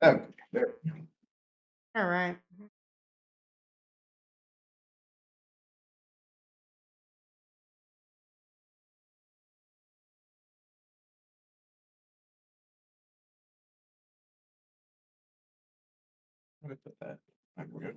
Okay, there we go. All right. Let me put that. There we go.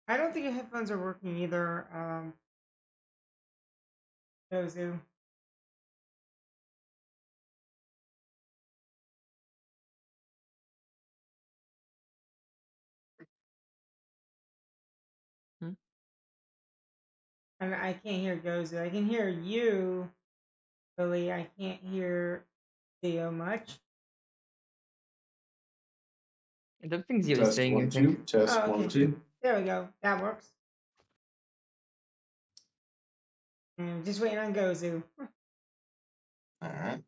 I don't think your headphones are working either. Gozu. Hmm? I can't hear Gozu. I can hear you, Billy. I can't hear Theo much. I don't think Zio is Test saying 1 2. anything. Test Oh, 1 okay. 2. There we go. That works. And just waiting on Gozu. All right.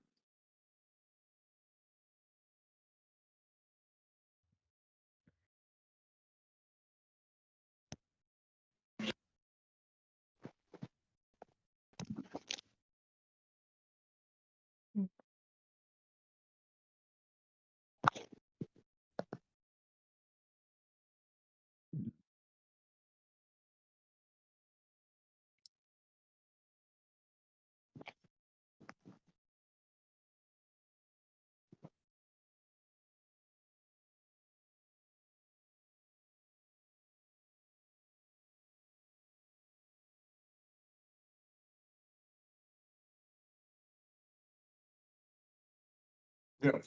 Go.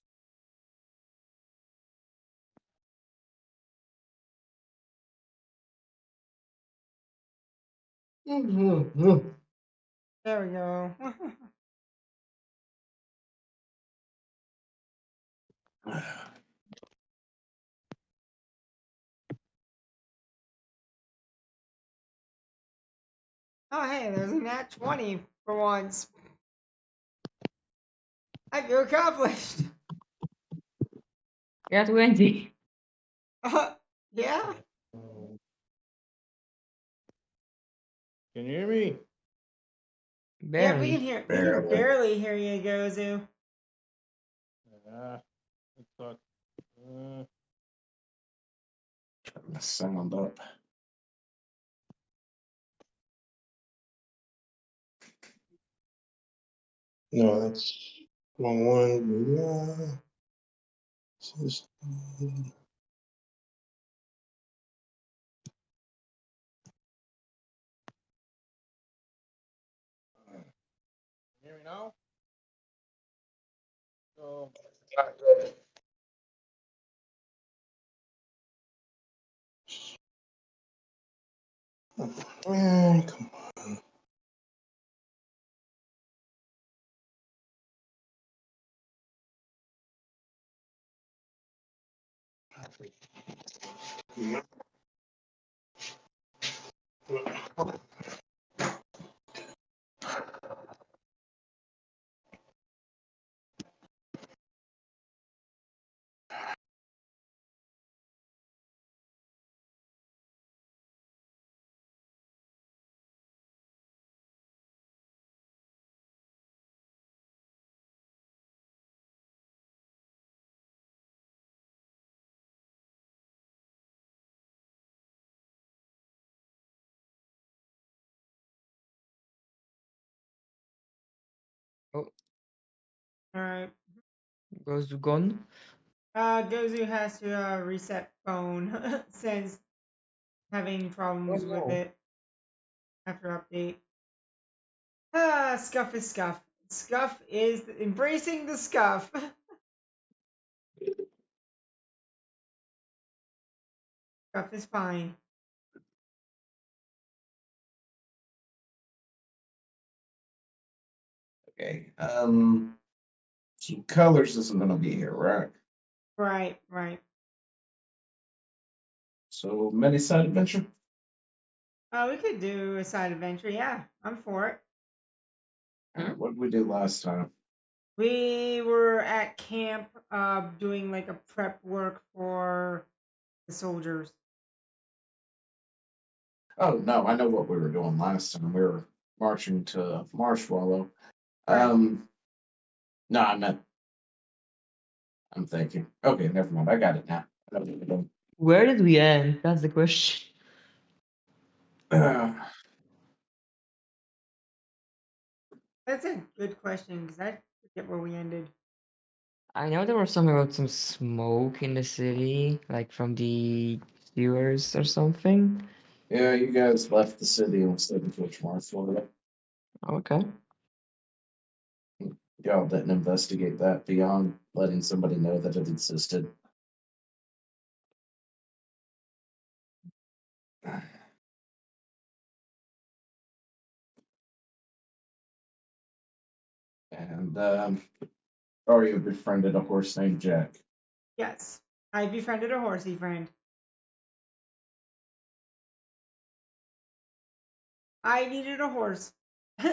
There we go. Oh, hey, there's a nat 20 for once. I feel accomplished. Yeah, 20. Yeah? Can you hear me? Yeah, we can Barely. hear. We can Barely. barely hear you, Gozu. It sucks. Turn the sound up. No, that's wrong one. Yeah. Hear me now? So, man, come on. Oh, All right. goes gone. Gozu has to reset phone since having problems with Oh, it after update. Scuff is scuff. Scuff is embracing the scuff. Scuff is fine. okay. So colors isn't gonna be here, right? Right, right. So many side adventure. We could do a side adventure. Yeah, I'm for it. What did we do last time? We were at camp doing like a prep work for the soldiers. Oh, no, I know what we were doing last time. We were marching to Marshmallow. Right. No, I'm thinking. Okay, never mind. I got it now. I know what we're doing. Where did we end? That's the question. Uh, That's a good question because I forget where we ended. I know there was something about some smoke in the city, like from the sewers or something. yeah, you guys left the city instead of which Marshmallow. Okay. Y'all didn't investigate that beyond letting somebody know that it existed. And Arya befriended a horse named Jack. Yes, I befriended a horsey friend. I needed a horse,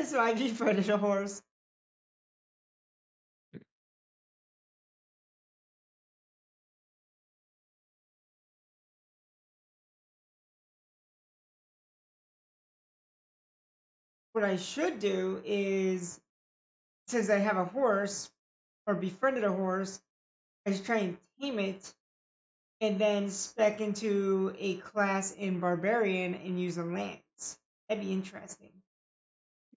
so I befriended a horse. What I should do is, since I have a horse or befriended a horse, I should try and tame it and then spec into a class in barbarian and use a lance. That'd be interesting.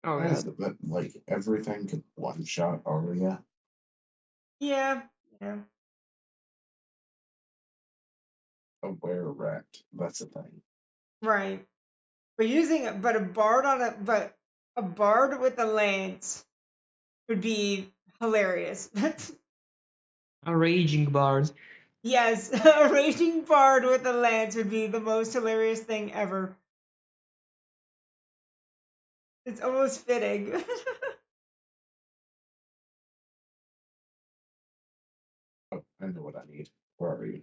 Oh, Why yeah. is it that like everything could one shot Arya? Yeah, yeah, A were rat. That's a thing. right. But a bard with a lance would be hilarious. A raging bard. Yes, a raging bard with a lance would be the most hilarious thing ever. It's almost fitting. Oh, I know what I need. Where are you?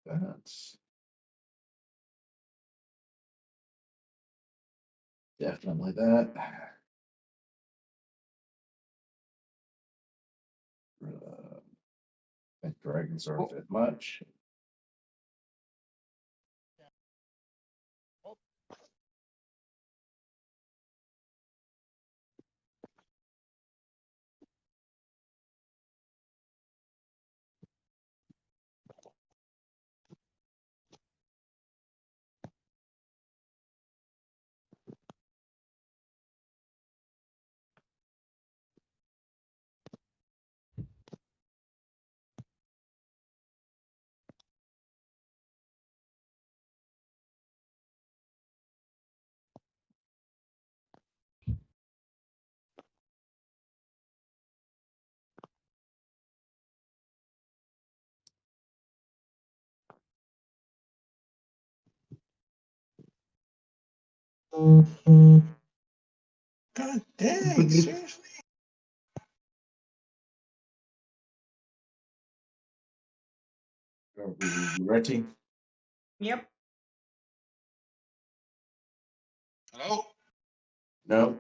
That's definitely that. I think dragons are a Oh, bit much. God dang, goodness. seriously? Are we ready? Yep. Hello? No?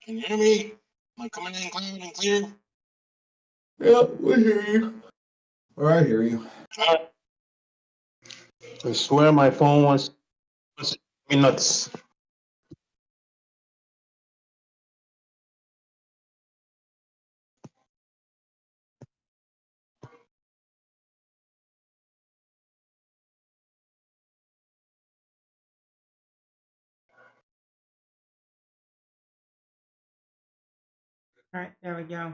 Can you hear me? Am I coming in clear and clear? Yeah, we hear you. Or I hear you. Alright. I swear my phone was me nuts. All right, there we go.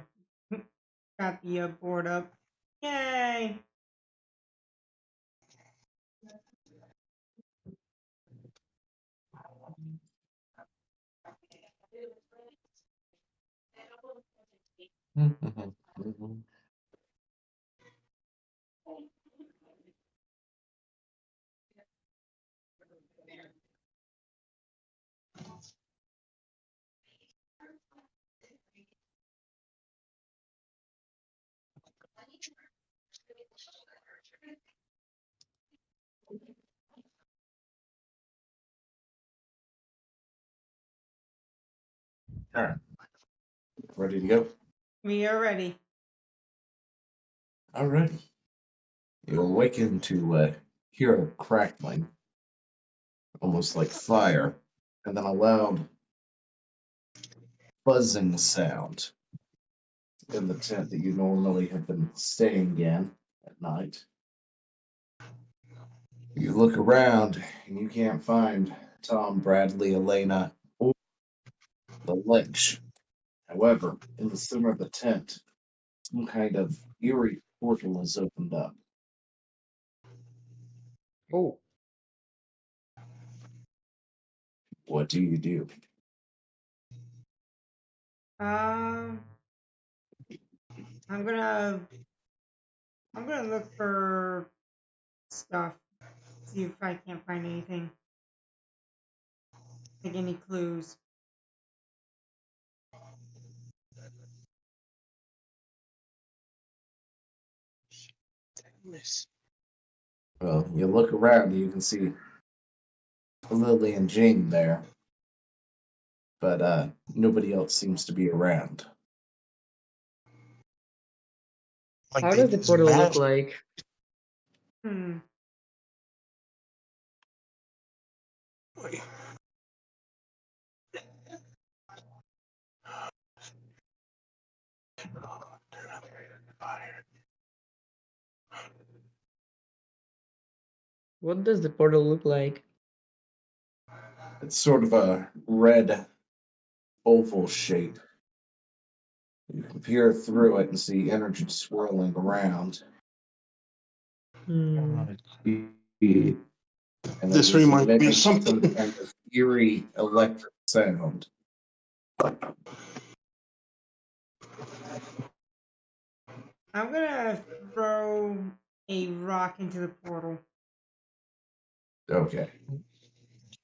Got the board up. Yay! All right. Ready to go? We are ready. Alrighty. You awaken to hear a crackling, almost like fire, and then a loud buzzing sound in the tent that you normally have been staying in at night. You look around and you can't find Tom, Bradley, Elena, or the lich. However, in the center of the tent, some kind of eerie portal has opened up. Oh, What do you do? Um, I'm gonna look for stuff. See if I can't find anything. Like any clues. Well, you look around and you can see Lily and Jane there, but nobody else seems to be around. Like how they does the use portal look magic. like? Hmm. What does the portal look like? It's sort of a red oval shape. You can peer through it and see energy swirling around. Hmm. And it This is reminds me of emitting something. some kind of eerie electric sound. I'm gonna throw a rock into the portal. Okay.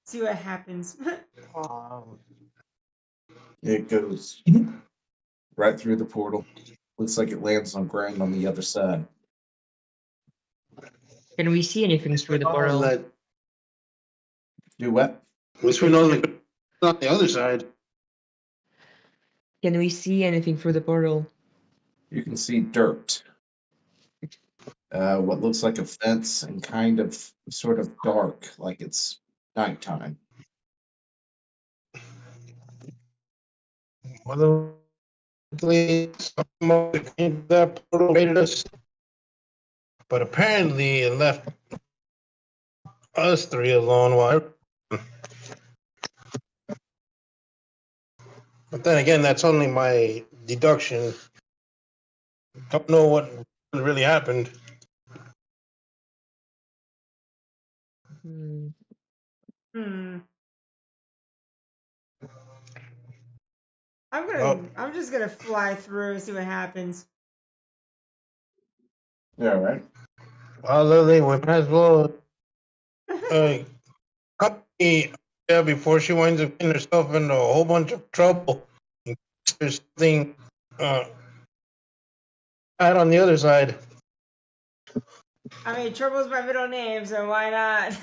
See what happens. It goes right through the portal. Looks like it lands on ground on the other side. Can we see anything through the portal? At Do what? least we know that it's on the other side. Can we see anything through the portal? You can see dirt. What looks like a fence and kind of sort of dark, like it's nighttime. Well, someone came to that portal raided us, but apparently it left us three alone. But then again, that's only my deduction. Don't know what really happened. Hmm. Hmm. Oh. I'm just gonna fly through, see what happens. Yeah, right. Well, Lily, we might as well cut me before she winds up getting herself into a whole bunch of trouble. In case there's something uh, bad on the other side. I mean, Trouble's my middle name, so why not?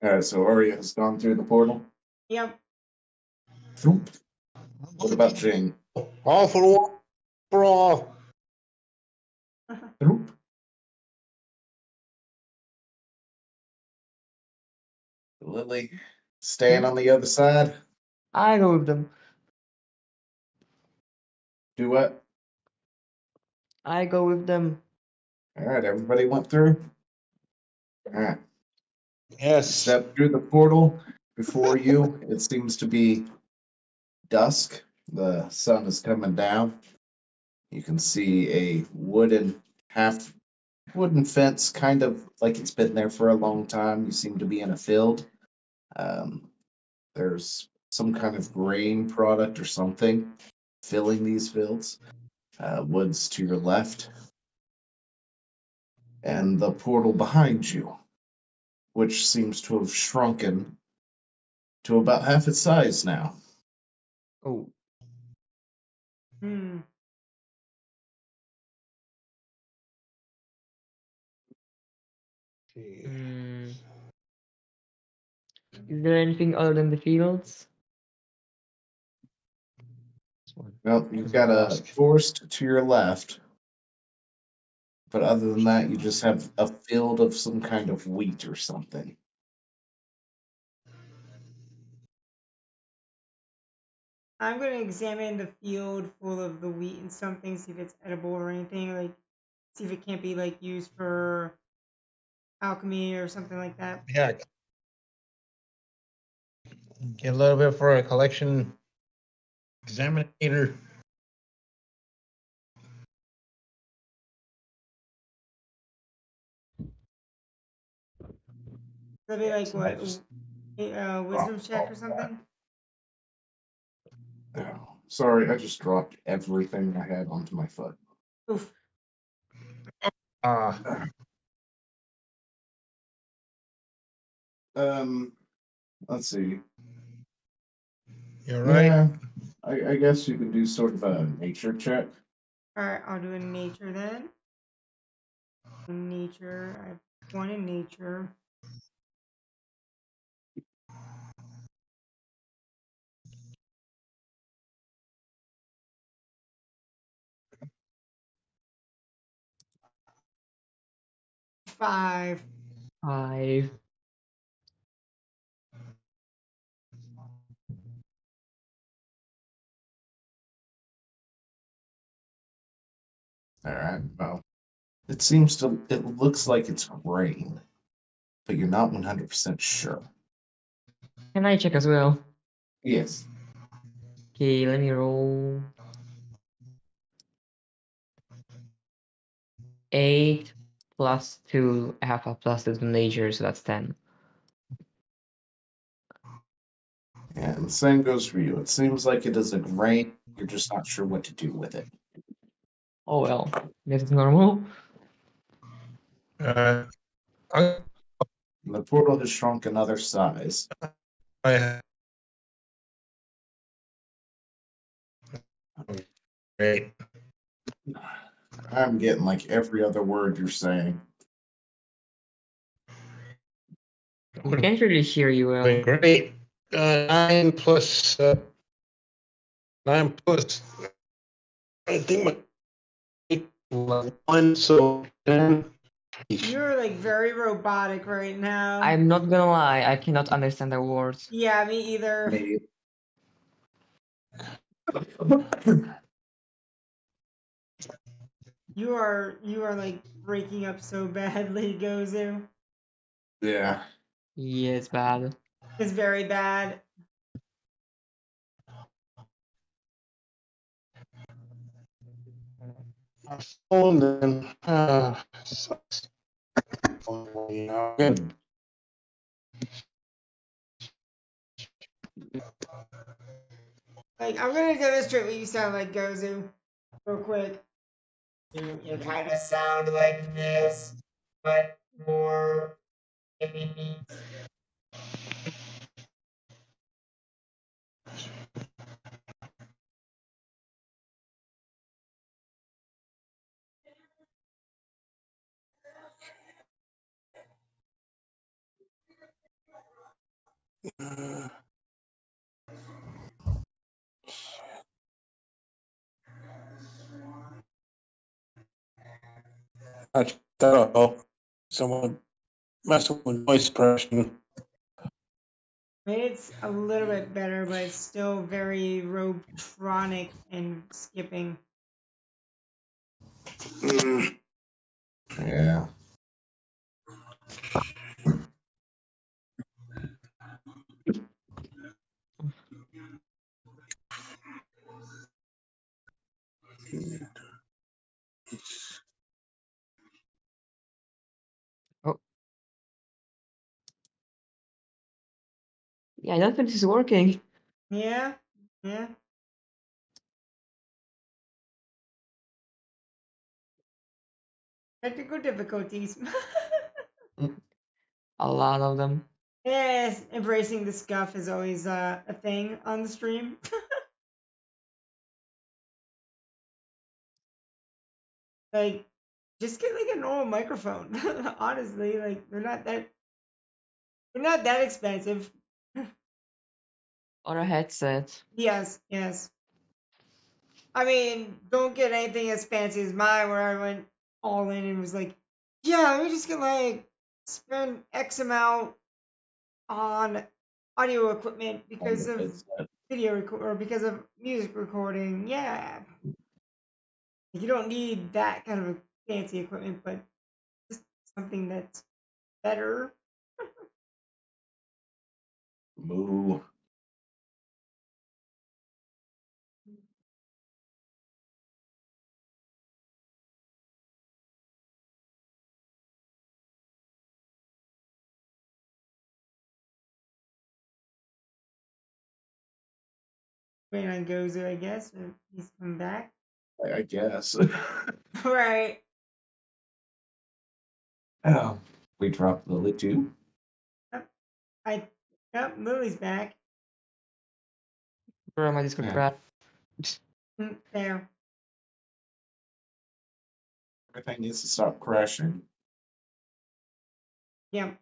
All right, so Arya has gone through the portal. Yep. Throop. What about Jane? All for one, for all. Throop. Lily staying on the other side. I go with them. Do what? I go with them. All right, everybody went through. All right. Yes. Step through the portal. Before you, it seems to be dusk. The sun is coming down. You can see a half wooden fence, kind of like it's been there for a long time. You seem to be in a field. There's some kind of grain product or something filling these fields. Woods to your left, and the portal behind you, which seems to have shrunken to about half its size now. Oh, Hmm. hmm. Is there anything other than the fields? Well, you've got a forest to your left, but other than that, you just have a field of some kind of wheat or something. I'm gonna examine the field full of the wheat and something, see if it's edible or anything. Like, see if it can't be like used for alchemy or something like that. Yeah. Get a little bit for a collection examiner. That'd be like what, wisdom check or something. Oh, sorry, I just dropped everything I had onto my foot. Oof. Ah, Let's see. you're right. Yeah, I guess you could do sort of a nature check. All right, I'll do a nature then. Nature. I have one in nature. Five. 5. All right. Well, it looks like it's grain, but you're not 100% sure. Can I check as well? Yes. Okay, let me roll. 8 plus 2. I have a plus 2 to nature, so that's 10. And the same goes for you. It seems like it is a grain. You're just not sure what to do with it. Oh well, this is normal. I, And the portal has shrunk another size. I, great. I'm getting like every other word you're saying. I can't really hear you well. Great. 9 plus 9 plus. I think my 1, so 10. You're like very robotic right now. I'm not gonna lie, I cannot understand the words. Yeah, me either. Maybe. You are like breaking up so badly, Gozu. Yeah. Yeah, it's bad. It's very bad. My phone then. Sucks. Good. Like, I'm gonna demonstrate what you sound like, Gozu, real quick. You kind of sound like this, but more hippie beats. That'll someone messing with voice suppression. I mean, it's a little bit better, but it's still very robotronic and skipping. Yeah. Oh, yeah, I don't think this is working. Yeah, yeah. Technical difficulties. A lot of them. Yes, embracing the scuff is always a thing on the stream. Like, just get like a normal microphone. Honestly, like they're not that expensive. Or a headset. Yes, yes. I mean, don't get anything as fancy as mine, where I went all in and was like, yeah, we're just gonna like spend X amount on audio equipment On because the of headset. video or because of music recording. Yeah, you don't need that kind of fancy equipment, but just something that's better. Moo. Waiting on Gozer, I guess, or he's coming back. I guess. Right. Oh, we dropped Lily too. Yep. Yep, Lily's back. Where am I Discord Yeah. chat? There. Everything needs to stop crashing. Yep.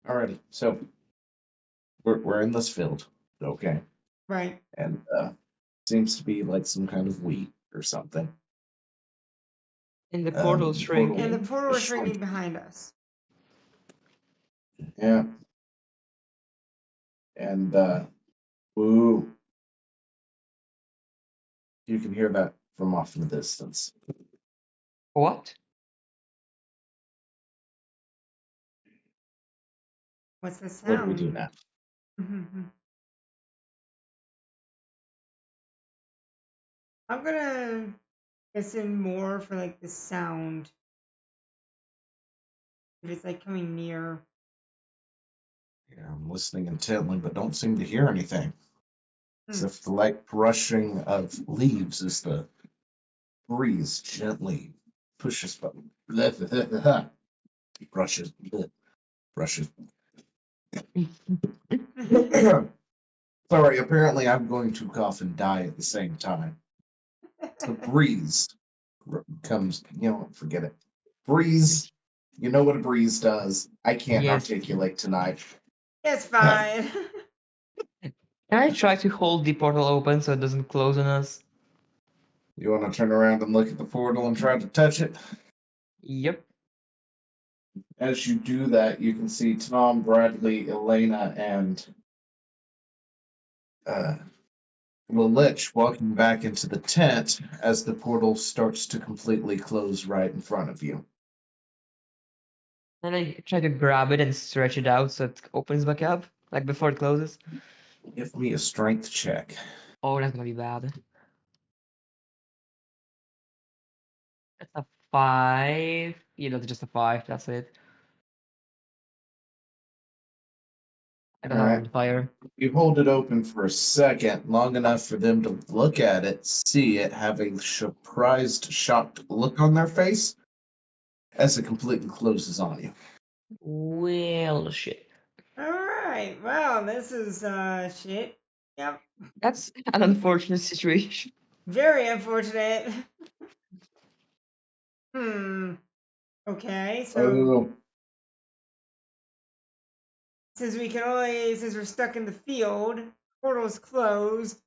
Alrighty, so we're in this field, okay, Right. and seems to be like some kind of wheat or something. And the portal The portal And the shrinking. portal is was shrinking shrinking. behind us. Yeah, and woo, you can hear that from off in the distance. What? What's the What do we do sound? now? I'm gonna listen more for like the sound. If it's like coming near. Yeah, I'm listening intently, but don't seem to hear anything. As Hmm. if the light brushing of leaves as the breeze gently pushes, brushes, brushes. Sorry, apparently I'm going to cough and die at the same time. The breeze comes, forget it. Breeze, you know what a breeze does. I can't Yes. articulate tonight. It's fine. Can I try to hold the portal open so it doesn't close on us? You want to turn around and look at the portal and try to touch it? Yep. As you do that, you can see Tom, Bradley, Elena, and Lilich walking back into the tent as the portal starts to completely close right in front of you. And I try to grab it and stretch it out so it opens back up, like before it closes. Give me a strength check. Oh, that's gonna be bad. That's a 5. Yeah, that's just a 5. That's it. I All don't have a right. modifier. You hold it open for a second, long enough for them to look at it, see it, have a surprised, shocked look on their face as it completely closes on you. Well, shit. Alright, well, this is shit. Yep. That's an unfortunate situation. Very unfortunate. Okay, so Oh, since we're stuck in the field, portal's closed.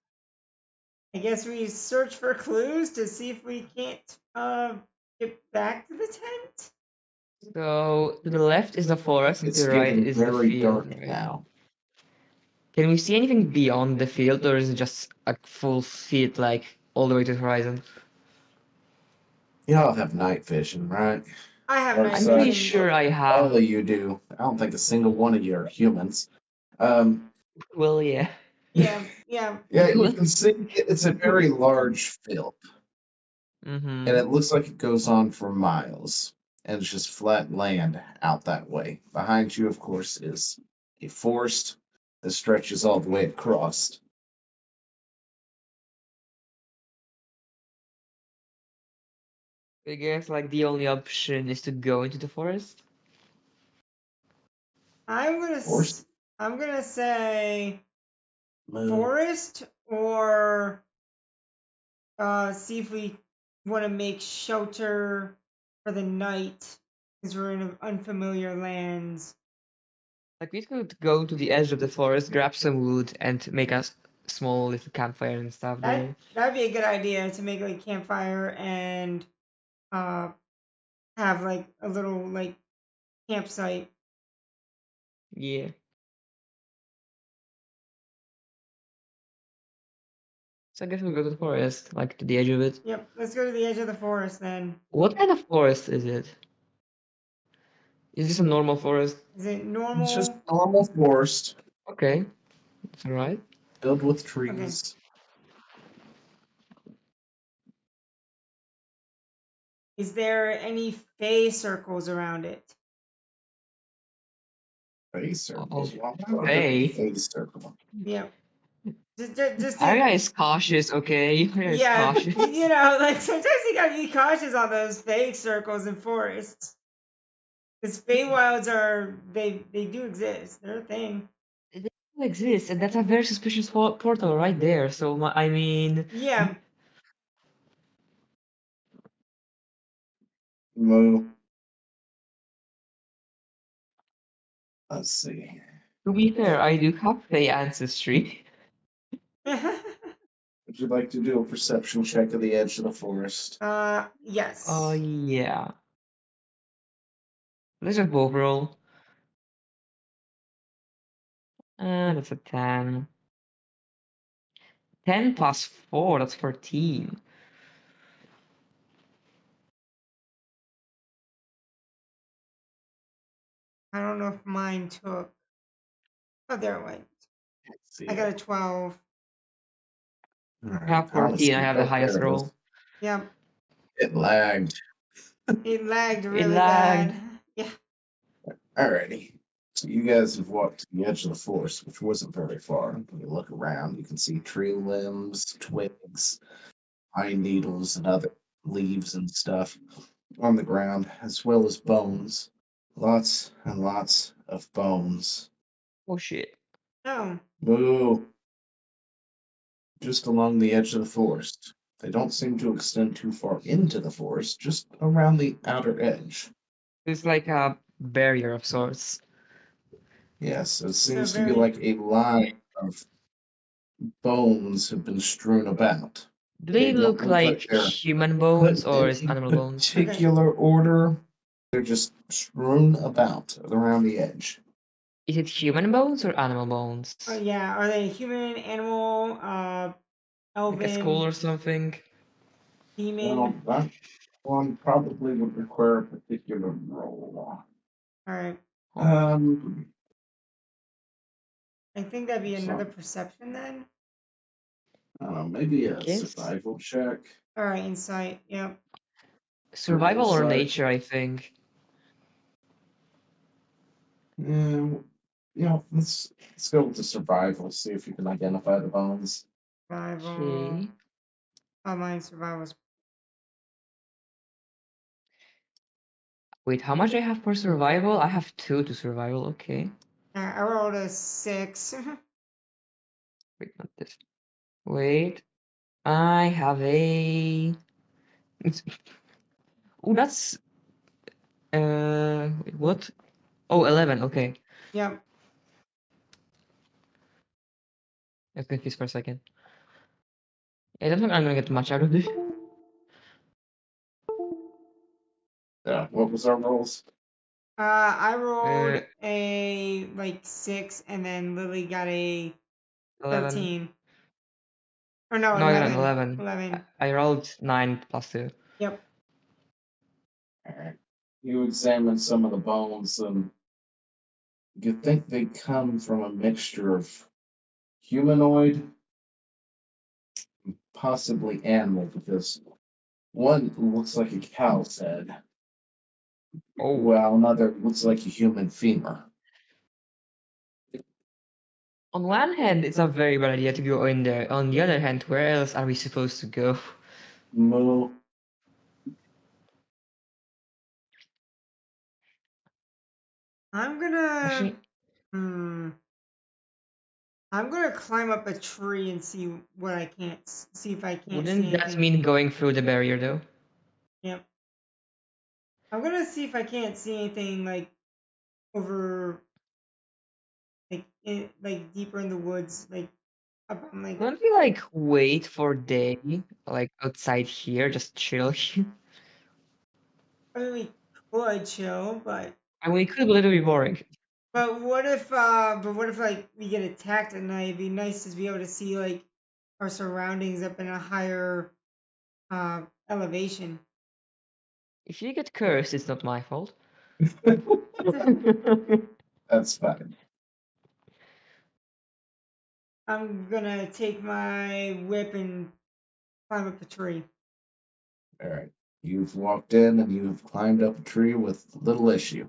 I guess we search for clues to see if we can't get back to the tent. So to the left is the forest, and to it's the right getting is the very field, dark right? now. Can we see anything beyond the field, or is it just a full field, like all the way to the horizon? Y'all have night vision, right? I have Or night I'm so pretty vision. sure I all have. of you do. I don't think a single one of you are humans. Well, yeah. Yeah, yeah. Yeah, you Well, can see it's a very large field, and mm-hmm. it looks like it goes on for miles, and it's just flat land out that way. Behind you, of course, is a forest that stretches all the way across. I guess like the only option is to go into the forest. I'm gonna Forest. I'm gonna say Move. forest, or see if we want to make shelter for the night because we're in unfamiliar lands. Like we could go to the edge of the forest, grab some wood, and make a small little campfire and stuff there. That'd be a good idea to make like campfire and have like a little like campsite. Yeah. So I guess we'll go to the forest, like to the edge of it. Yep, let's go to the edge of the forest then. What kind of forest is it? Is this a normal forest? Is it normal? It's just normal forest Okay, that's alright. filled with trees. Is there any fey circles around it? Face circles. Hey. Face circle. Yep. Just Arya is cautious, okay? Arya is yeah, cautious. you know, like sometimes you gotta be cautious on those fey circles in forests. Because Feywilds they do exist. They're a thing. They do exist, and that's a very suspicious portal right there. So I mean, Yeah. Moo. Let's see. to be fair, I do have Fey ancestry. Would you like to do a perception check of the edge of the forest? Yes. Oh yeah. Let's just both roll. That's a 10. 10 plus 4, that's 14. I don't know if mine took. Oh, there it went. Let's see. I got a 12. I have 14, I have the highest there it is. roll. Yep. It lagged. It lagged really lagged. bad. Yeah. Alrighty. So you guys have walked to the edge of the forest, which wasn't very far. When you look around, you can see tree limbs, twigs, pine needles, and other leaves and stuff on the ground, as well as bones. Lots and lots of bones. Oh shit. Oh. Boo! Just along the edge of the forest. They don't seem to extend too far into the forest, just around the outer edge. It's like a barrier of sorts. Yes, it seems to be very- like a line of bones have been strewn about. Do they They don't look look like like they're human bones Put or in is a animal bones? particular order. They're just strewn about around the edge. Is it human bones or animal bones? Oh yeah. Are they human, animal, elven, Like a skull or something? demon? Well, that one probably would require a particular roll. All right. Um, I think that'd be another So- perception then. I don't know, maybe a Guess. survival check. All right, insight. Yep. Survival or Insight. nature, I think. Let's go with the survival. See if you can identify the bones. Survival. Okay. Oh, mine survival's. Wait, how much I have for survival? I have 2 to survival, okay. I rolled a 6. Wait, not this. Wait. I have a... Oh, that's... Wait, what? Oh, 11, okay. Yep. I was confused for a second. I don't think I'm gonna get much out of this. Yeah, what was our rolls? I rolled a like 6, and then Lily got a 11. 13. Or no, No, I got 11. an 11. 11. I rolled 9 plus 2. Yep. Alright. You examine some of the bones, and you think they come from a mixture of humanoid, possibly animal, because one looks like a cow's head, Oh. while another looks like a human femur. On one hand, it's a very bad idea to go in there. On the other hand, where else are we supposed to go? Moo. I'm gonna. Actually, Hmm. I'm gonna climb up a tree and see what I can't see if I can't see wouldn't that anything. mean going through the barrier though? Yep. I'm gonna see if I can't see anything like over like deeper in the woods, like up on like. Don't we like wait for day, like outside here, just chill here? I mean, we could chill, but And we could literally be boring. what if like we get attacked at night? It'd be nice to be able to see like our surroundings up in a higher elevation. If you get cursed, it's not my fault. That's fine. I'm gonna take my whip and climb up the tree. All right. You've walked in and you've climbed up a tree with little issue.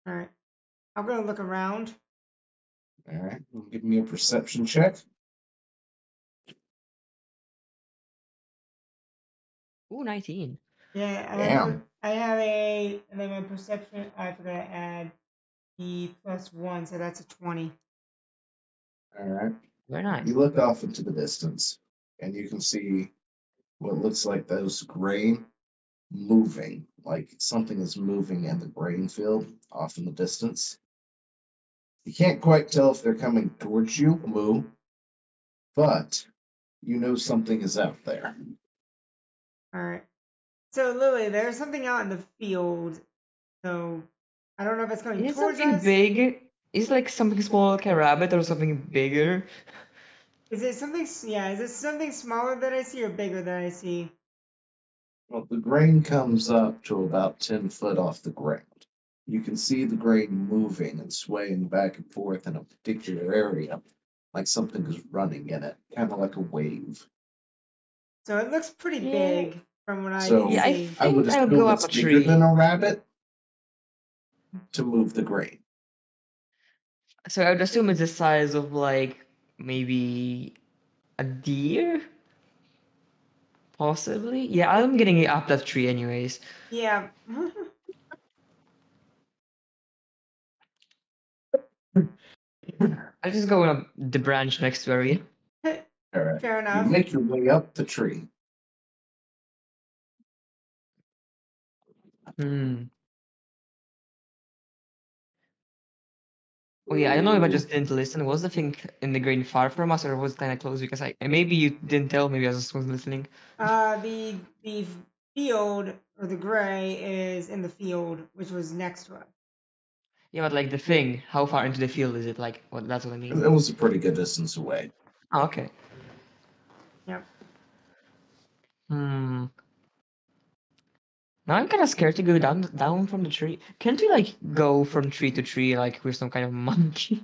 All right. I'm gonna look around. All right. Give me a perception check. Ooh, 19. Yeah, Damn. I have a, and then my perception. I forgot to add the +1, so that's a 20. All right. Very nice. You look off into the distance and you can see what looks like those grain moving, like something is moving in the grain field off in the distance. You can't quite tell if they're coming towards you, Moo, but you know something is out there. All right. So Lily, there's something out in the field. So I don't know if it's coming Is it towards something us. big? Is it like something small like a rabbit or something bigger? Is it something? Yeah. Is it something smaller that I see or bigger that I see? Well, the grain comes up to about 10 foot off the ground. You can see the grain moving and swaying back and forth in a particular area, like something is running in it, kind of like a wave. So it looks pretty Yeah. big from what I can So Yeah, I see. I would think I'll go assume up it's a bigger than tree. a rabbit to move the grain. So I would assume it's the size of like maybe a deer? Possibly? Yeah, I'm getting up that tree anyways. Yeah. I'll just go on the branch next to area. All right. Fair You enough. make your way up the tree. Hmm. Oh yeah, I don't know if I just didn't listen. Was the thing in the green far from us or was it kind of close? Because I maybe you didn't tell, maybe I just wasn't listening. The field or the gray is in the field, which was next to us. Yeah, but like the thing, how far into the field is it? Like, what? That's what I It mean. was a pretty good distance away. Oh, okay. Yep. Hmm. Now I'm kind of scared to go down from the tree. Can't we like go from tree to tree like we're some kind of monkey?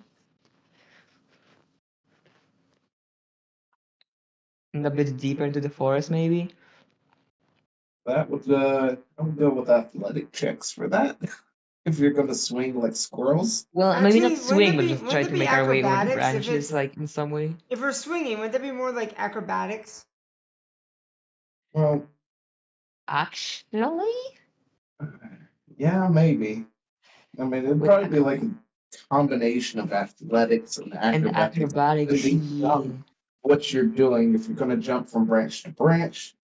And a bit deeper into the forest, maybe? I would go with athletic checks for that. If you're gonna swing like squirrels. Well, maybe not Actually, swing, but just wouldn't try that to be make our way over the acrobatics if branches, it's like in some way. if we're swinging? Wouldn't that be more like acrobatics? Well, Actually? yeah, maybe. I mean, it'd With probably be like a combination of athletics and and acrobatics, acrobatics, depending yeah. on what you're doing. If you're going to jump from branch to branch,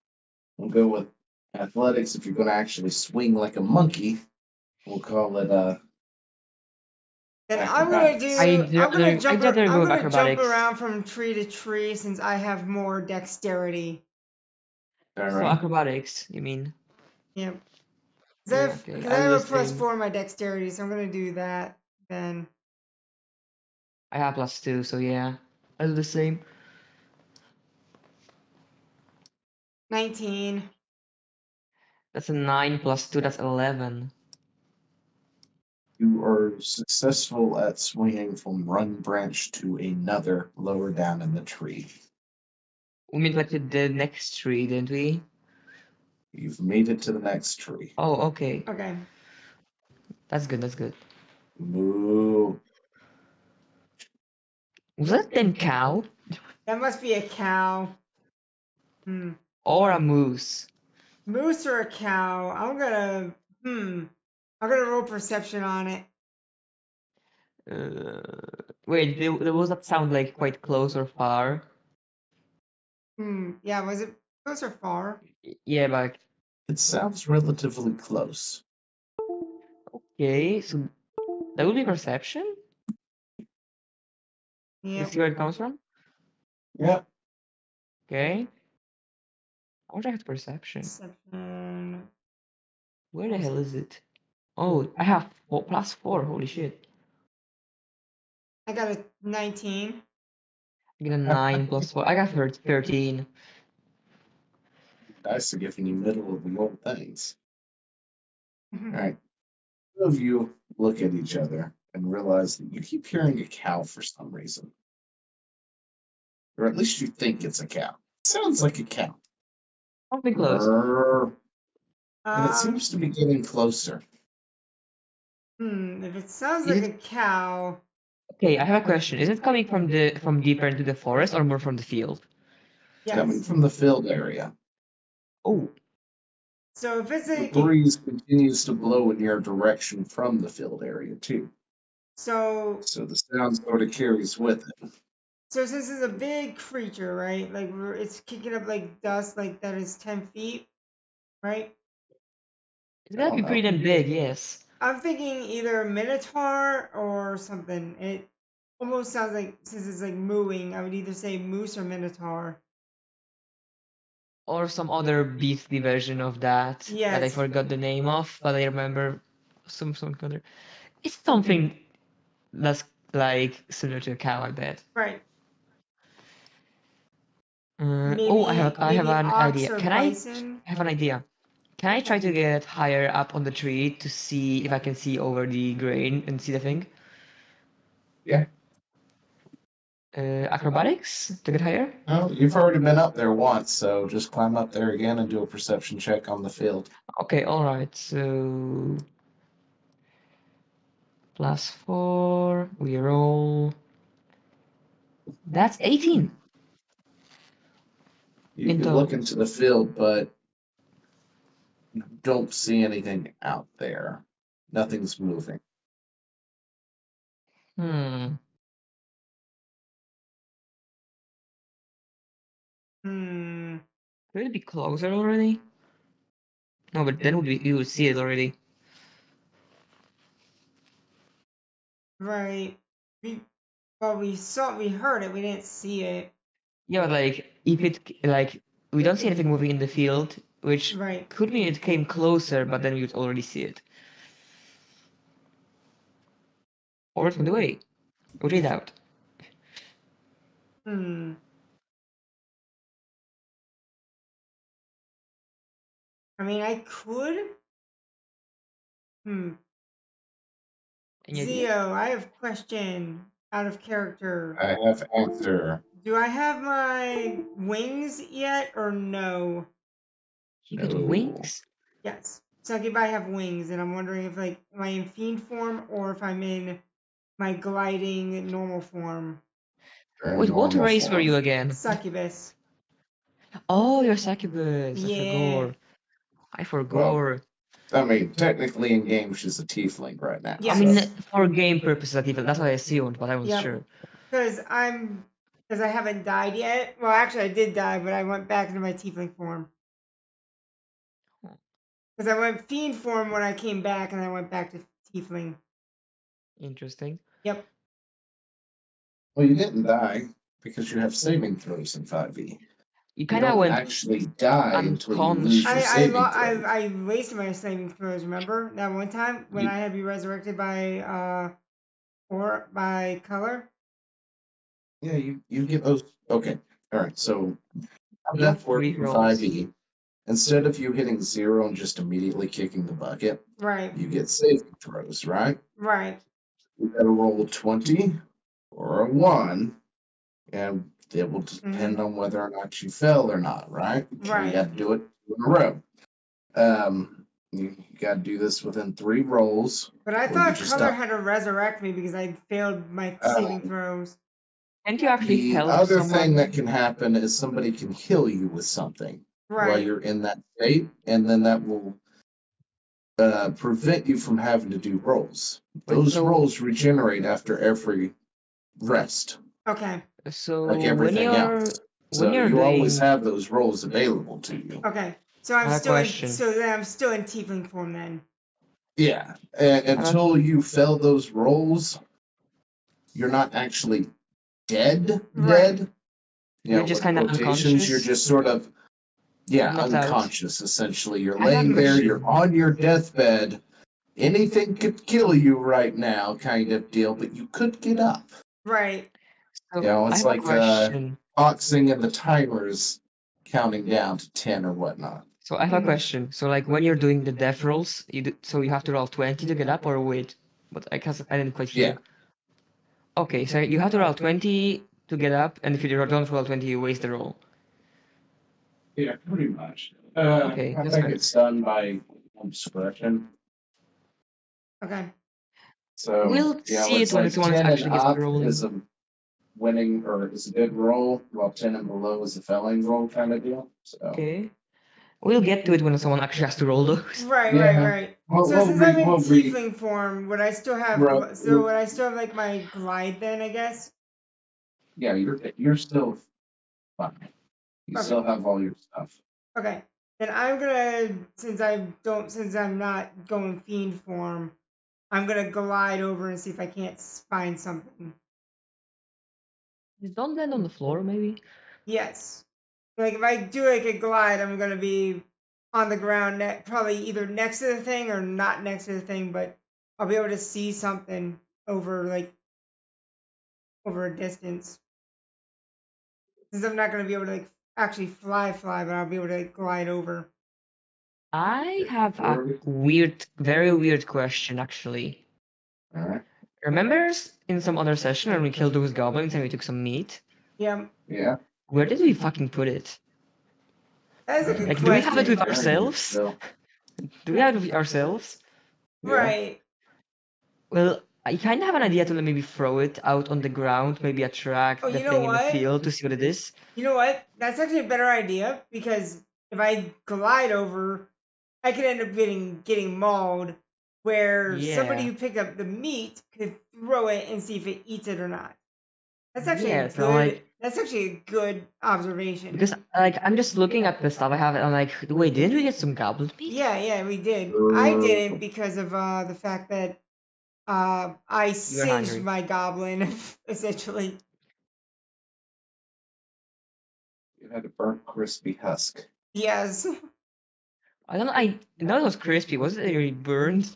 we'll go with athletics. If you're going to actually swing like a monkey, we'll call it Then acrobatics. I'd rather I'm go with gonna jump acrobatics. around from tree to tree since I have more dexterity. All So right. acrobatics, you mean? Yep. Yeah, okay. Because I I'll do have the a plus same. 4 in my dexterity, so I'm gonna do that then. I have +2, so yeah. I'll do the same. 19. That's a 9 +2, that's 11. You are successful at swinging from one branch to another lower down in the tree. We meant like to the next tree, didn't we? You've made it to the next tree. Oh, okay. Okay. That's good, that's good. Moo. Was that then cow That must be a cow. or a moose? Moose or a cow? I'm gonna roll perception on it. Wait, was that sound like quite close or far? Yeah, was it close or far? Yeah, but It sounds relatively close. okay, so that would be perception? Yeah. Let's see where it comes from. Yeah. Okay. I wish I had perception. Perception. Where the hell is it? Oh, I have +4. Holy shit. I got a 19. I get a 9 +4. I got 13. Dice are giving you middle of the road things. All Mhm. right. Two of you look at each other and realize that you keep hearing a cow for some reason. Or at least you think it's a cow. It sounds like a cow. Something close. Brrr. And it Um, seems to be getting closer. if it sounds Is like it a cow, okay? I have a question. Is it coming from deeper into the forest or more from the field? It's coming yes. from the field area. Oh, So if it's The a breeze continues to blow in your direction from the field area, too. so So the sound sort of carries with it. so since it's a big creature, right? Like it's kicking up like dust, like that is 10 feet, right? it's I gotta don't be pretty know. damn big, yes. I'm thinking either a minotaur or something. It almost sounds like since it's like mooing, I would either say moose or minotaur. Or some other beastly version of that that I Yes, forgot the name of, but I remember some other. It's something that's like similar to a cow, I bet. right. Oh, I have Maybe an ox idea. or Can I bison. have an idea? Can I try to get higher up on the tree to see if I can see over the grain and see the thing? Yeah. Acrobatics to get higher? No, you've already been up there once, so just climb up there again and do a perception check on the field. Okay, all right. So +4, we roll. That's 18. You In can look total. into the field, but you don't see anything out there. Nothing's moving. Hmm. Hmm. Could it be closer already? No, but then you would see it already. Right. We we heard it, we didn't see it. Yeah, but like if it like we don't see anything moving in the field, which Right. could mean it came closer, but then we would already see it. Or it went away. We'll read out. Hmm. I mean, I could. Hmm. Any idea? Zio, I have question out of character. I have answer. Do I have my wings yet or no? You got No. wings? Yes. So like if I have wings, and I'm wondering if like am I in fiend form or if I'm in my gliding normal form. You're in Wait, what normal race were you form. again? Succubus. Oh, you're succubus. I Yeah. forgot. I Well, forgot. I mean, technically in game she's a tiefling right now. I Yes. So mean, for game purposes, that's what I assumed, but I wasn't Yep. sure. Because I haven't died yet. Well, actually, I did die, but I went back into my tiefling form. Because I went fiend form when I came back, and I went back to tiefling. Interesting. Yep. well, you didn't die because you have saving throws in 5e. You You kind of don't went actually die until you lose your unconscious. saving throws. I wasted my saving throws. Remember that one time when You, I had to be resurrected by color? yeah, you get those. Okay, all right. So how You have death works 3 in rolls. 5e. Instead of you hitting 0 and just immediately kicking the bucket, Right. you get saving throws, right? Right. You gotta roll a 20 or a 1, and it will depend on whether or not you fell or not, right? So you Right. got to do it in a row. You got to do this within 3 rolls, But I or you thought just color die. had to resurrect me because I failed my saving throws. Can't you actually The help other someone? thing that can happen is somebody can heal you with something while Right. you're in that state, and then that will prevent you from having to do rolls. Wait, Those so rolls regenerate after every rest, Okay. so like when everything you're else. So doing you always have those rolls available to you. Okay. So I I'm have a still in. question. So then I'm still in tiefling form then. Yeah, have a- until you fail those rolls, you're not actually dead. Right. Dead. You're just With kind of quotations, you're unconscious. just sort of Knocked out. unconscious. Essentially, you're I have a laying there. question. You're on your deathbed. Anything could kill you right now, kind of deal. But you could get up. Right. So I It's have a like question. boxing and the timers counting down to 10 or whatnot. So I have a question. So like when you're doing the death rolls, so you have to roll 20 to get up, or wait? But I didn't quite hear. Yeah. Okay, so you have to roll 20 to get up, and if you don't roll 20, you waste the roll. Yeah, pretty much. Okay, I that's think fair. it's done by discretion. Okay. So We'll see it's it when like someone 10 and actually gets up rolling. is a winning or is a good roll, while 10 and below is a failing roll kind of deal. So Okay. We'll get to it when someone actually has to roll those. Right. Yeah. Right. Right. We'll- So we'll since re- I'm in we'll re- tiefling form, would I still have? Right. So would I still have like my glide then? I guess. yeah, you're still fine. You Okay. still have all your stuff. Okay. Then I'm gonna since I'm not going fiend form, I'm gonna glide over and see if I can't find something. Just don't land on the floor, maybe? Yes. Like if I do like a glide, I'm gonna be on the ground, probably either next to the thing or not next to the thing, but I'll be able to see something over over a distance. Since I'm not gonna be able to like actually fly, but I'll be able to like glide over. I have a very weird question, actually. All right. Remember in some other session when we killed those goblins and we took some meat? Yeah, Yeah. Where did we fucking put it? that is a good Like, do we have it question. with ourselves? Do we have it with ourselves? Yeah. Right. Well, I kind of have an idea to maybe throw it out on the ground, maybe attract Oh, the you know thing in the what? field to see what it is. You know what? That's actually a better idea because if I glide over, I could end up getting mauled. Where somebody Yeah. who picked up the meat could throw it and see if it eats it or not. That's actually Yeah, a so good. like, That's actually a good observation. because like I'm just looking at the stuff I have and I'm like, wait, didn't we get some goblin meat? Yeah, we did. I didn't because of the fact that I singed hungry. my goblin essentially. You had a burnt crispy husk. Yes, I don't know. I know it was crispy. Was it really burned?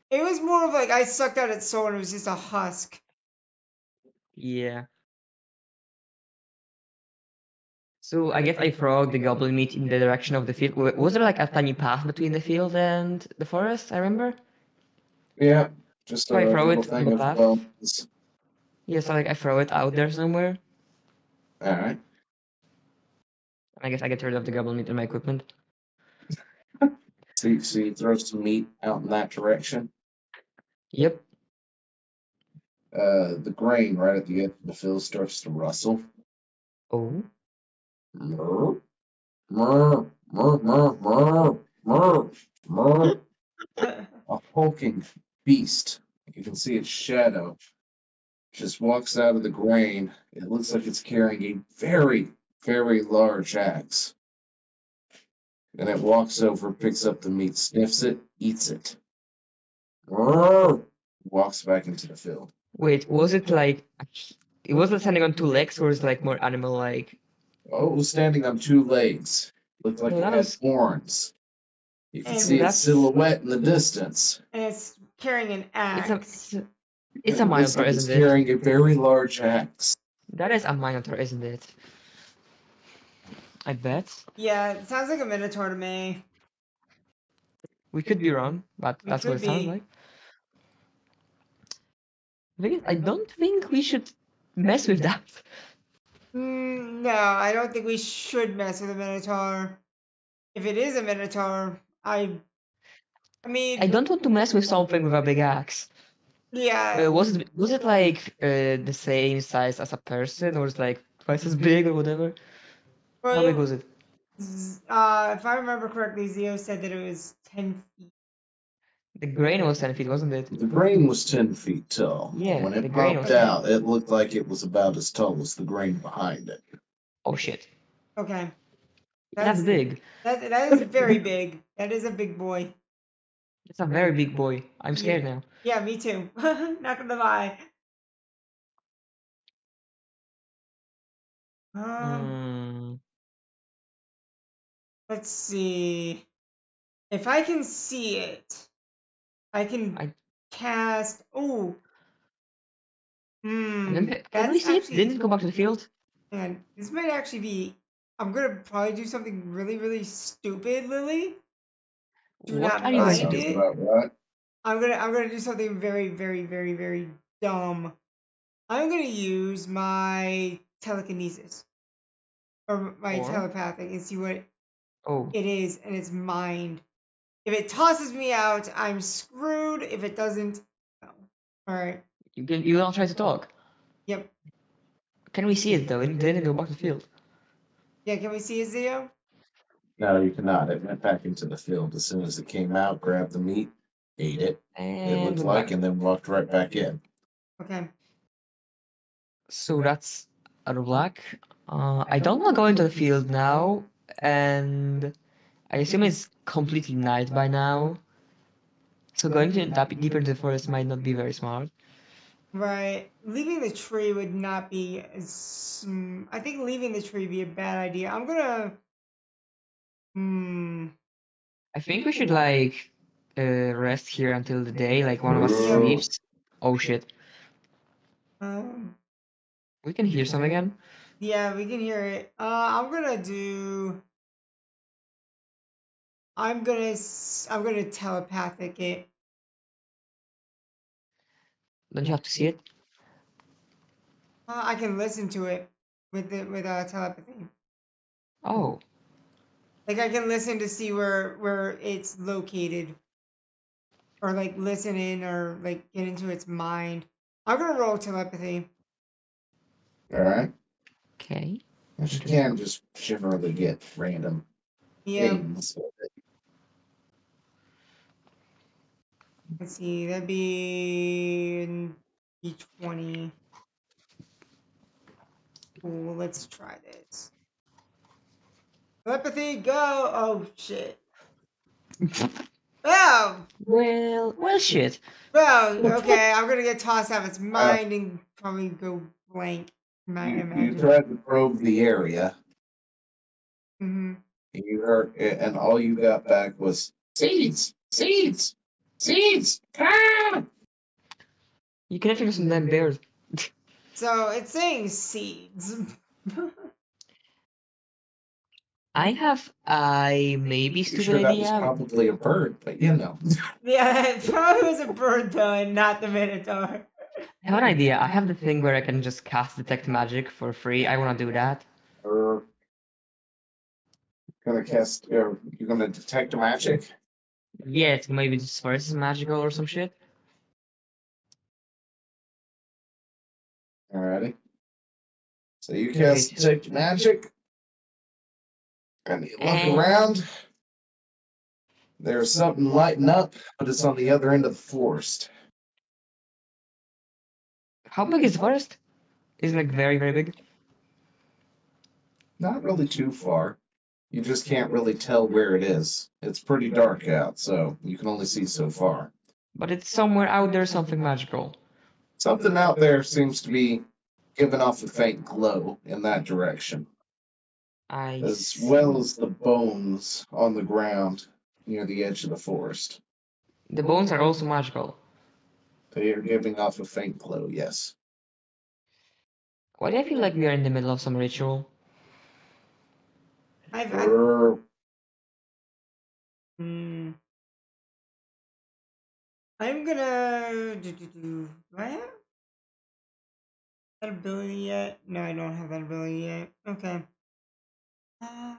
it was more of like I sucked out its soul and it was just a husk. Yeah. So I guess I throw out the goblin meat in the direction of the field. Was there like a tiny path between the field and the forest? I remember. Yeah. Just a So I throw little it on thing the of path. bones. Yeah, so like I throw it out there somewhere. All right. I guess I get rid of the goblin meat in my equipment. So you throw some meat out in that direction. Yep. The grain right at the edge of the field starts to rustle. Oh. Murr, murr, murr, murr, murr, murr. A hulking beast. You can see its shadow. Just walks out of the grain. It looks like it's carrying a very, very large axe. And it walks over, picks up the meat, sniffs it, eats it. Murr, walks back into the field. Wait, was it like it wasn't standing on two legs, or is it like more animal-like? Oh, it was standing on two legs. Looked like Well, it that had was horns. You can And see its that's silhouette in the distance. and it's carrying an it's a axe. it's a It looks minotaur, like it's isn't it? carrying a very large axe. That is a minotaur, isn't it? I bet. Yeah, it sounds like a minotaur to me. We could be wrong, but We that's what could it sounds be. like. The thing is, I don't think we should mess with that. No, I don't think we should mess with a minotaur. If it is a minotaur, I I mean, don't want to mess with something with a big axe. Yeah. Was it like the same size as a person, or was it like twice as big or whatever? How big Well, was it? if I remember correctly, Zio said that it was 10 feet. The grain was 10 feet, wasn't it? The grain was 10 feet tall. Yeah, When the it grain popped was 10. out, it looked like it was about as tall as the grain behind it. Oh shit. Okay. That's big. That is very big. That is a big boy. It's a very big boy. I'm Yeah, scared now. yeah, me too. Not gonna lie. Um, Hmm. let's see. If I can see it, I can I cast. Oh, can we that's see it? Didn't it go back to the field? and this might actually be. I'm gonna probably do something really, really stupid, Lily. Do What not are you That going to mind do? sounds it. about right. I'm gonna do something very, very, very, very dumb. I'm gonna use my telekinesis or my Or telepathic and see what oh, it is, and it's mind. If it tosses me out, I'm screwed. If it doesn't, no. All right. you all try to talk. Yep. Can we see it though? Didn't it go back to the field? Yeah. Can we see it, Zio? No, you cannot. It went back into the field as soon as it came out, grabbed the meat, ate it, it And looked went like, back. and then walked right back in. Okay. So that's out of luck. I don't want to go into the field now, and I assume it's completely night by now. So going to deeper into the forest might not be very smart. Right. Leaving the tree would not be I think leaving the tree would be a bad idea. I'm gonna. Hmm. I think we should like rest here until the day, like one of us Yep. sleeps. Oh shit. Um. We can hear something again. Yeah, we can hear it. I'm gonna telepathic it. Don't you have to see it? I can listen to it with telepathy. Oh, Like I can listen to see where it's located, or like listen in, or like get into its mind. I'm gonna roll telepathy. All right? okay. But you can just generally get random Yeah. things. Let's see. That'd be D20. Cool. Let's try this. Telepathy, go! Oh shit. Oh, Well, shit. okay. I'm gonna get tossed out of its Uh, mind and probably go blank. I you imagine. tried to probe the area, Mm-hmm. and you heard, and all you got back was seeds, seeds, seeds. Ah! You can actually some damn bears. So it's saying seeds. I maybe You stupid sure that was idea. probably a bird, but you know. Yeah, it probably was a bird though, and not the Minotaur. I have an idea. I have the thing where I can just cast detect magic for free. I want to do that. Or gonna cast, or you're gonna detect magic. Yeah, it's maybe just forest is magical or some shit. Alrighty. So you cast Wait. detect magic, and you look And around. There's something lighting up, but it's on the other end of the forest. how big is the forest? Is it like very, very big? Not really too far. You just can't really tell where it is. It's pretty dark out, so you can only see so far. But it's somewhere out there, something magical. Something out there seems to be giving off a faint glow in that direction, I as well as see. the bones on the ground near the edge of the forest. The bones are also magical. They are giving off a faint glow, yes. Why do I feel like we are in the middle of some ritual? I've Brr. hmm, I'm gonna do I have that ability yet? No, I don't have that ability yet. Okay. Uh,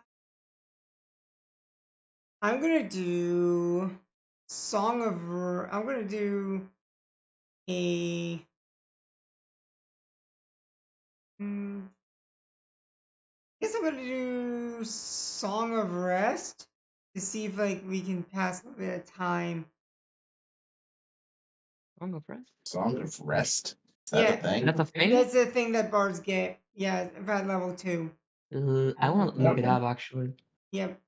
I'm gonna do I'm gonna do a I guess I'm gonna do Song of Rest to see if like we can pass a little bit of time. Song of Rest. Song of Rest. Is that Yeah. a thing? That's a thing. That's the thing that bards get. Yeah, at level 2. I want to look it up actually. Yep.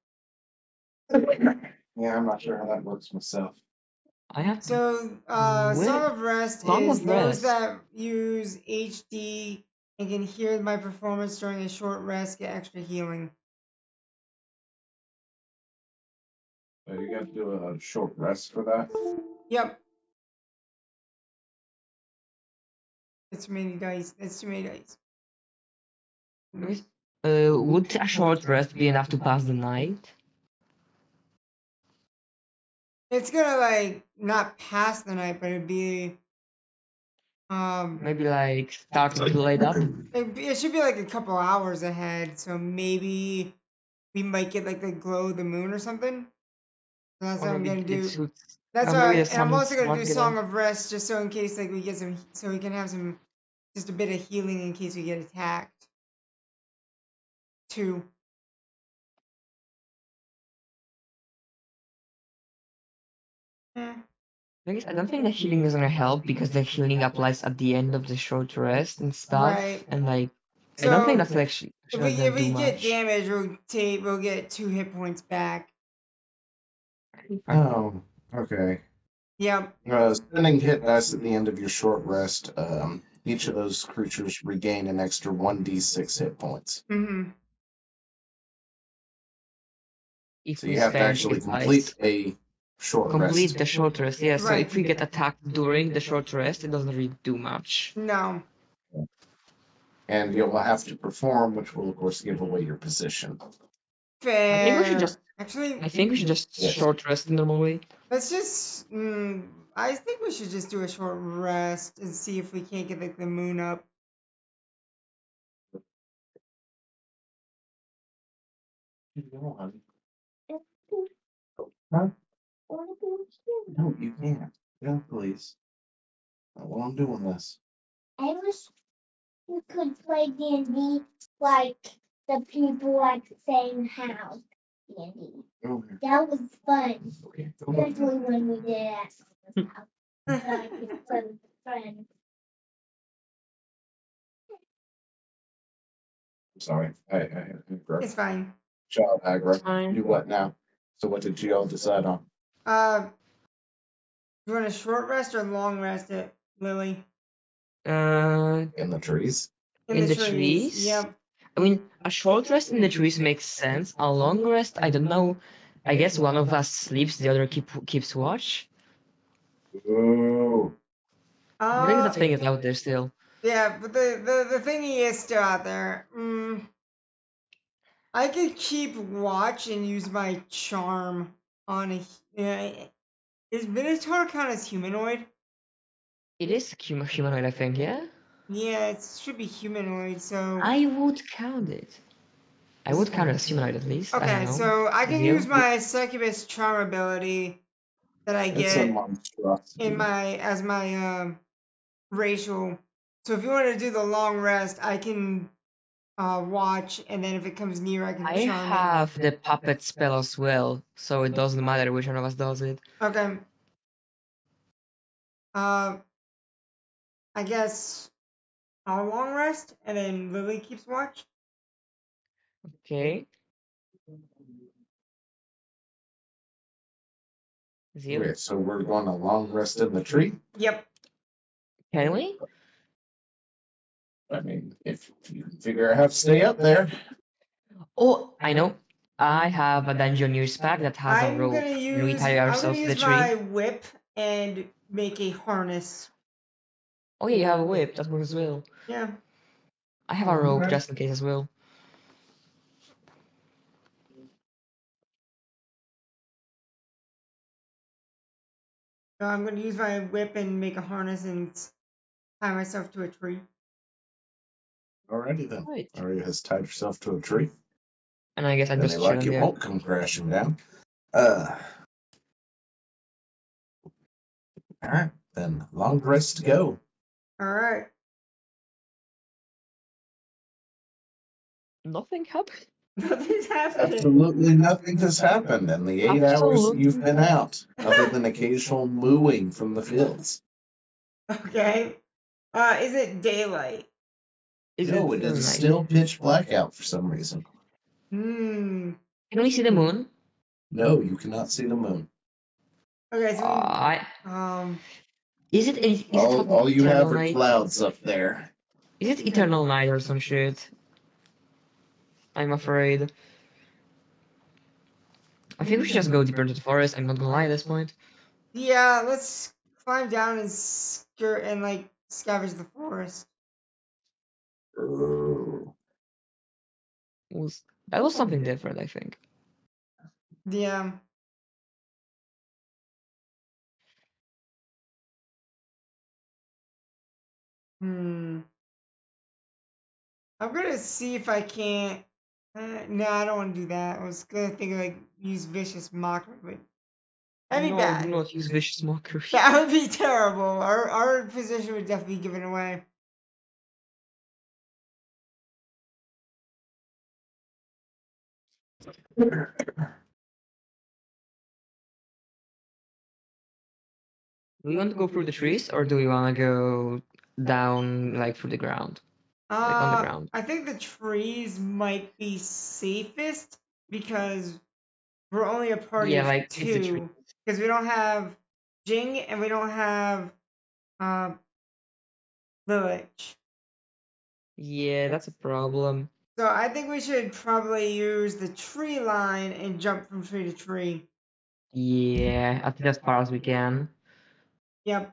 Yeah, I'm not sure how that works myself. I have to. So, Where- Song of Rest Song is of those Rest. that use HD and can hear my performance during a short rest get extra healing. So you got to do a short rest for that. Yep. It's too many dice. It's too many dice. Would a short rest be enough to pass the night? It's gonna like not pass the night, but it'd be Maybe like starting to light up. it should be like a couple hours ahead. So maybe we might get like the glow of the moon or something. So that's Or what I'm maybe gonna do. it should. That's or why, maybe the and I'm sun also gonna do won't get Song in. of Rest just so in case like we get some, so we can have some, just a bit of healing in case we get attacked. 2. Thing is, I don't think the healing is gonna help because the healing applies at the end of the short rest and stuff. Right. And like, I don't think So that's actually if gonna we do get much. damage, we'll get 2 hit points back. Oh, okay. Yep. Spending hit dice at the end of your short rest, each of those creatures regain an extra 1d6 hit points. Mm-hmm. If So we you have to spend actually hit complete dice. a short Complete rest. the short rest, yeah. So Right. if we get attacked during the short rest, it doesn't really do much. No. And you'll have to perform, which will, of course, give away your position. Fair. I think we should just. Actually, I think we should just Yes. short rest normally. let's just. I think we should just do a short rest and see if we can't get like the moon up. Huh? No, you can't. No, please. Not while I'm doing this. I wish you could play D&D like the people at the same house. D&D. Okay. That was fun, Okay. especially when we did it at someone's house. So I could play with friends. I'm sorry. I It's fine. child aggro. Fine. Do what now? So what did you all decide on? You want a short rest or long rest it, Lily? In the trees? In the trees? Yep. I mean, a short rest in the trees makes sense. A long rest, I don't know. I guess one of us sleeps, the other keeps watch. Ooh. I think that thing is out there still. Yeah, but the thingy is still out there. I could keep watch and use my charm on a. Is Minotaur count as humanoid? It is humanoid, I think, yeah? Yeah, it should be humanoid. So I would count it. I would count it as humanoid at least. I okay, don't know. so I can You? use my succubus charm ability that I It's get a monstrosity. in my as my racial. So if you want to do the long rest, I can watch, and then if it comes near, I can I charm have the puppet spell as well, so it doesn't matter which one of us does it. it. Okay. I guess I'll long rest, and then Lily keeps watch. Okay. Zeal? Okay, so we're going to long rest in the tree? Yep. Can we? I mean, if you can figure out how to stay up there. Oh, I know. I have a dungeon use pack that has a I'm rope. gonna And we use tie I'm gonna ourselves to the use tree. my whip and make a harness. Oh yeah, you have a whip. That works as well. Yeah. I have a rope Okay. just in case as well. So I'm gonna use my whip and make a harness and tie myself to a tree. Alrighty then. Right. Arya has tied herself to a tree. And I guess I Any just luck, chill it there. won't come crashing down. Alright. then long rest to go. All right. Nothing happened. Nothing's happening. Absolutely nothing has happened in the 8 hours that you've Absolutely. been out, other than occasional mooing from the fields. Okay. Is it daylight? No, it is still pitch black out for some reason. Hmm. Can we see the moon? No, you cannot see the moon. Okay, so Is it All you have eternal are night? clouds up there. Is it eternal night or some shit? I'm afraid. I think we should just go deeper into the forest. I'm not gonna lie at this point. yeah, let's climb down and like scavenge the forest. Ooh. That was something different, I think. Yeah. Hmm. I'm gonna see if I can't. No, I don't want to do that. I was gonna think of, like, use vicious mockery, but that'd be No, bad. do not use vicious mockery. That would be terrible. Our position would definitely be given away. Do you want to go through the trees or do you want to go down, like, through the ground? Like, on the ground? I think the trees might be safest because we're only a party Yeah, of like, it's the tree. two. Because we don't have Jing and we don't have uh, Lilich. Yeah, that's a problem. So I think we should probably use the tree line and jump from tree to tree. Yeah, I think as far as we can. Yep.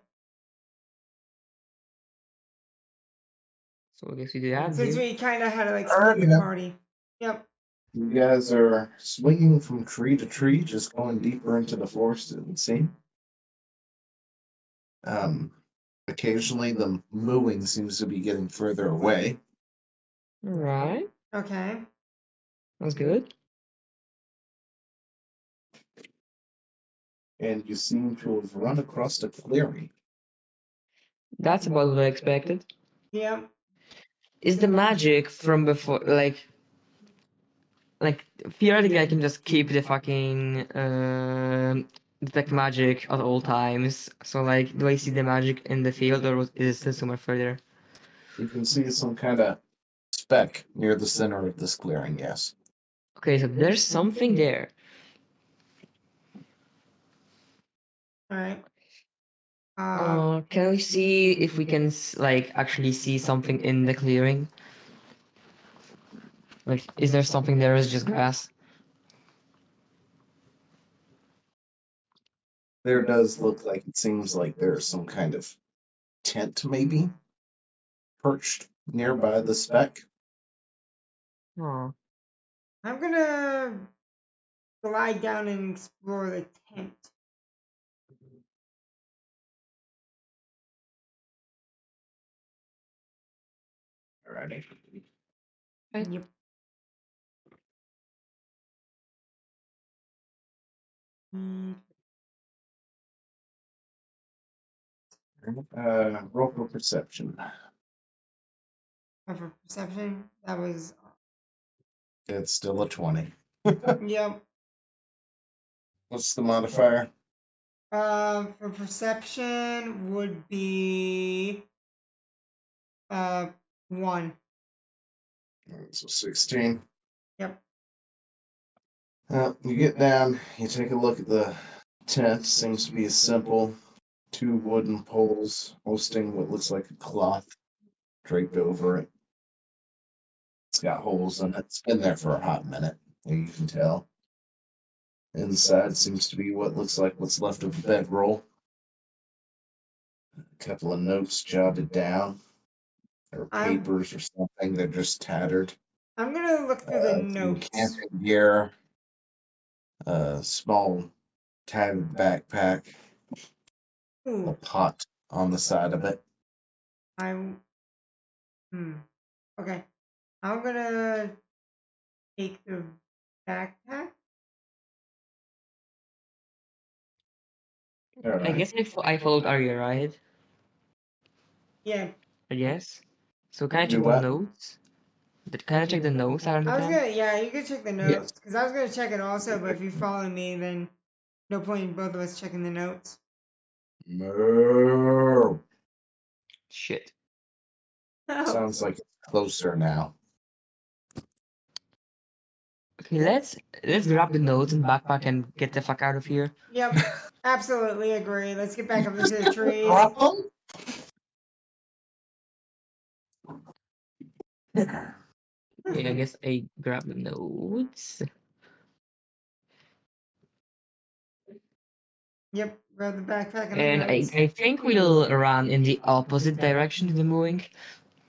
So I guess we do that Since here. we kind of had to, like, Alright, split the yeah. party. Yep. You guys are swinging from tree to tree, just going deeper into the forest, it would seem. Occasionally, the mooing seems to be getting further away. Alright, Okay. that's good. And you seem to have run across a clearing. That's about what I expected. Yep. Is the magic from before, like theoretically I can just keep the fucking detect magic at all times. So like, do I see the magic in the field or is it still somewhere further? You can see some kind of speck near the center of this clearing, yes. Okay, so there's something there. All right. Can we see if we can like actually see something in the clearing? Like, is there something there or is it just grass? There does look like it seems like there's some kind of tent, maybe, perched nearby the speck. Oh, I'm gonna glide down and explore the tent. Alrighty. right. Yep. Mm, Roll for perception. for perception, that was. It's still a 20. Yep. What's the modifier? For perception would be 1. So 16. Yep. You get down, you take a look at the tent. Seems to be a simple 2 wooden poles hosting what looks like a cloth draped over it. It's got holes in it. It's been there for a hot minute, you can tell. Inside seems to be what looks like what's left of a bedroll. A couple of notes jotted down, or papers or something. They're just tattered. I'm gonna look through the Some notes. camping gear, a small tattered backpack, a Ooh, pot on the side of it. Okay. I'm gonna take the backpack. All I right. guess I followed Arya, right? Yeah. Yes. So can I Do check the what? notes? Can I check the notes around the I was camp? gonna, yeah, you could check the Yes. notes because I was gonna check it also, but if you follow me, then no point in both of us checking the notes. Moo. Shit. Oh, Sounds like it's closer now. Okay, let's grab the notes and backpack and get the fuck out of here. yep, absolutely agree. Let's get back up into the trees. Drop 'em? Okay, I guess I grab the notes. Yep, grab the backpack and the And notes. I think we'll run in the opposite direction to the moving.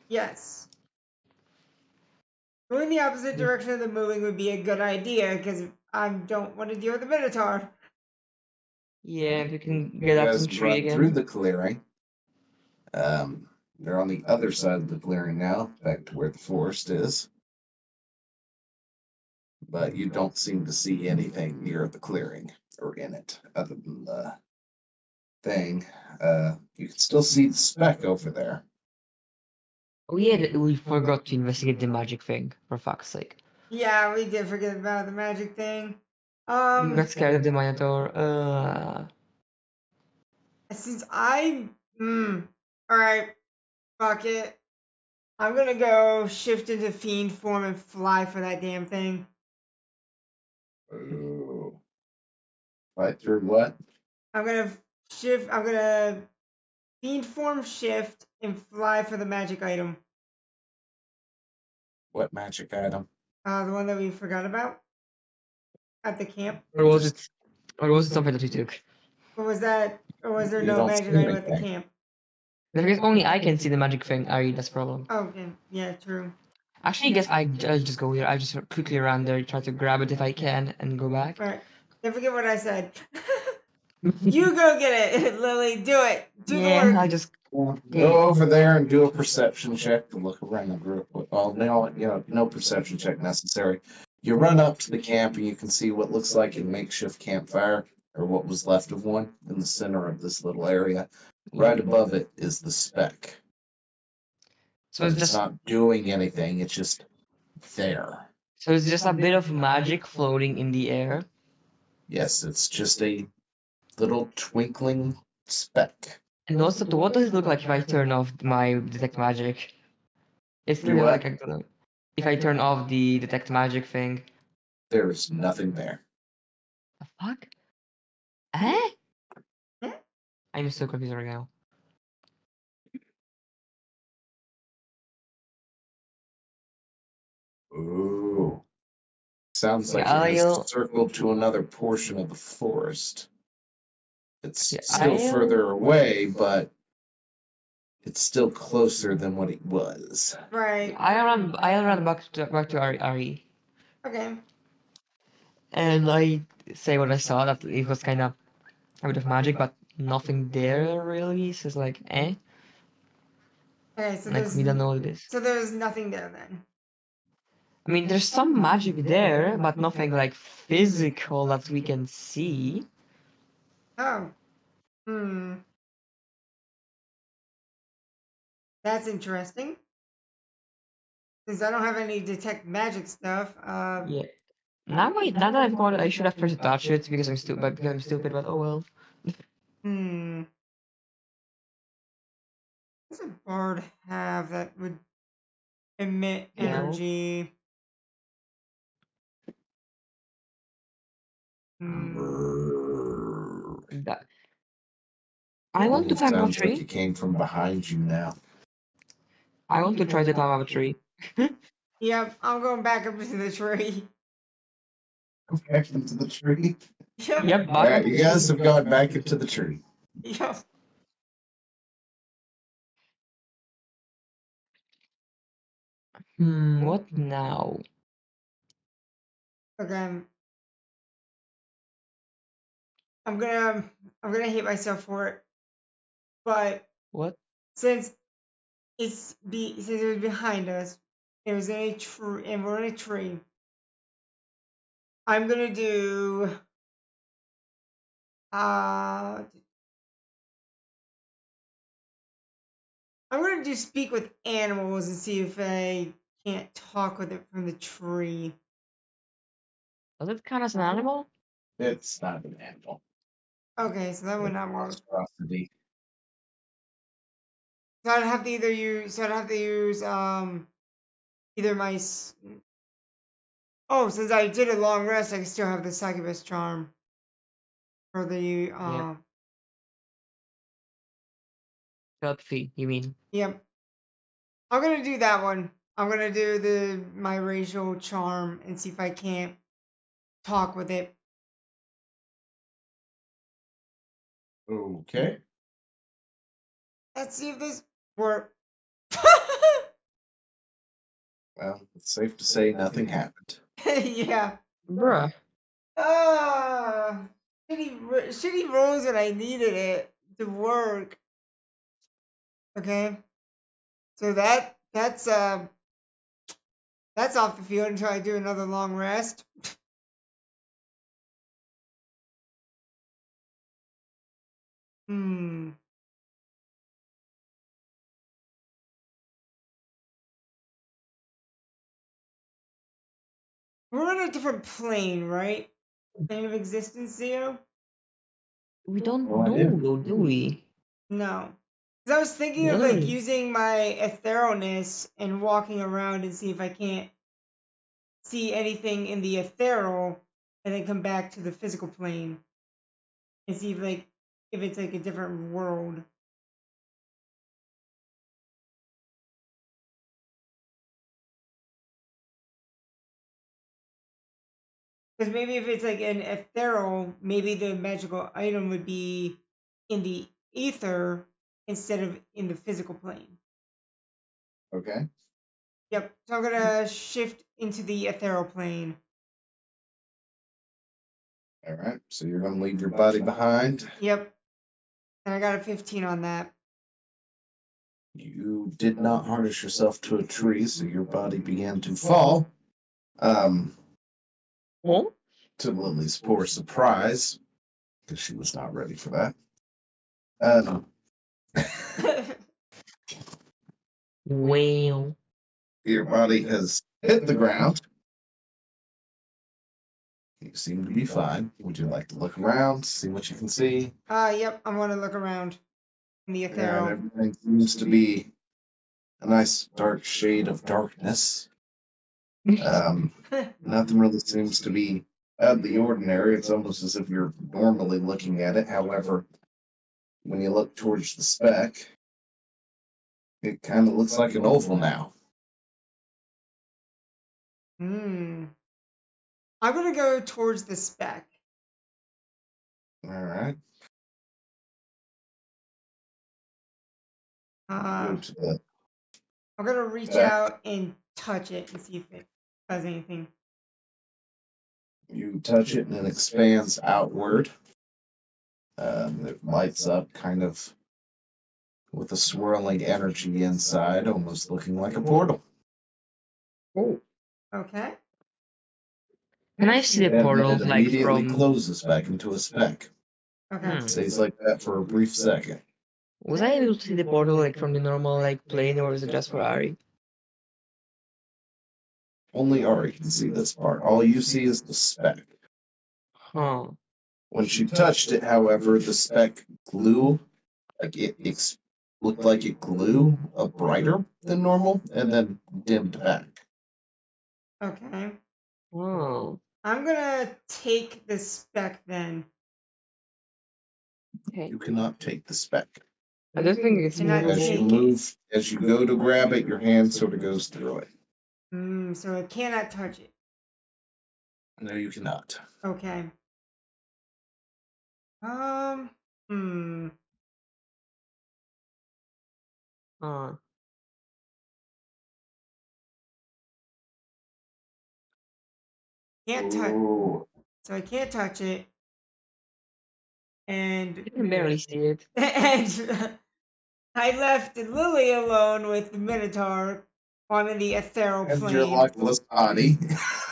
Yes. Going the opposite direction of the moving would be a good idea because I don't want to deal with the Minotaur. Yeah, if we can You get up some guys tree run through again. the clearing. They're on the other side of the clearing now, back to where the forest is. But you don't seem to see anything near the clearing or in it, other than the thing. You can still see the speck over there. Oh yeah, we forgot to investigate the magic thing, for fuck's sake. Yeah, we did forget about the magic thing. We got scared of the Minotaur. Since I, all right, fuck it. I'm gonna go shift into fiend form and fly for that damn thing. Ooh. Right through what? I'm gonna shift. I'm gonna fiend form shift and fly for the magic item. What magic item? The one that we forgot about at the camp. or was it something that we took? Or was that? Or was there You no don't magic see item at the anything. camp? I guess only I can see the magic thing, Ari, that's the problem. Oh, okay. Yeah, true. Actually, I guess I'll just go here. I just quickly run there, try to grab it if I can, and go back. All right. Don't forget what I said. You go get it, Lily. Do it. Do the Yeah, work. I just Go okay. over there and do a perception check to look around the group. Well, no perception check necessary. You run up to the camp and you can see what looks like a makeshift campfire, or what was left of one, in the center of this little area. Right above it is the speck. So But it's it's just not doing anything, it's just there. a bit of magic floating in the air. Yes, it's just a little twinkling speck. And also, what does it look like if I turn off my detect magic? It's Do still what? like if I turn off the detect magic thing. There's nothing there. The fuck? Eh? Hmm? I'm so confused right now. Ooh. Sounds like Yeah, it has I'll circled to another portion of the forest. It's yeah, still further away, but it's still closer than what it was. Right. I'll run back to Ari. Okay. And I say what I saw, that it was kind of a bit of magic, but nothing there really. So it's like, eh? Okay. So Like, we don't know what it is. there's nothing there then. I mean, there's some magic there, but nothing like physical that we can see. Oh. Hmm. That's interesting. Since I don't have any detect magic stuff. Yeah. Now that I've got it, I should have tried to touch it because I'm stupid. But oh well. Hmm. What does a bard have that would emit You know? energy? Hmm. That I want to climb up a Sounds like tree. it came from behind you now. I want to try to climb up a tree. Yep. I'm going back up into the tree. Back into the tree. Yep. Yep, All back right, up. you guys have gone back into the tree. Yep. What now? Okay. I'm gonna hate myself for it, but What? since since it was behind us, it was in a tree, and we're in a tree. I'm gonna do I'm gonna do speak with animals and see if I can't talk with it from the tree. Does it count as an animal? It's not an animal. Okay, so that would It's not a work. monstrosity. So I'd have to either use. So I'd have to use either my. Oh, since I did a long rest, I can still have the succubus charm. For the Yep. Telepathy, you mean? Yep. I'm gonna do that one. I'm gonna do my racial charm and see if I can't talk with it. Okay. Let's see if this works. Well, it's safe to say nothing happened. Yeah. Bruh. Ah, shitty rolls when I needed it to work. Okay. So that's off the field until I do another long rest. Hmm. We're on a different plane, right? Plane of existence, Zio? We don't No idea. know, do we? No. Because I was thinking of like Really? using my etherealness and walking around and see if I can't see anything in the ethereal and then come back to the physical plane and see if it's like a different world. Because maybe if it's like an ethereal, maybe the magical item would be in the ether instead of in the physical plane. Okay. Yep. So I'm gonna shift into the ethereal plane. All right. So you're going to leave your body behind. Yep. And I got a 15 on that. You did not harness yourself to a tree, so your body began to fall. Oh? To Lily's poor surprise, because she was not ready for that. Um, Well. your body has hit the ground. You seem to be fine. Would you like to look around, see what you can see? Yep. I'm gonna look around in the And ethereal. everything seems to be a nice dark shade of darkness. Nothing really seems to be out of the ordinary. It's almost as if you're normally looking at it. However, when you look towards the speck, it kind of looks like an oval now. Hmm. I'm gonna go towards the speck. All right. Go I'm to the gonna reach speck. out and touch it and see if it does anything. You touch it and it expands outward. It lights up kind of with a swirling energy inside, almost looking like a portal. Oh. Okay. Can I see the And portal it like immediately from? closes back into a speck. Okay. Hmm. Stays like that for a brief second. Was I able to see the portal like from the normal like plane, or is it just for Ari? Only Ari can see this part. All you see is the speck. Huh. When she touched it, however, the speck glue, like it looked like it glue brighter than normal, and then dimmed back. Okay. Oh. I'm gonna take the speck then. Okay. You cannot take the speck. I don't think it's Can I movable. As you take it? move, as you go to grab it, your hand sort of goes through it. So I cannot touch it. No, you cannot. Okay. Hmm. Huh. Can't touch. Ooh. So I can't touch it. And I can barely see it. and I left Lily alone with the Minotaur on the ethereal And your plane. luckless body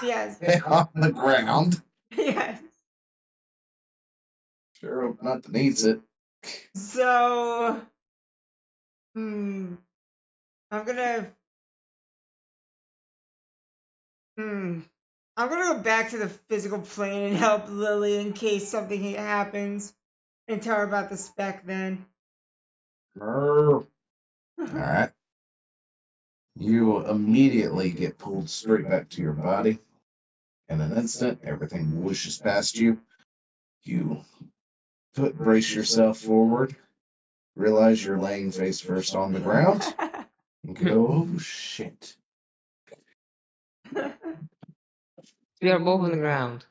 Yes. on the ground. Yes. Sure hope nothing eats it. So, I'm gonna. I'm gonna go back to the physical plane and help Lily in case something happens, and tell her about the spec. Then. All right. You immediately get pulled straight back to your body. In an instant, everything whooshes past you. You brace yourself forward, realize you're laying face first on the ground, and go, oh shit. We are both on the ground.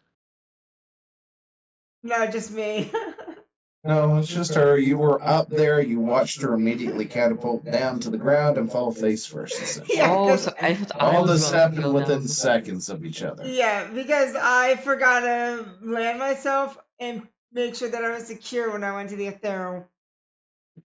No, just me. No, it's just her. You were up there, you watched her immediately catapult down to the ground and fall face first. Essentially. Yeah, Oh, 'cause- so I thought I All was this gonna happened fall within down. seconds of each other. Yeah, because I forgot to land myself and make sure that I was secure when I went to the ethereal.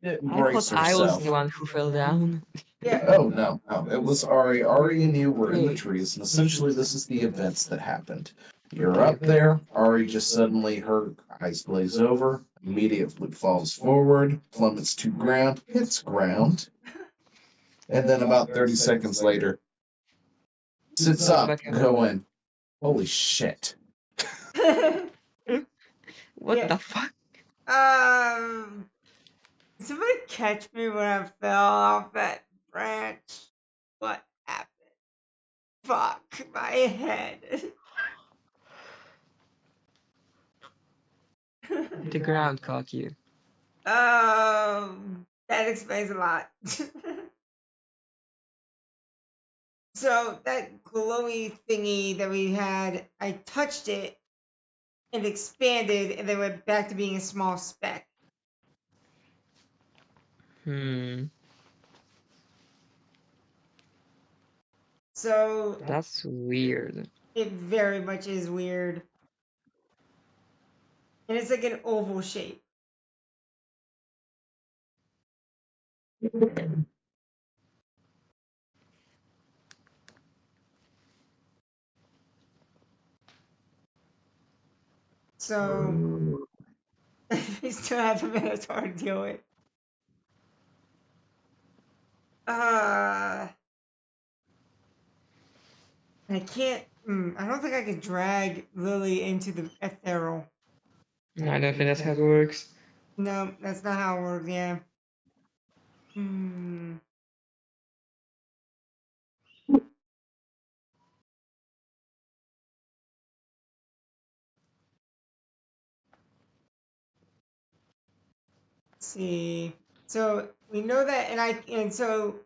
I Brace thought I was herself. the one who fell down. Yeah. Oh, no, no. It was Ari. Ari and you were in the Okay. trees, and essentially this is the events that happened. You're Okay, up okay. there. Ari just suddenly, her eyes glaze over, immediately falls forward, plummets to ground, hits ground, and then about 30 seconds later, sits Goes up, back up. going, holy shit. What Yeah. the fuck? Somebody catch me when I fell off that branch. What happened? Fuck my head. The ground caught you. That explains a lot. So that glowy thingy that we had, I touched it and expanded, and then went back to being a small speck. So That's weird. it very much is weird. And it's like an oval shape. So we still have a Minotaur to deal with. I can't. I don't think I can drag Lily into the ethereal. I don't think that's how it works. No, that's not how it works. Yeah. Let's see. So we know that, and so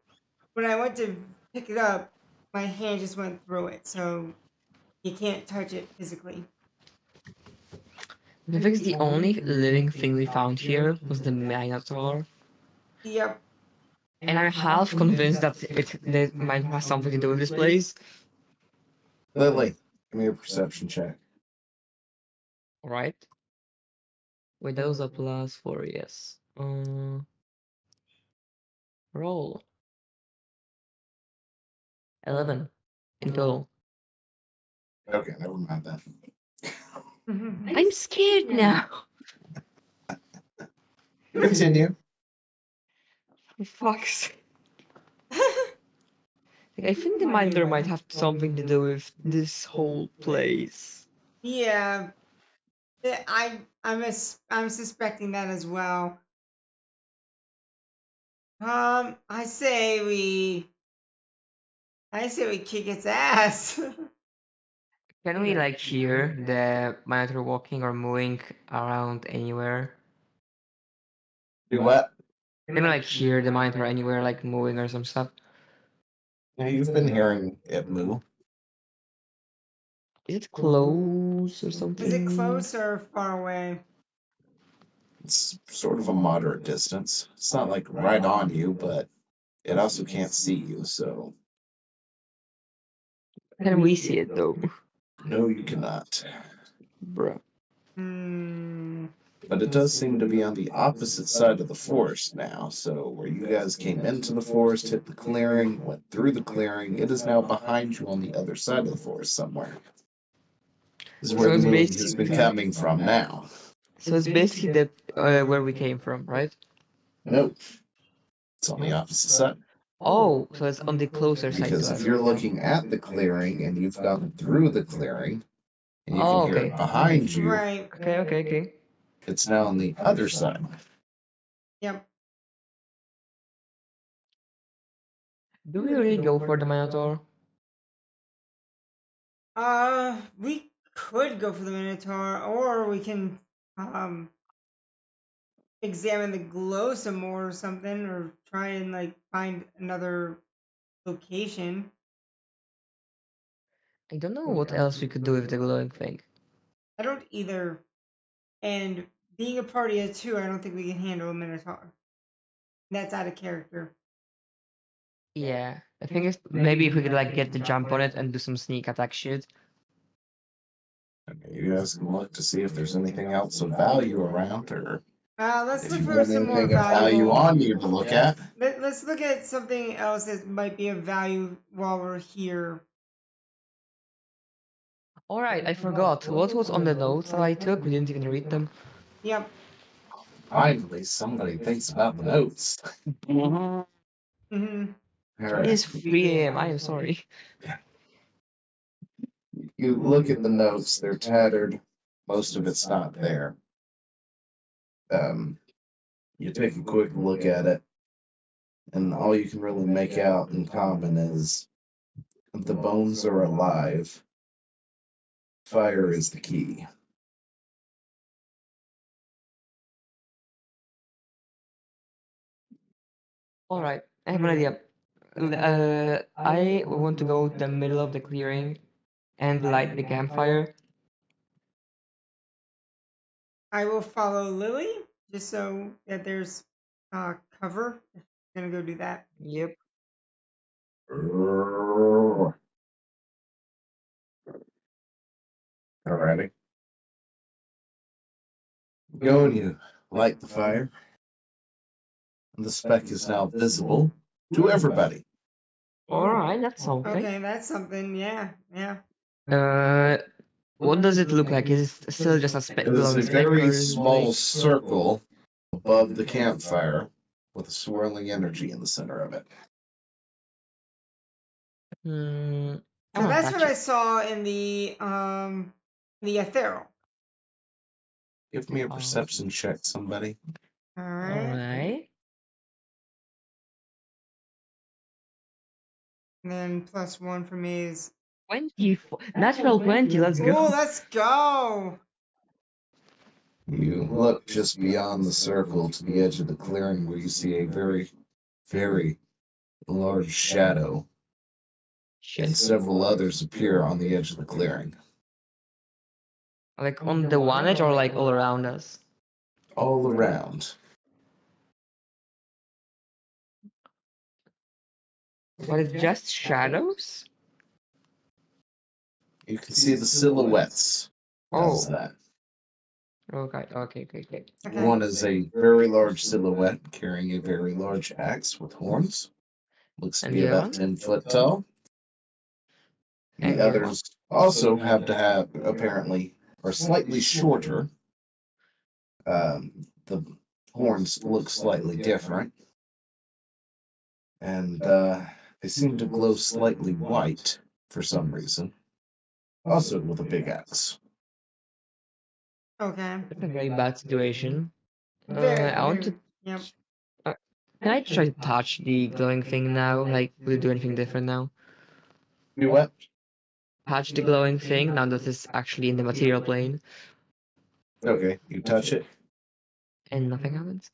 when I went to pick it up, my hand just went through it, so you can't touch it physically. I think the only living thing we found here was the Minotaur. Yep. And I'm half convinced that might have something to do with this place. Lily, give me a perception check. Alright. Wait, that was a +4, yes. Roll. 11 in total. Okay, never mind that. I'm scared now. Continue. For fuck's sake. Like, I think the Minotaur might have something to do with this whole place. Yeah. I'm suspecting that as well. I say we kick its ass. Can we like hear the Minotaur walking or moving around anywhere? Do what? Can we like hear the Minotaur anywhere, like moving or some stuff? Yeah, you've been hearing it move. Is it close or something? Is it close or far away? It's sort of a moderate distance. It's not like right on you, but it also can't see you, so Can we see it though? no, you cannot. Bruh. But it does seem to be on the opposite side of the forest now. So where you guys came into the forest, hit the clearing, went through the clearing, it is now behind you on the other side of the forest somewhere. This is where the it's movement has basically- been coming from now. So it's basically the where we came from, right? Nope. It's on the opposite side. Oh, so it's on the closer side Because to if us. you're looking at the clearing and you've gone through the clearing and you Oh, can hear okay. it behind you, Right. Okay. it's now on the other side. Yep. Do we really go for the Minotaur? We could go for the Minotaur, or we can examine the glow some more or something, or try and like find another location. I don't know what else we could do with the glowing thing. I don't either. And being a party of two, I don't think we can handle a Minotaur. That's out of character. Yeah, the thing is, maybe if we could like get the jump on it and do some sneak attack shit. Okay, you guys can look to see if there's anything else of value around, or Let's if look you for want some more anything of value valuable. on you to look at. Let's look at something else that might be of value while we're here. All right, I forgot. What was on the notes that I took? We didn't even read them. Yep. Finally, somebody thinks about the notes. Mm-hmm. All It is right. 3 a.m. I am sorry. You look at the notes, they're tattered. Most of it's not there. You take a quick look at it, and all you can really make out in common is the bones are alive. Fire is the key. All right, I have an idea. I want to go to the middle of the clearing and light the campfire. I will follow Lily just so that there's cover. I'm gonna go do that. Yep. Alrighty. Go and you light the fire. And the speck is now visible to everybody. All right, that's something. Okay, that's something. Yeah. Uh, what does it look like? Is it still just a It is glowing a stick, or very is it small big? circle above the campfire with a swirling energy in the center of it. I So want to that's touch what I it. saw in the ethereal. Give me a perception check, somebody. All All right. right. And then +1 for me is. 24. Natural 20. Let's Oh, go. let's go. You look just beyond the circle to the edge of the clearing where you see a very, very large shadow, and Shit. several others appear on the edge of the clearing, Like on the one edge or like all around us? all around. But it's just shadows? You can see the silhouettes. Does Oh. that? Okay. Okay. One is a very large silhouette carrying a very large axe with horns. Looks to And be the other about one? 10 foot tall. And The the other one? others also have to have, apparently, are slightly shorter. The horns look slightly different. And they seem to glow slightly white for some reason. Also with a big axe. Okay. That's a very bad situation. Very. I want to. Yep. Can I try to touch the glowing thing now? Like, will it do anything different now? Do what? Touch the glowing thing now that it's actually in the material plane, Okay, you touch it. and nothing happens.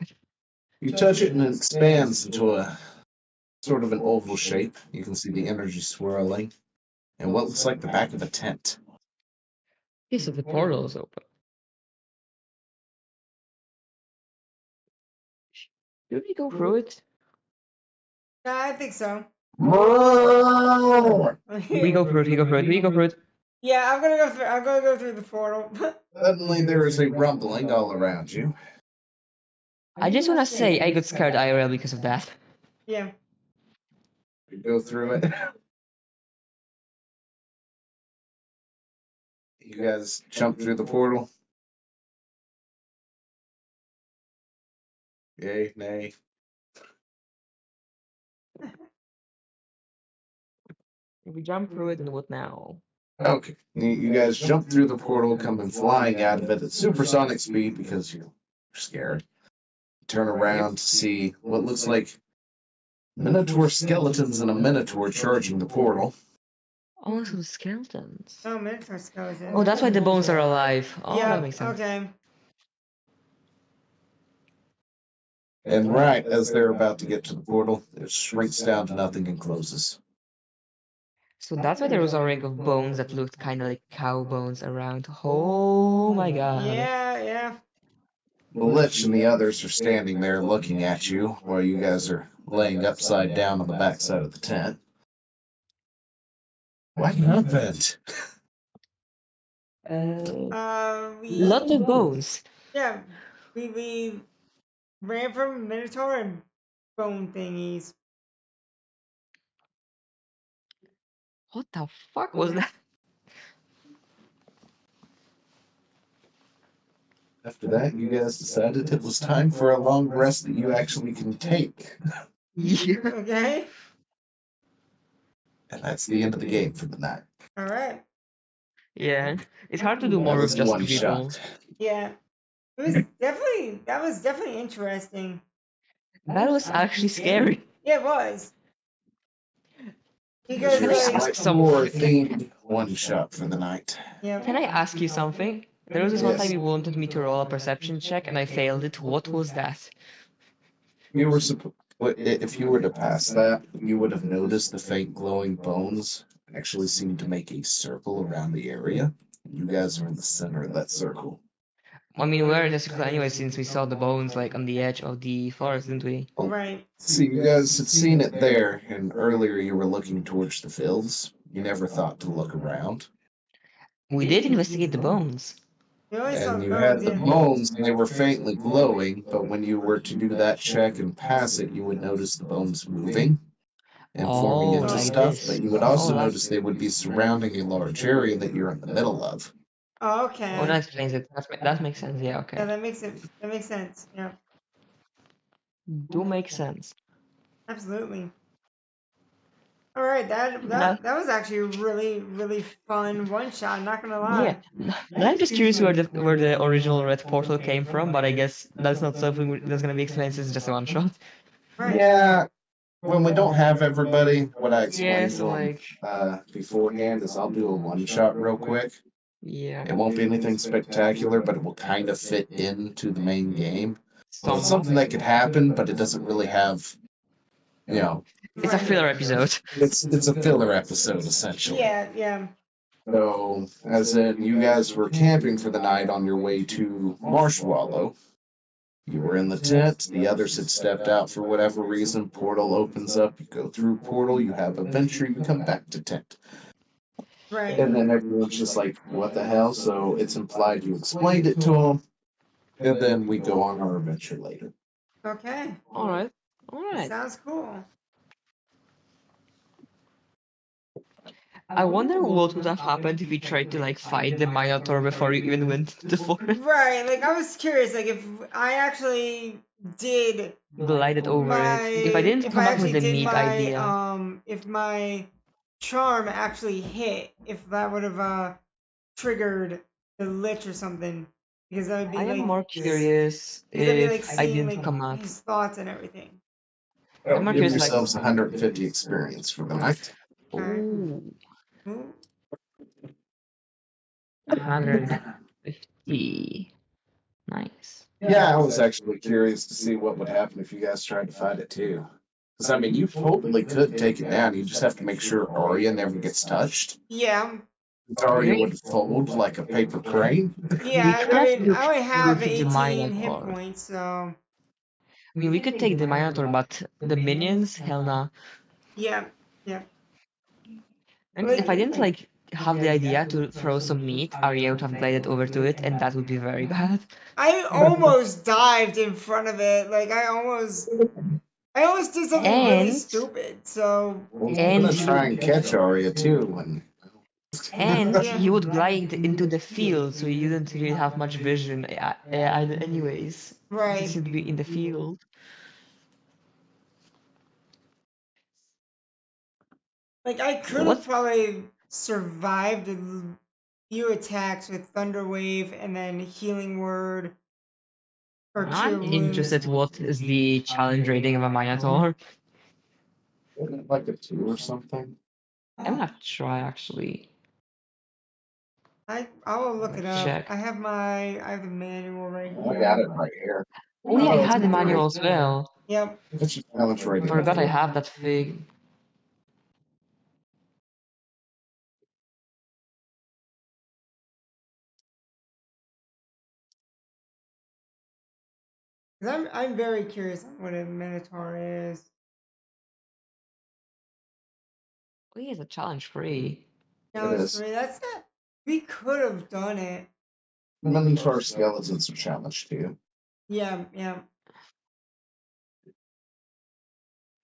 You touch it and it expands into a sort of an oval shape. You can see the energy swirling. And what looks like the back of a tent. Okay, so the portal is open. Should we go through it? I think so. We go through it. We go through it. We go through it. Yeah, I'm gonna go through. I'm gonna go through the portal. Suddenly there is a rumbling all around you. I just want to say I got scared IRL because of that. Yeah. You go through it. You guys jump through the portal. Yay, nay. If we jump through it, then what now? Okay, you guys jump through the portal, coming flying out of it at supersonic speed because you're scared. Turn around to see what looks like Minotaur skeletons and a Minotaur charging the portal. Oh, so skeletons. Oh, Minotaur skeleton. Oh, that's why the bones are alive. Oh, that Yep, makes sense. okay. And right as they're about to get to the portal, it shrinks down to nothing and closes. So that's why there was a ring of bones that looked kind of like cow bones around. Oh my god. Yeah, yeah. The Lich and the others are standing there looking at you while you guys are laying upside down on the backside of the tent. What happened? Lot of bones. Yeah, we ran from Minotaur and bone thingies. What the fuck was that? After that, you guys decided it was time for a long rest that you actually can take. Yeah. Okay. And that's the end of the game for the night. All right. Yeah. It's hard to do That more was with just one two people. shot. Yeah. It was definitely interesting. That was actually scary. Yeah, it was. Because Can I Your ask like, slightly more something? themed one shot for the night. yeah. Can I ask you something? There was this one time Yes. you wanted me to roll a perception check and I failed it. What was that? You were if you were to pass that, you would have noticed the faint glowing bones actually seem to make a circle around the area. You guys are in the center of that circle. I mean, we were in a circle anyway since we saw the bones like on the edge of the forest, didn't we? Right. See, you guys had seen it there, and earlier you were looking towards the fields. You never thought to look around. We did investigate the bones. We always saw And the you bones, had the yeah. bones, and they were faintly glowing, but when you were to do that check and pass it, you would notice the bones moving and forming Oh, into like stuff, this. but you would Oh, also that's... notice they would be surrounding a large area that you're in the middle of. Oh, okay. Oh, that explains it. That makes sense. Yeah, Yeah, okay. that makes sense. Yeah. Do make sense. Absolutely. All right, that That, that was actually a really fun one shot. Not gonna yeah. lie. Now I'm just curious where the original red portal came from, but I guess that's not something that's gonna be explained since it's just a one shot. Right. Yeah, when we don't have everybody, what I Yeah, explained to so them like, beforehand is I'll do a one shot real quick. yeah. It won't be anything spectacular, but it will kind of fit into the main game. So it's Some, something that could happen, but it doesn't really have, you know, it's a filler episode. it's a filler episode essentially. Yeah, yeah. So, as in, you guys were camping for the night on your way to Marshwallow. You were in the tent, the others had stepped out for whatever reason. Portal opens up, you go through portal, you have adventure, you come back to tent. Right. And then everyone's just like, what the hell? So it's implied you explained it to them, and then we go on our adventure later. Okay. Alright. Alright. Sounds cool. I wonder what would have happened if we tried to like fight the Minotaur before we even went to the forest. Right. Like I was curious, like if I actually did Glided over it. If I didn't if come I up with actually the did meat my idea. if my charm actually hit, if that would have triggered the lich or something, because that would be I am like more curious because I'd be like if I seeing didn't come like up. his thoughts and everything. I'm more Give curious like, yourselves 150 experience for the night. Alright. ooh, Ooh. 150. Nice. Yeah, I was actually curious to see what would happen if you guys tried to fight it too. Because, I mean, you totally could take it down. You just have to make sure Arya never gets touched. Yeah. Arya would fold like a paper crane. Yeah. could I actually mean, I only have go to the 18 hit Minotaur. points, so I mean, we could take the Minotaur, but the minions, hell nah. yeah. Yeah. And if I didn't like have the idea to throw some meat, Arya would have glided over to it, and that would be very bad. I almost dived in front of it. Like I almost did something really And stupid. So Well, And I'm gonna try and catch Arya too. and Yeah. you would glide into the field, so you didn't really have much vision. Anyways, right. since you'd be in the field. Like I could have What? probably survived a few attacks with Thunder Wave and then Healing Word or Cure I'm Wounds. interested. What is the challenge rating of a Minotaur? Isn't it like a 2 or something? I'm gonna try actually. I will look it up. Check. I have the manual right I got here. it right here. Oh yeah, I Oh, had the it's manual great. as well. Yep. It's a challenge rating. Forgot I have that thing. 'Cause I'm very curious on what a Minotaur is. Oh yeah, it's a challenge free. Challenge is. 3. That's not. We could have done it. Minotaur skeletons are challenge to you. Yeah. Yeah.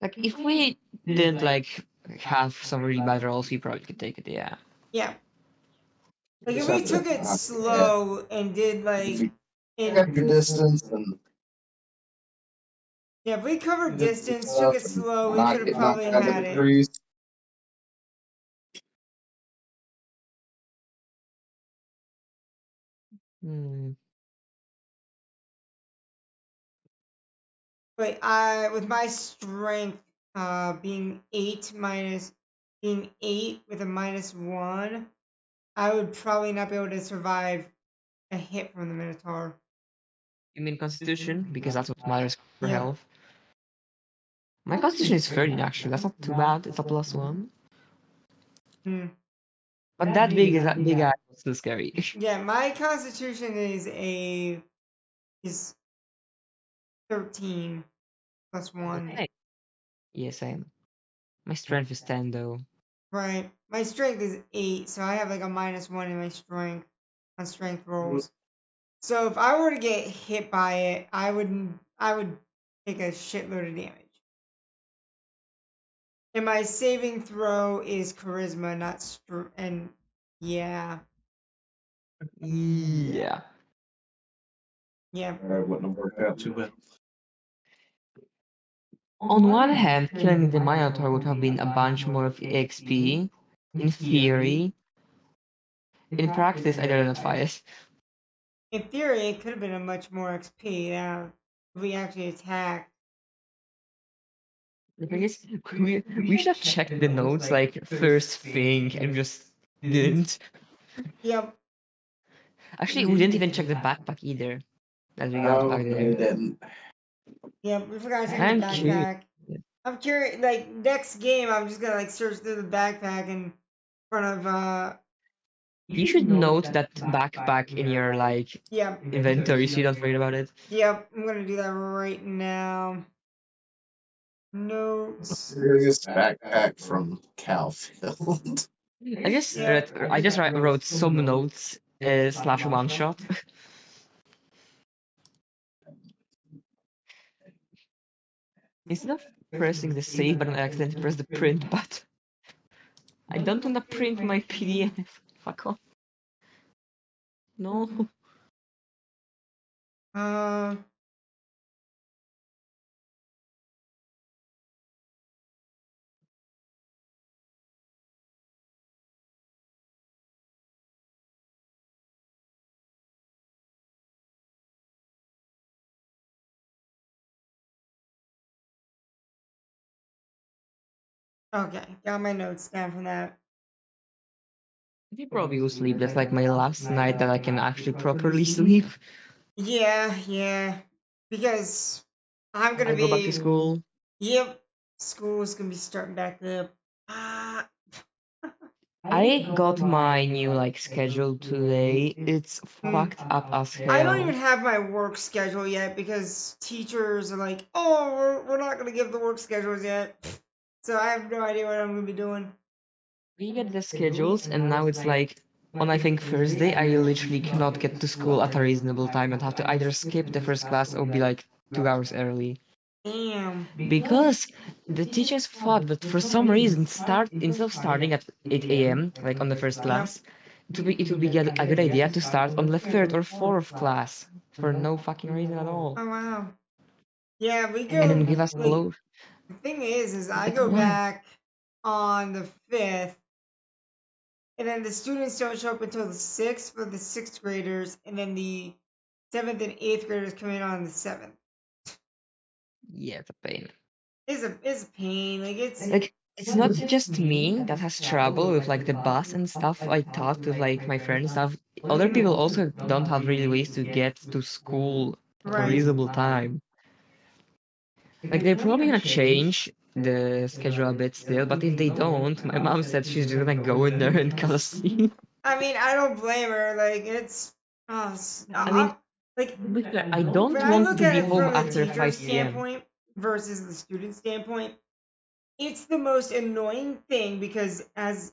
Like if we didn't like have some really bad rolls, we probably could take it. Yeah. Yeah. Like if Just we have to took it knock your head. slow and did If like you pick up in your distance and yeah, if we covered do distance, took stuff it and slow, we not could have get knocked probably out of had the it. trees. Hmm. But with my strength being being 8 with a -1, I would probably not be able to survive a hit from the Minotaur. You mean Constitution? Because that's what matters for Yep. health. My Constitution is 13 actually. That's not too bad. It's a +1. Hmm. But that big guy was still scary. Yeah, my Constitution is 13 plus 1. Hey. Yeah, same. My strength is 10 though. Right. My strength is 8, so I have like a -1 in my strength on strength rolls. So if I were to get hit by it, I would take a shitload of damage. And my saving throw is charisma, not and yeah. Yeah. Yeah. It wouldn't have worked out too well. On one hand, killing the Minotaur would have been a bunch more of XP. In theory. In practice, I'd rather not fight. In theory, it could have been a much more XP. Yeah. If we actually attacked. The thing is, we should have checked the notes like first thing and just didn't. Yep. Actually, we didn't even check the backpack either. As we got Oh, back they there. didn't. Yep. We forgot to check I'm the curious. backpack. I'm curious. Like next game, I'm just gonna like search through the backpack in front of You should note that backpack in your like Yep. inventory so you don't forget about it. Yep. I'm gonna do that right now. Notes. Biggest backpack from Calfield. I just wrote some notes slash one shot. Instead of pressing the save button, I accidentally press the print button. I don't want to print my PDF. Fuck off. No. Uh, okay. Got my notes down from that. You probably will sleep. That's like my last night that I can actually properly sleep. Yeah, yeah. Because I'm gonna I go back to be. school. Yep. School's gonna be starting back up. Ah. I got my new like schedule today. It's Hmm. fucked up as I don't even hell. have my work schedule yet because teachers are like, oh, we're not gonna give the work schedules yet. So I have no idea what I'm gonna be doing. We get the schedules, and now it's like on I think Thursday, I literally cannot get to school at a reasonable time and have to either skip the first class or be like 2 hours early. Damn. Because the teachers thought that for some reason start instead of starting at 8 a.m. like on the first Yep. class, it would be a good idea to start on the third or fourth class for no fucking reason at all. Oh wow. Yeah, we And then go give us a like load. the thing is I Like go why? back on the 5th, and then the students don't show up until the 6th for the 6th graders, and then the 7th and 8th graders come in on the 7th. Yeah, it's a pain. It's a pain. Like Like, it's not just me that has trouble with like the bus and stuff. I talked with like my friends stuff. Other people also don't have really ways to get to school at a right. reasonable time. Like they're probably gonna change the schedule a bit still, but if they don't, my mom said she's just gonna go in there and cause a scene. I mean, I don't blame her. Like it's, I mean, like to be fair, I when don't I want look to at be it home from the after teacher's 5 p.m. standpoint versus the student standpoint, it's the most annoying thing because as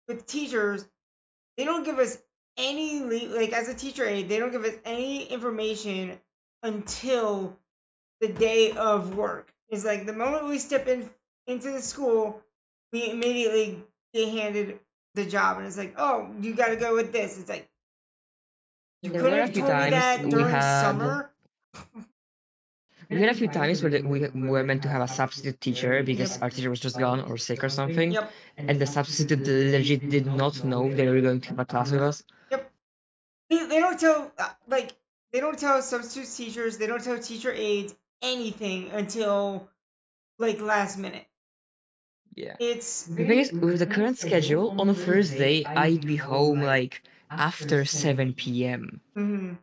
with teachers, they don't give us any like as a teacher aide, they don't give us any information until the day of work. It's like the moment we step into the school, we immediately get handed the job, and it's like, oh, you got to go with this. It's like you There could were a have few told me times that during summer. we had a few times where we were meant to have a substitute teacher because our teacher was just gone or sick or something, Yep. and the substitute legit did not know they were going to have a class with us. Yep. They don't tell like they don't tell substitute teachers, they don't tell teacher aides anything until like last minute. Yeah. It's The thing is, with the current schedule, on a Thursday, I'd be home like after 7 p.m. mhm.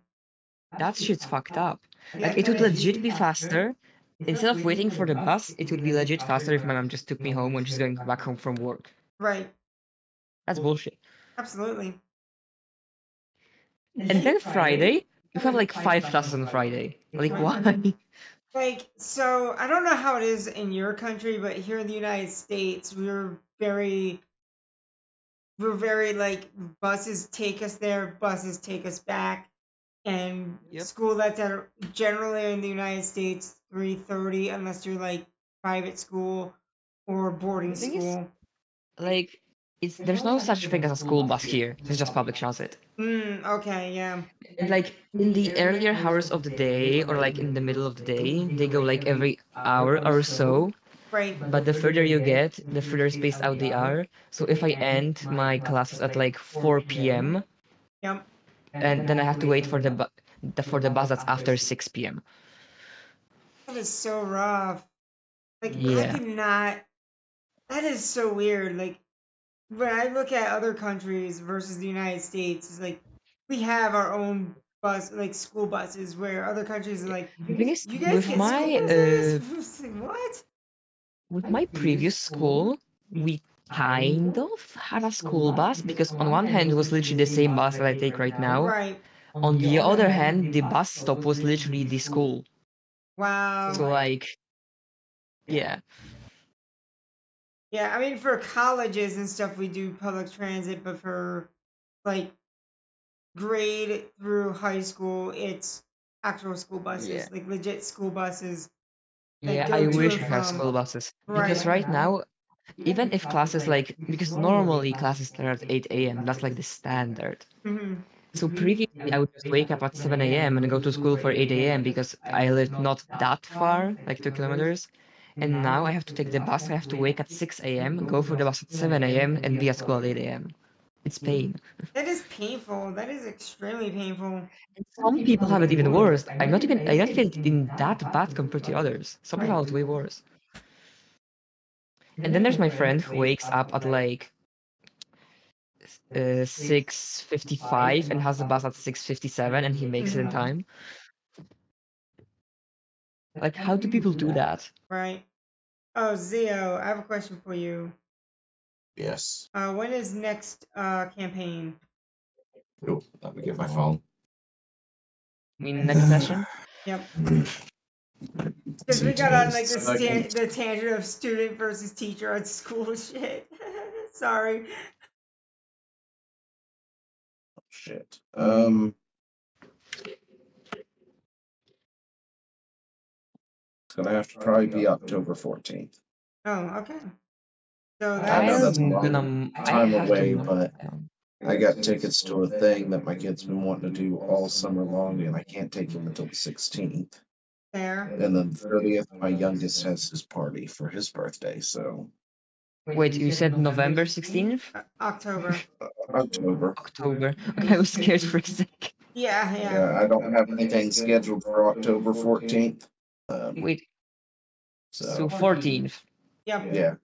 That shit's fucked up. Like, Yeah. it would legit be faster. Instead of waiting for the bus, it would be legit faster if my mom just took me home when she's going back home from work. Right. That's bullshit. Absolutely. And then Friday, you have like 5 classes on Friday. Like, why? Like, so I don't know how it is in your country, but here in the United States, we're very like buses take us there, buses take us back, and Yep. school that's at generally in the United States 3:30 unless you're like private school or boarding The thing is, school. like, there's no such thing as a school bus here. It's just public transit. Okay, yeah. And like in the earlier hours of the day or like in the middle of the day, they go like every hour or so. Right. But the further you get, the further spaced out they are. So if I end my classes at like 4 p.m. Yep. and then I have to wait for for the bus that's after 6 p.m. That is so rough. Like I Yeah. could not. That is so weird. Like when I look at other countries versus the United States, it's like we have our own bus, like school buses, where other countries are like, The thing is, you guys get school buses? What? with my previous school, we kind of had a school bus because on one hand it was literally the same bus that I take right now. Right. On the other hand, the bus stop was literally the school. Wow. So like, yeah. Yeah, I mean for colleges and stuff we do public transit, but for like grade through high school, it's actual school buses, Yeah. like legit school buses. Yeah, go I to wish and we had from. school buses. Right. Because right now, even if classes like, because normally classes start at 8 a.m., that's like the standard. hmm So previously, I would just wake up at 7 a.m. and go to school for 8 a.m. because I lived not that far, like 2 kilometers. And now I have to take the bus. I have to wake at 6 a.m., go for the bus at 7 a.m., and be at school at 8 a.m. It's pain. That is painful. That is extremely painful. And some people have it even worse. I'm not even in that bad compared to others. Some people have it way worse. And then there's my friend who wakes up at like 6:55 and has the bus at 6:57 and he makes it in time. Like, how do people do that? Right. Oh, Zio, I have a question for you. Yes. When is next campaign? Oh, let me get my phone. I mean, next session? Yep. Because we got on like Second. the tangent of student versus teacher at school shit. Sorry. Shit. It's gonna have to probably be October 14th. Oh, okay. So I know that's a I'm long gonna. I time have away, to. but I got tickets to a thing that my kid's been wanting to do all summer long, and I can't take him until the 16th. fair. And then the 30th, my youngest has his party for his birthday, so Wait, you said November 16th? October. October. October. Okay, I was scared for a sec. Yeah, yeah. Yeah, I don't have anything scheduled for October 14th. Wait, so So 14th. Yep. yeah,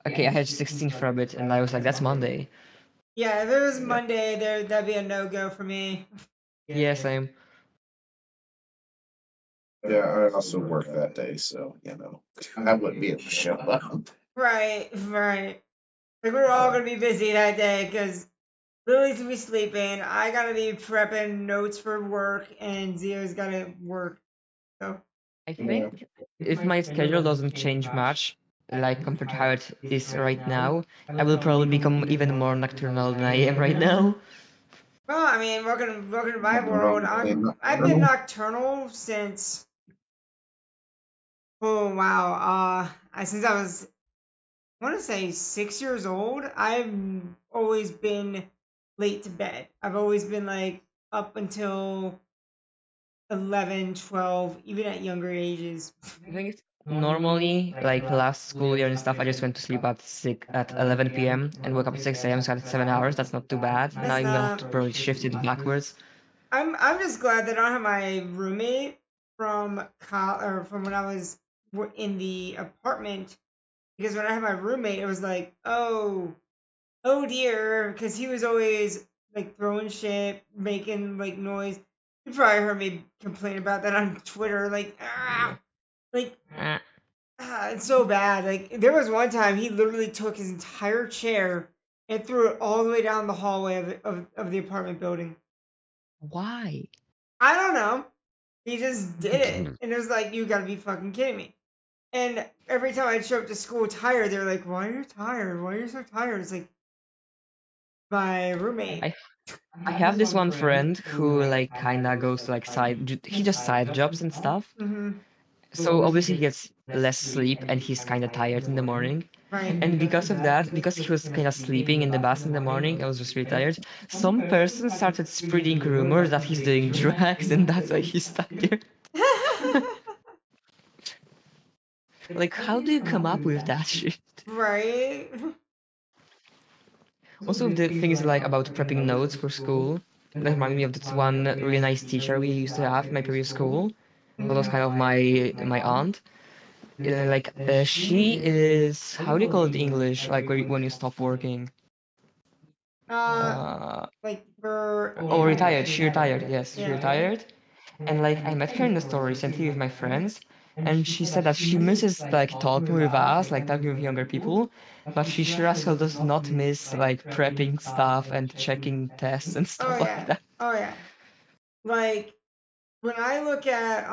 Okay, I had 16th for a bit, and I was like, that's Monday. Yeah, if it was Yeah. Monday, that'd be a no-go for me. Yeah, same. yeah, I also work that day, so I wouldn't be able to show up. Right, right. Like we're all gonna be busy that day because Lily's gonna be sleeping. I gotta be prepping notes for work, and Zio's gotta work. So I Yeah. think if my schedule doesn't change much, like compared to how it is right now, I will probably become even more nocturnal than I am right now. well, I mean, welcome to my Nothing wrong world. with being I've been nocturnal. nocturnal since oh wow, since I was I want to say 6 years old. I've always been late to bed. I've always been like up until 11, 12, even at younger ages. I think it's normally like last school year and stuff. I just went to sleep at 11 p.m. and woke up at 6 a.m. So I had 7 hours. That's not too bad. Now That's I'm gonna have to not. probably shift it backwards. I'm just glad that I don't have my roommate from or from when I was in the apartment because when I had my roommate, it was like, oh dear, because he was always like throwing shit, making like noise. You probably heard me complain about that on Twitter, like Eh, it's so bad. Like there was one time he literally took his entire chair and threw it all the way down the hallway of the apartment building. why? I don't know. He just did it. And it was like, you gotta be fucking kidding me. And every time I'd show up to school tired, they're like, why are you tired? Why are you so tired? It's like, my roommate. I I have this one friend who like kinda goes to like he just side jobs and stuff. Mm-hmm. So obviously he gets less sleep and he's kinda tired in the morning. Right. And because of that, because he was kind of sleeping in the bus in the morning, I was just really tired. Some person started spreading rumors that he's doing drugs and that's why he's tired. Like, how do you come up with that shit? right. Also, the things like about prepping notes for school, that remind me of this one really nice teacher we used to have in my previous school. That was kind of my aunt. She is, how do you call it in English? Like when you stop working. Uh, Uh, like for oh, retired. She retired. Yes, she yeah, yeah. retired. And like I met her in the store recently with my friends, and she said that she misses like talking with us, like talking with younger people, but she sure as hell does not miss like prepping stuff and checking tests and Oh stuff like yeah. that. Oh yeah. Like when I look at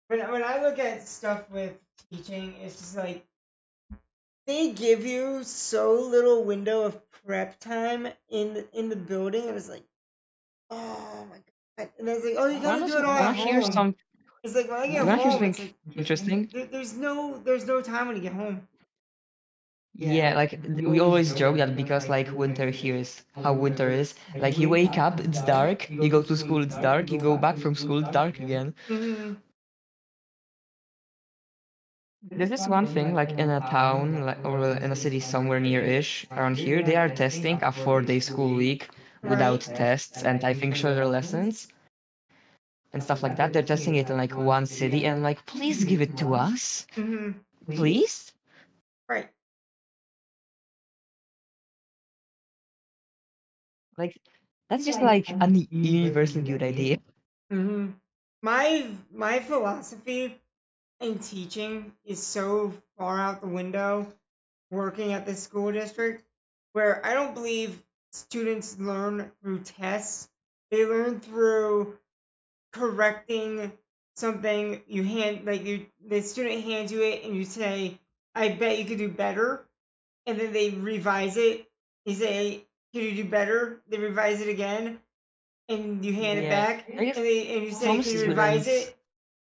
when I look at stuff with teaching, it's just like they give you so little window of prep time in the building, and it's like, oh my god. And it's like, oh, you gotta do it all Wanna at hear home. some? It's like when I You get wanna hear home, something it's like interesting? there's no time when you get home. Yeah, like we always joke that because like winter here is how winter is. Like you wake up, it's dark. You go to school, it's dark. You go back from school, it's dark again. Mm-hmm. This is one thing, like in a town like, or in a city somewhere near-ish around here, they are testing a 4-day school week without Right. tests and I think shorter lessons and stuff like that. They're testing it in like one city and like, please give it to us, Mm-hmm. please. Right. Like that's just like a universally good idea. Mm-hmm. My philosophy in teaching is so far out the window working at this school district where I don't believe students learn through tests. They learn through correcting something the student hands you it and you say, I bet you could do better, and then they revise it. You say, can you do better? They revise it again and you hand it Yeah, back I guess and you say, some can you revise students. it?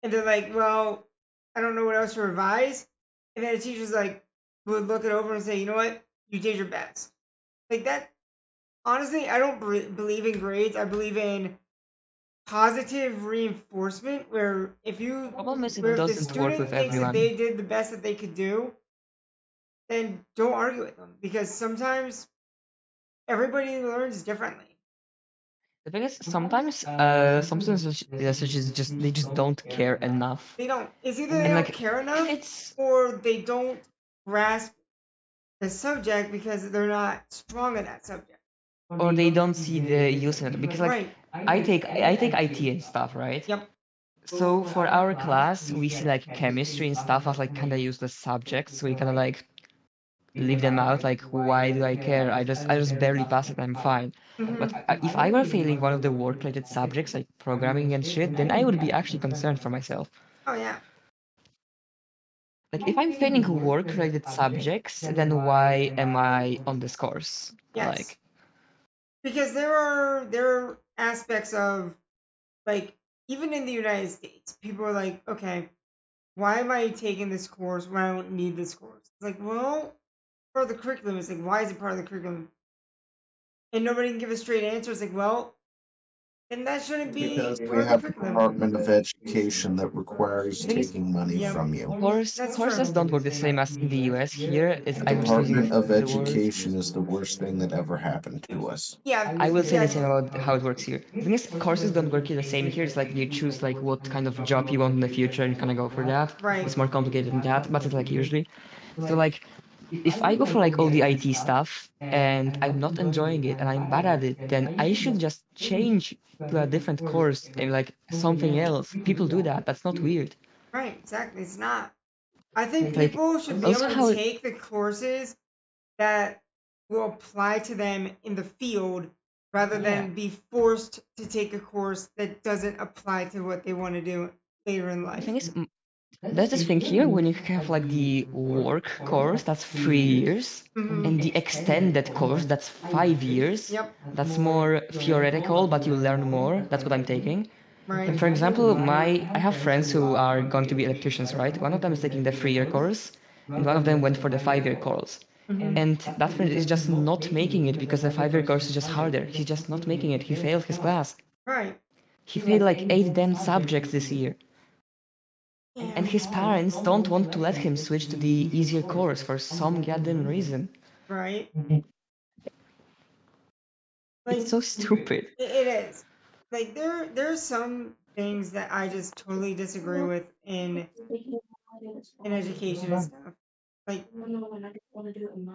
And they're like, well, I don't know what else to revise. And then the teacher's like, would look it over and say, you know what? You did your best. Like that. Honestly, I don't believe in grades. I believe in positive reinforcement where Problem is, it if the doesn't work student with thinks that everyone. they did the best that they could do, then don't argue with them because sometimes everybody learns differently. The thing is, sometimes some students such as just they just don't care enough, They don't. It's either they and don't like care if enough it's or they don't grasp the subject because they're not strong in that subject. or they don't see the use in it because like Right. I take IT and stuff, right? Yep. So for our class, we see like chemistry and stuff as like kind of useless subjects. So we kind of like leave them out. Like, why do I care? I just barely pass it. I'm fine. But if I were failing one of the work-related subjects like programming and shit, then I would be actually concerned for myself. Oh yeah. Like if I'm failing work-related subjects, then why am I on this course? Yes. Like, Because there are aspects of like even in the United States, people are like, okay, why am I taking this course when I don't need this course? It's like, well, part of the curriculum. It's like, why is it part of the curriculum? And nobody can give a straight answer. It's like, well, then that shouldn't be Because we part of the have a curriculum. Department of Education that requires I think it's taking money Yep. from you. That's courses true. don't work the same as in the US. Here, it's I'm just using Department of the word. Education is the worst thing that ever happened to us. Yeah. I will say yeah. the same about how it works here. The thing is, courses don't work here the same. Here, it's like you choose like what kind of job you want in the future and kind of go for that. Right. It's more complicated than that, but it's like usually. So like, if I go for like all the IT stuff and I'm not enjoying it and I'm bad at it, then I should just change to a different course and like something else. People do that. That's not weird. Right. Exactly. It's not. I think Like, people should be also able how to it, take the courses that will apply to them in the field rather than be forced to take a course that doesn't apply to what they want to do later in the life. thing is, there's this thing here when you have like the work course, that's 3 years, and the extended course, that's 5 years. Yep. That's more theoretical, but you learn more. That's what I'm taking. Right. And for example, I have friends who are going to be electricians, right? One of them is taking the 3-year course, and one of them went for the 5-year course. And that friend is just not making it because the 5-year course is just harder. He's just not making it. He failed his class. Right. He failed like 8 damn subjects this year. Yeah. And his parents don't want to let him switch to the easier course for some goddamn reason. Right. It's so stupid. It is. Like there's some things that I just totally disagree with in education and stuff. Like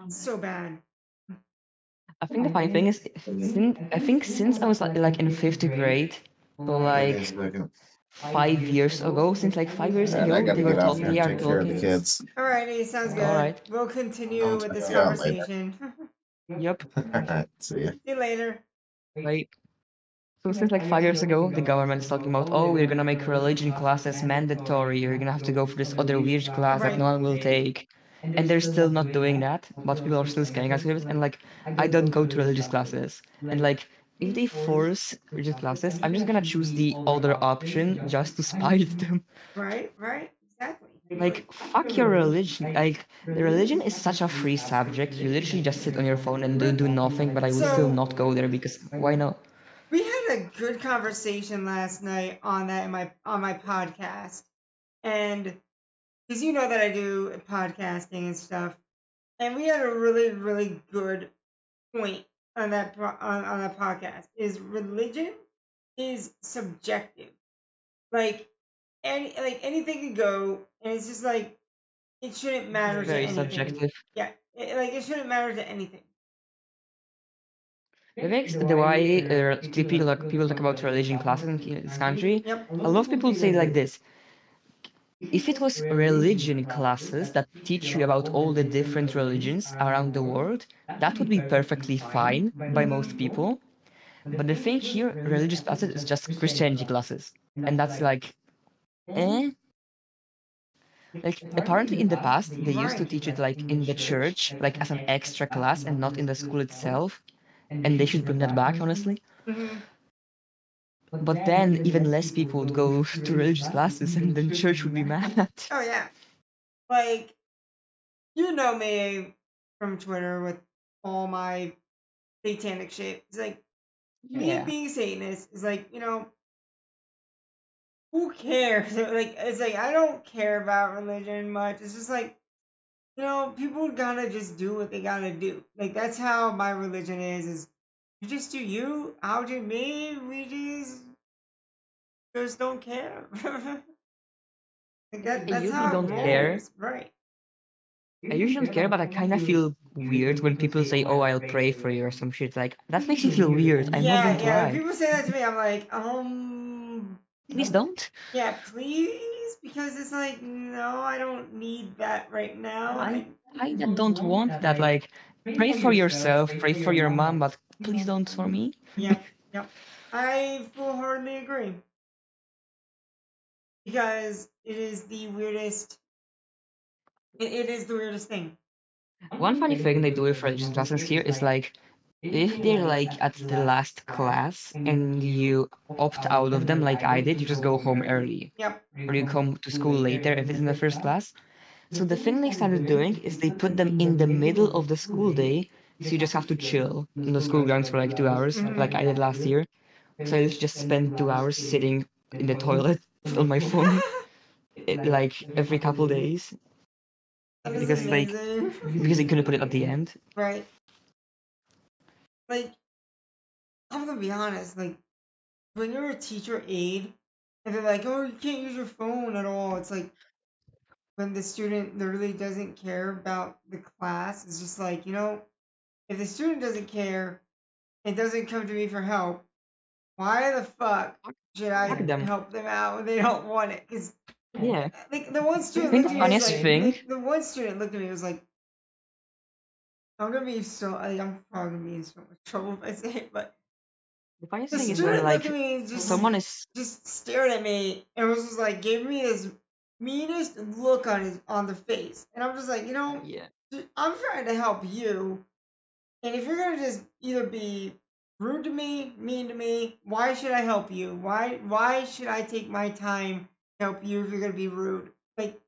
so bad. I think the funny thing is, since I was like in 5th grade, so Give me a like second. 5 years ago, since like 5 years Alright, I ago, gotta they were get off talking, here and they are take care of the talking. kids. Alrighty, sounds good. Alright. We'll continue I'll with this check you out later. conversation. Yep. Alright, see ya. See you later. Right. So since like 5 years ago, the government is talking about, oh, we're gonna make religion classes mandatory. You're gonna have to go for this other weird class that no one will take. And they're still not doing that, but people are still scaring us with it. And like, I don't go to religious classes. And like, if they force religious classes, I'm just gonna choose the other option just to spite them. Right. Exactly. Like, fuck your religion. Like, the religion is such a free subject. You literally just sit on your phone and do nothing, but I will still not go there because why not? We had a good conversation last night on that in my podcast, and because you know that I do podcasting and stuff, and we had a really good point on on that podcast. Is religion is subjective, like anything can go, and it's just like it shouldn't matter to Very anything. subjective. Yeah, it shouldn't matter to anything. The thing is, the way people talk about religion classes in this country, Yep. a lot of people say like this. If it was religion classes that teach you about all the different religions around the world, that would be perfectly fine by most people. But the thing here, religious classes is just Christianity classes. And that's like, eh? Like, apparently in the past, they used to teach it like in the church, like as an extra class and not in the school itself. And they should bring that back, honestly. Hmm. But then even less people would go to religious classes and then church would be mad. Oh yeah, like you know me from Twitter with all my satanic shit. It's like me Yeah. being Satanist is like who cares? Like it's like I don't care about religion much. It's just like people gotta just do what they gotta do. Like that's how my religion is you just do you, I'll do me, we just don't care. Like I that's usually how it don't care. rolls, right? I usually don't care, but I kind of feel weird when people say, "Oh, I'll pray for you" or some shit. Like that makes me feel weird. I'm not going to Yeah, when lie. people say that to me, I'm like, Please don't. yeah, please, because it's like, no, I don't need that right now. I kinda don't want that. Like, pray for yourself, pray for your mom, but please don't for me. Yep, yep. I full-heartedly agree because it is the weirdest. It is the weirdest thing. One funny thing they do with religious classes here is like, if they're like at the last class and you opt out of them like I did, you just go home early. Yep. Or you come to school later if it's in the first class. So the thing they started doing is they put them in the middle of the school day, so you just have to chill in the school grounds for like 2 hours, like I did last year. So I just spent 2 hours sitting in the toilet on my phone, like every couple days, That is because like amazing. because they couldn't put it at the end. Right. Like, I'm gonna be honest, like when you're a teacher aide and they're like, oh, you can't use your phone at all, it's like when the student literally doesn't care about the class, it's just like, if the student doesn't care and doesn't come to me for help, why the fuck should Fuck I them. help them out when they don't want it? Because Yeah. like the one I student think looked the at me was funniest like, thing. the one student looked at me and was like, I'm gonna be so like, I'm probably gonna be in so much trouble if I say it, but The funniest the thing is when student looked like at me and someone is just stared at me and was just like gave me this meanest look on the face, and I'm just like, yeah. dude, I'm trying to help you, and if you're gonna just either be rude to me, mean to me, why should I help you? Why should I take my time to help you if you're gonna be rude? Like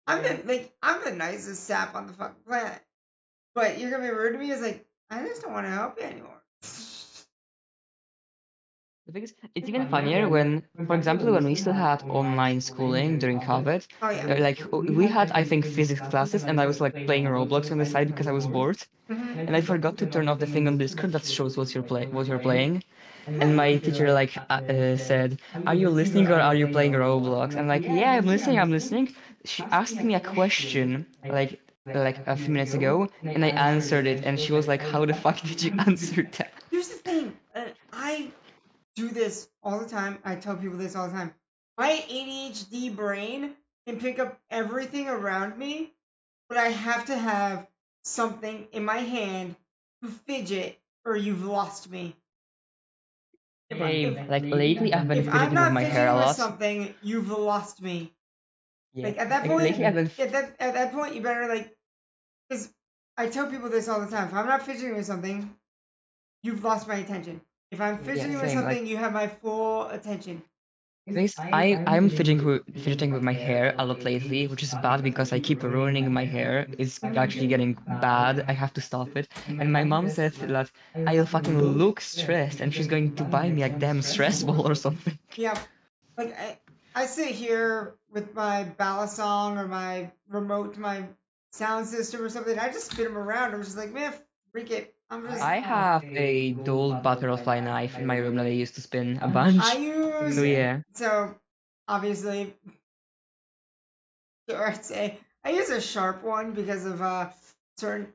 I'm the nicest sap on the fucking planet, but you're gonna be rude to me. It's like I just don't want to help you anymore. The thing is, it's even funnier when, for example, when we still had online schooling during COVID, Oh yeah. like we had, I think, physics classes, and I was like playing Roblox on the side because I was bored, and I forgot to turn off the thing on Discord that shows what you're playing, and my teacher like said, "Are you listening or are you playing Roblox?" I'm like, "Yeah, I'm listening. I'm listening." She asked me a question like a few minutes ago, and I answered it, and she was like, "How the fuck did you answer that?" Here's the thing. I do this all the time. I tell people this all the time. My ADHD brain can pick up everything around me, but I have to have something in my hand to fidget, or you've lost me. Same. Like lately, I've been If I'm fidgeting with not my hair a fidgeting with lot. something, you've lost me. Yeah. Like at that Like point, lately, I've been. at that point, you better like, because I tell people this all the time. If I'm not fidgeting with something, you've lost my attention. If I'm Yeah, fidgeting with same. Like something, you have my full attention. this, I'm fidgeting with my hair a lot lately, which is bad because I keep ruining my hair. It's actually getting bad. I have to stop it. And my mom said that I'll fucking look stressed, and she's going to buy me a damn stress ball or something. Yeah, like I sit here with my ballast song or my remote to my sound system or something. I just spin them around. I'm just like, man, freak it. I'm just. I have a dull butterfly knife in my room that I used to spin a I bunch. use So yeah. so obviously, sure, I'd say I use a sharp one because of certain.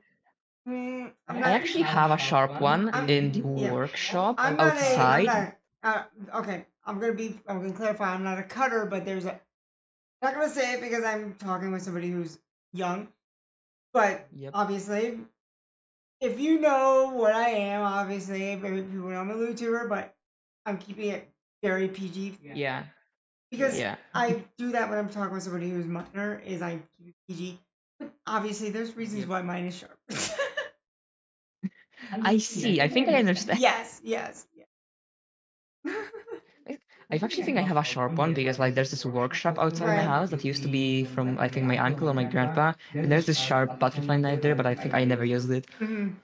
I'm I not. actually have a sharp one I'm in the yeah. workshop I'm not a. I'm outside. not. Okay, I'm gonna be. I'm gonna clarify. I'm not a cutter, but there's a. I'm not gonna say it because I'm talking with somebody who's young, but Yep. obviously, if you know what I am, obviously, maybe people know I'm a YouTuber, but I'm keeping it very PG Yeah. because Yeah. I do that when I'm talking with somebody who's minor. Is I keep it PG, but obviously, there's reasons Yep. why mine is sharp. I see. I think I understand. Yes, yes, yes. I actually think I have a sharp one because like there's this workshop outside my Right. house that used to be from I think my uncle or my grandpa, and there's this sharp butterfly knife there, but I think I never used it. Mhm.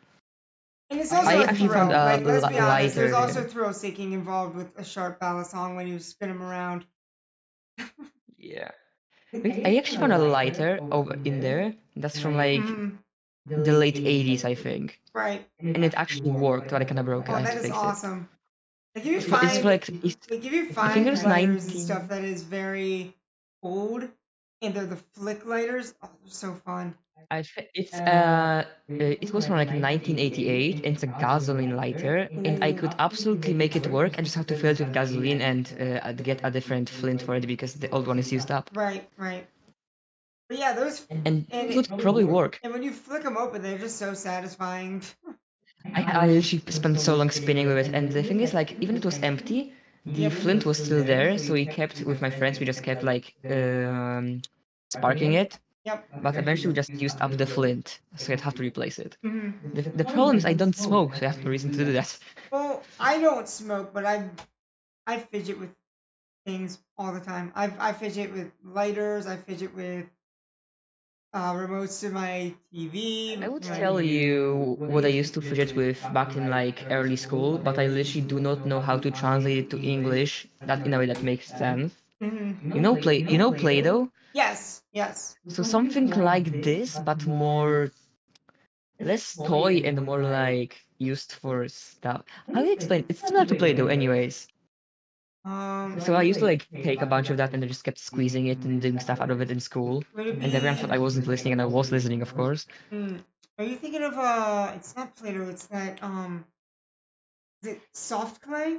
And it's I also a actually found thrill. a Like, let's be honest, there's lighter also there. thrill seeking involved with a sharp ballast song when you spin them around. Yeah. Wait, I actually found a lighter over in there. That's from like Mhm. the late 80s, I think. Right. And it actually worked, but I kind of broke it. Oh, I had that to is fix it. awesome. Like if you It's for find like, like if you I think it find was lighters and stuff 19. that is very old and they're the flick lighters, oh, they're so fun. It was from like 1988. And it's a gasoline lighter, and I could absolutely make it work. I just have to fill it with gasoline and I'd get a different flint for it because the old one is used up. Right, right. But yeah, those And and it would probably work. and when you flick them open, they're just so satisfying. I literally spent so long spinning with it, and the thing is, like, even if it was empty, the Yep. flint was still there. So we kept with my friends. We just kept like sparking it, Yep. but eventually we just used up the flint, so you'd have to replace it. Hmm. The problem is I don't smoke, so I have no reason to do that. Well, I don't smoke, but I fidget with things all the time. I fidget with lighters. I fidget with remotes to my TV. I would my- tell you what I used to fidget with back in like early school, but I literally do not know how to translate it to English that in a way that makes sense. Mhm. You know Play-Doh? Yes, yes. So something like this, but more less toy and more like used for stuff. How do you explain? It's similar to Play-Doh anyways. So I used to like take a bunch of that and I just kept squeezing it and doing stuff out of it in school. Would it And everyone be? thought I wasn't listening, and I was listening, of course. Are you thinking of It's not Play-Doh. It's that Is it soft clay?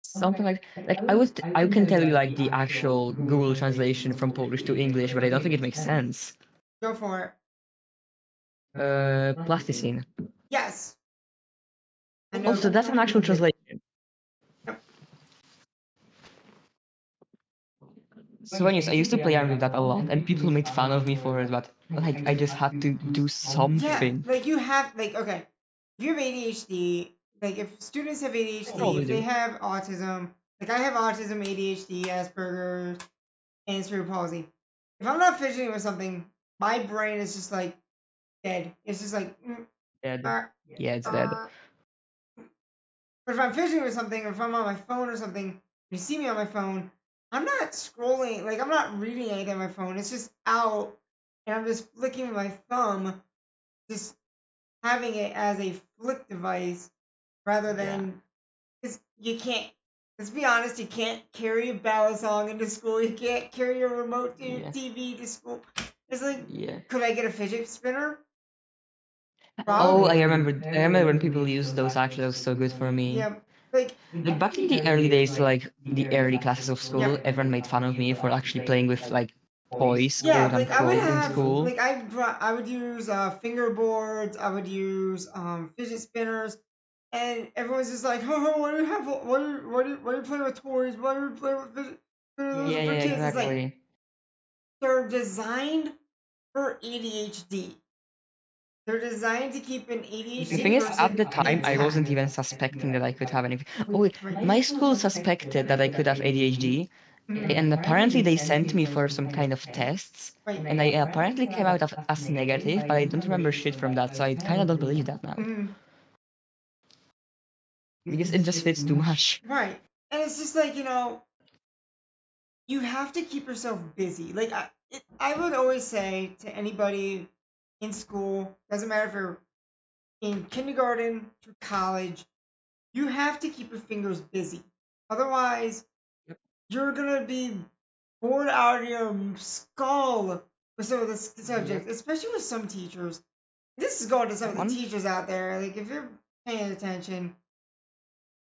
Something like I can tell you like the actual Google translation from Polish to English, but I don't think it makes sense. Go for it. Plasticine. Yes. I know. Oh, so that's an actual translation. Yep. So anyways, I used to play around with that a lot, and people made fun of me for it, but like I just had to do Yeah, something. like you have like okay, if you have ADHD, like if students have ADHD, Probably if they do. have autism, like I have autism, ADHD, Asperger's, and cerebral palsy. If I'm not fidgeting with something, my brain is just like dead. It's just like, Dead. uh, Yeah, it's dead. But if I'm fidgeting with something, or if I'm on my phone or something, you see me on my phone, I'm not scrolling, like I'm not reading anything on my phone. It's just out, and I'm just flicking with my thumb, just having it as a flick device rather than because you can't. Let's be honest, you can't carry a ballad song into school. You can't carry a remote to your Yeah. TV to school. It's like, Yeah. could I get a fidget spinner? Oh, Probably. I remember when people used those. Actually, that was so good for me. Yeah. Like, Like back in the early days, like the early classes of school, Yep. everyone made fun of me for actually playing with like toys, yeah, quote like I would unquote, in have, school. like I would use fingerboards. I would use fidget spinners, and everyone's just like, oh, why do you have, why do you play with toys? Why do you play with fidget spinners Yeah, for yeah, kids? It's like exactly. they're designed for ADHD. They're designed to keep an The ADHD thing is, at person the time, I intact. wasn't even suspecting that I could have anything. Oh, wait, my school suspected that I could have ADHD, and apparently they sent me for some kind of tests, Right. and I apparently came out as negative, but I don't remember shit from that, so I kind of don't believe that now. Because it just fits too much. Right. And it's just like, you have to keep yourself busy. Like I would always say to anybody in school, doesn't matter if you're in kindergarten to college, you have to keep your fingers busy. Otherwise, you're gonna be bored out of your skull with some of the subjects, especially with some teachers. This is going to some of the One teachers out there. Like if you're paying attention,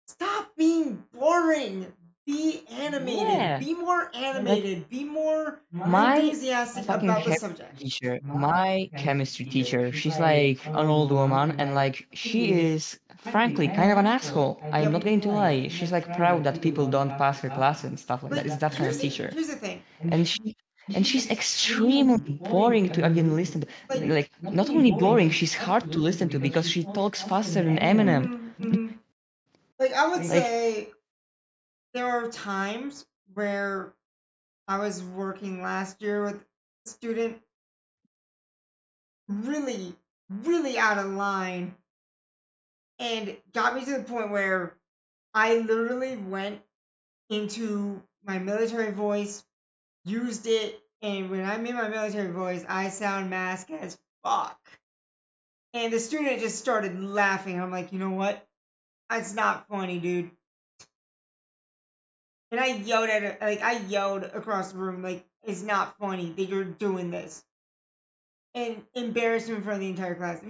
stop being boring. Be animated. Yeah. Be more animated. Be more My enthusiastic fucking about the chemistry subject. teacher, my chemistry teacher, she's like an old woman, and like she is frankly kind of an asshole. I'm not going to lie. She's like proud that people don't pass her class and stuff like that. It's that kind of teacher. Here's the thing. And she's extremely boring to again listen to. Like not only boring, she's hard to listen to because she talks faster than Eminem. Like I would Like say there are times where I was working last year with a student really, really out of line and got me to the point where I literally went into my military voice, used it, and when I'm in my military voice, I sound mask as fuck. And the student just started laughing. I'm like, you know what? That's not funny, dude. And I yelled at it, like I yelled across the room, like it's not funny that you're doing this, and embarrassed him in front of the entire class.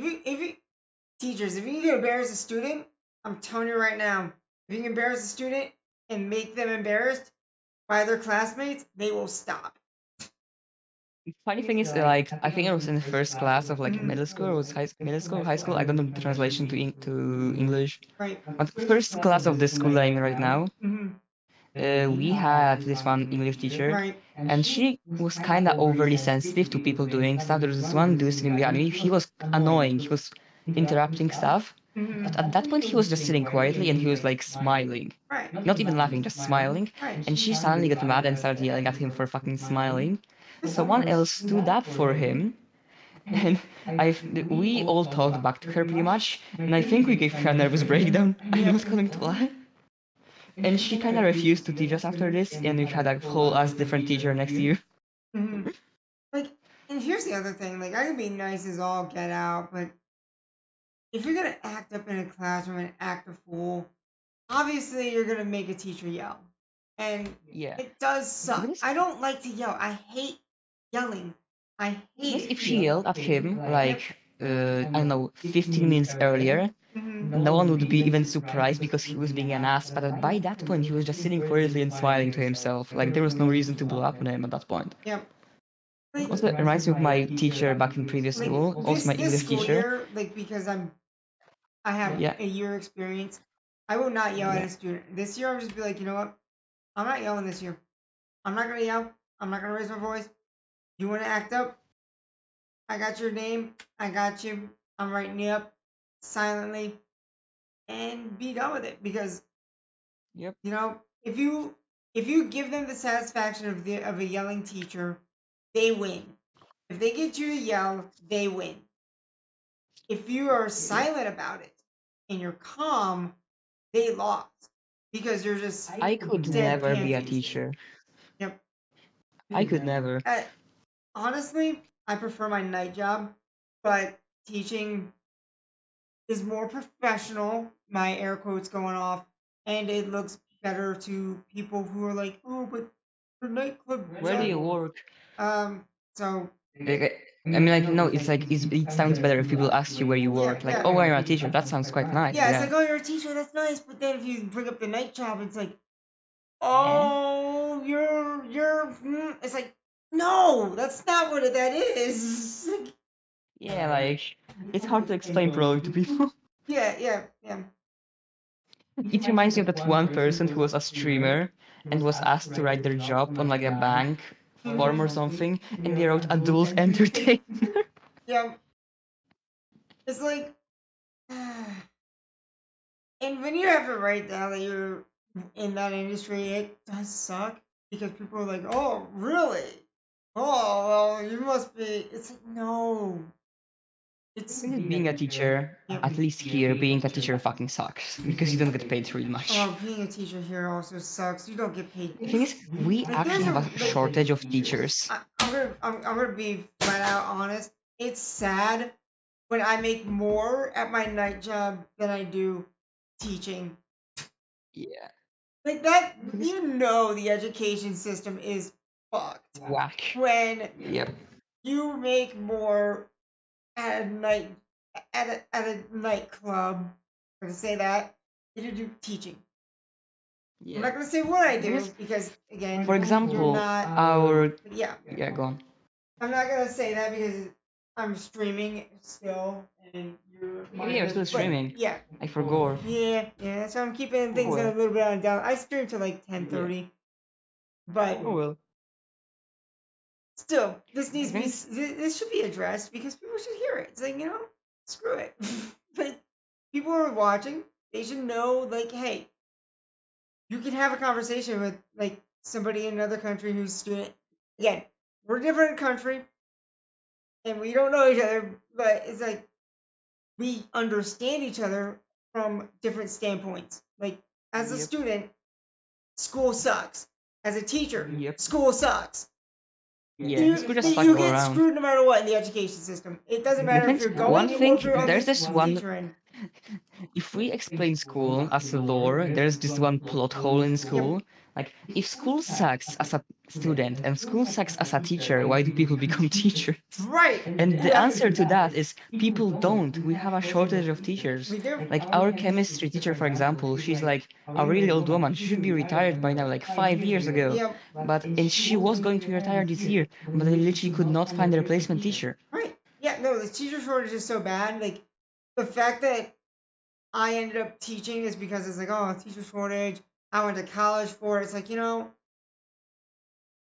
Teachers, if you can embarrass a student, I'm telling you right now, if you can embarrass a student and make them embarrassed by their classmates, they will stop. Funny thing is, like, I think I was in the first class of like middle school, or was middle school, high school. I don't know the translation to English. Right. But first class of the school I'm in right now, we had this one English teacher, Right. and she was kind of overly sensitive to people doing stuff. There was this one dude sitting behind me. He was annoying. He was interrupting stuff. But at that point, he was just sitting quietly and he was like smiling. Right. Not even laughing, just smiling. Right. And she suddenly got mad and started yelling at him for fucking smiling. Someone else stood up for him. And we all talked back to her pretty much. And I think we gave her a nervous breakdown. I'm not going to lie. And she kind of refused to teach us after this. And we had a whole ass different teacher next year. Like, and here's the other thing. Like, I can be nice as all get out, but if you're gonna act up in a classroom and act a fool, obviously you're gonna make a teacher yell, and Yeah. it does suck. Because- I don't like to yell. I hate yelling. I hate Because it. if she yelled at him, like, I don't know, 15 minutes earlier, no one would be even surprised because he was being an ass. But by that point, he was just sitting quietly and smiling to himself. Like, there was no reason to blow up on him at that point. Yep. Like, Also, it reminds me of my teacher back in previous school, also my this English school teacher. year, like because I have Yeah. a year experience, I will not yell at Yeah. a student. This year, I'm just be like, you know what? I'm not yelling this year. I'm not gonna yell. I'm not gonna raise my voice. You want to act up? I got your name. I got you. I'm writing you up silently, and be done with it. Because Yep. you know, if you give them the satisfaction of a yelling teacher, they win. If they get you to yell, they win. If you are silent about it and you're calm, they lost because you're just I could dead never be a pansies. teacher. Yep. I could never. Honestly, I prefer my night job, but teaching is more professional. My air quotes going off, and it looks better to people who are like, oh, but the nightclub. Where do you work? So Like, I mean, like, no, it's like, it sounds better if people ask you where you work. Like, yeah. oh, I'm a teacher. That sounds quite nice. yeah, it's like, oh, you're a teacher. That's nice. But then if you bring up the night job, it's like, oh, it's like, no, that's not what that is. Yeah, like, it's hard to explain probably to people. Yeah. It reminds me of that one person who was a streamer and was asked to write their job on like a bank form or something, and they wrote adult entertainer. Yeah. It's like, and when you have to write down that you're in that industry, it does suck because people are like, oh, really? Oh, well, you must be. It's like, no. It's Being a teacher, at least here, being a teacher fucking sucks because you don't get paid really much. Oh, being a teacher here also sucks. You don't get paid. The thing is, we Like, actually there's have a shortage of teachers. I'm gonna be flat out honest. It's sad when I make more at my night job than I do teaching. Yeah. Like that, you know, the education system is fucked. Whack. When Yep. you make more at a night at a nightclub, I'm gonna say that than you do teaching. I'm not Yeah. gonna say what I do Yes. because again, For you're example, not. our Yeah. yeah, go on. I'm not gonna say that because I'm streaming still, and you're. Oh yeah, we're still streaming. Yeah. I forgot. Yeah. So I'm keeping things well. a little bit on down. I stream till like 10:30, but Oh well. still, this needs to be. This should be addressed because people should hear it. It's like, you know, screw it. But people who are watching, they should know, like, hey, you can have a conversation with like somebody in another country who's student. Again, we're a different country, and we don't know each other, but it's like we understand each other from different standpoints. Like as a Yep. student, school sucks. as a teacher, Yep. school sucks. Yeah, school just sucks You all get around. screwed no matter what in the education system. It doesn't The matter thing if is, you're going one or thing, if you're on there's the this one. teacher end. If we explain school as lore, there's this one plot hole in school. Like, if school sucks as a student and school sucks as a teacher, why do people become teachers? Right. And the answer to that is people don't. We have a shortage of teachers. We do. Like our chemistry teacher, for example, she's like a really old woman. She should be retired by now, like 5 years ago. Yep. And she was going to retire this year, but they literally could not find a replacement teacher. Right. Yeah, no, the teacher shortage is so bad. Like, the fact that I ended up teaching is because it's like, oh, teacher shortage. I went to college for it. It's like,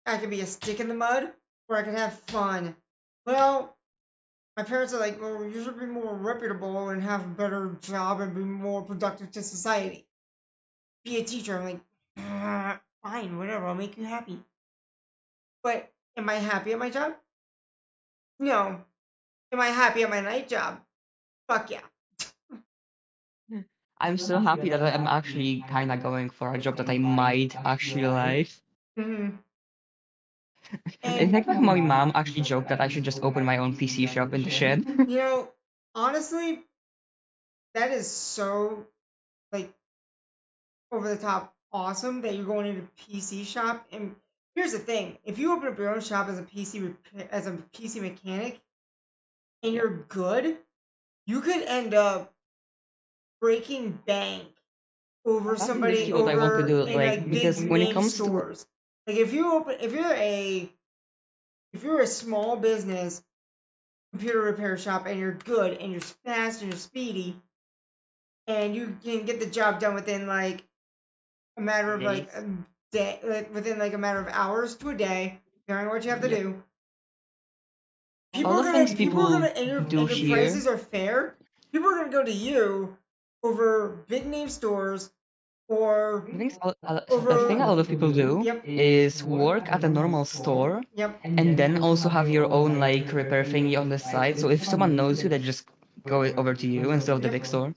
I could be a stick in the mud or I could have fun. Well, my parents are like, well, you should be more reputable and have a better job and be more productive to society. Be a teacher. I'm like, fine, whatever. I'll make you happy. But am I happy at my job? No. Am I happy at my night job? Fuck yeah. I'm so happy that I'm actually kind of going for a job that I might actually like. Mm-hmm. In fact, my mom actually joked that I should just open my own PC shop in the shed. Honestly, that is so, like, over the top awesome that you're going into a PC shop. And here's the thing: if you open up your own shop as a PC mechanic, and you're good, you could end up breaking bank over That's somebody literally what I want to do. in like Because big when it name comes to stores. Like if you're a small business computer repair shop and you're good and you're fast and you're speedy and you can get the job done within like a matter of like a day, like within like a matter of hours to a day, depending on what you have to Yep. do. all the things people And do your here. prices are fair. People are gonna go to you over big name stores or The thing a lot of people do Yep. is work at a normal store Yep. and then also have your own like repair thingy on the side. So if someone knows you, they just go over to you instead of the big store.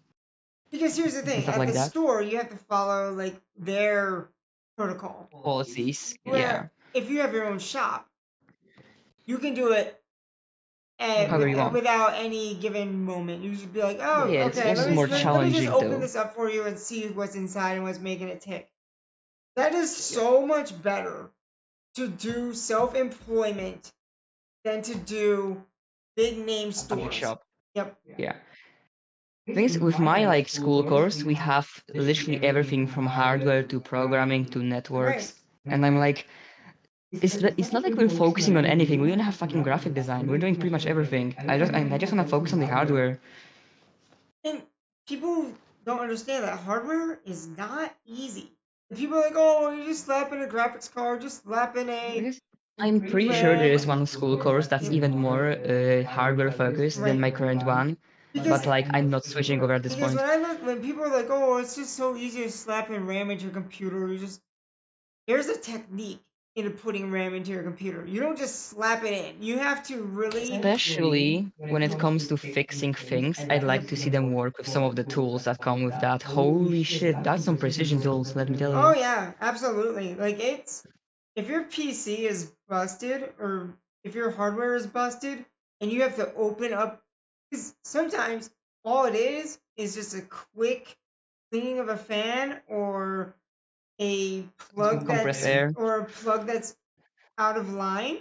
Because here's the thing: Stuff at like the that. store, you have to follow like their protocol. Policies. Where Yeah. if you have your own shop, you can do it However you want. without any given moment. You should be like, oh, Yeah, it's okay, also more let me just challenging open though. this up for you and see what's inside and what's making it tick. That is so much better to do self-employment than to do big name A stores. big shop. Yep. Yeah. The thing is, with my like school course, we have literally everything from hardware to programming to networks, and I'm like, it's not like we're focusing on anything. We don't have fucking graphic design. We're doing pretty much everything. I just want to focus on the hardware. And people don't understand that hardware is not easy. And people are like, oh, you just slap in a graphics card, just slap in a. I'm pretty sure there is one school course that's even more hardware focused than my current one. But like, I'm not switching over at this point. When people are like, oh, it's just so easy to slap in RAM into your computer, there's a technique into putting RAM into your computer. You don't just slap it in. You have to really. Especially when it comes to fixing things, I'd like to see them work with some of the tools that come with that. Holy shit, that's some precision tools, let me tell you. Oh yeah, absolutely. Like if your PC is busted or if your hardware is busted and you have to open up, because sometimes all it is just a quick cleaning of a fan or a plug that's out of line,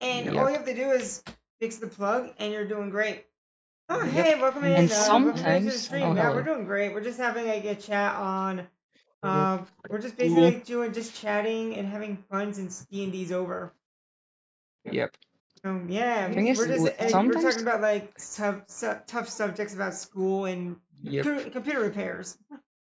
and all you have to do is fix the plug, and you're doing great. Oh, hey, welcome in. And Welcome into the sometimes, stream. Yeah, we're doing great. We're just having like a chat on. We're just basically like doing just chatting and having fun since D&D's over. Yep. Yeah, Thing is, we're sometimes talking about like tough subjects about school and Yep. computer repairs.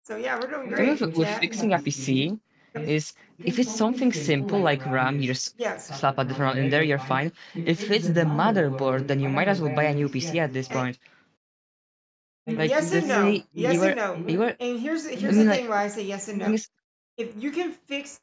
So yeah, we're doing The thing great. with fixing a PC is if it's something simple like RAM, you just Yes. slap a different one in there, you're fine. If it's the motherboard, then you might as well buy a new PC at this point. Like, yes and let's no. say Yes you and no. you were, And here's the mean, thing why I say yes and no. thing is, If you can fix,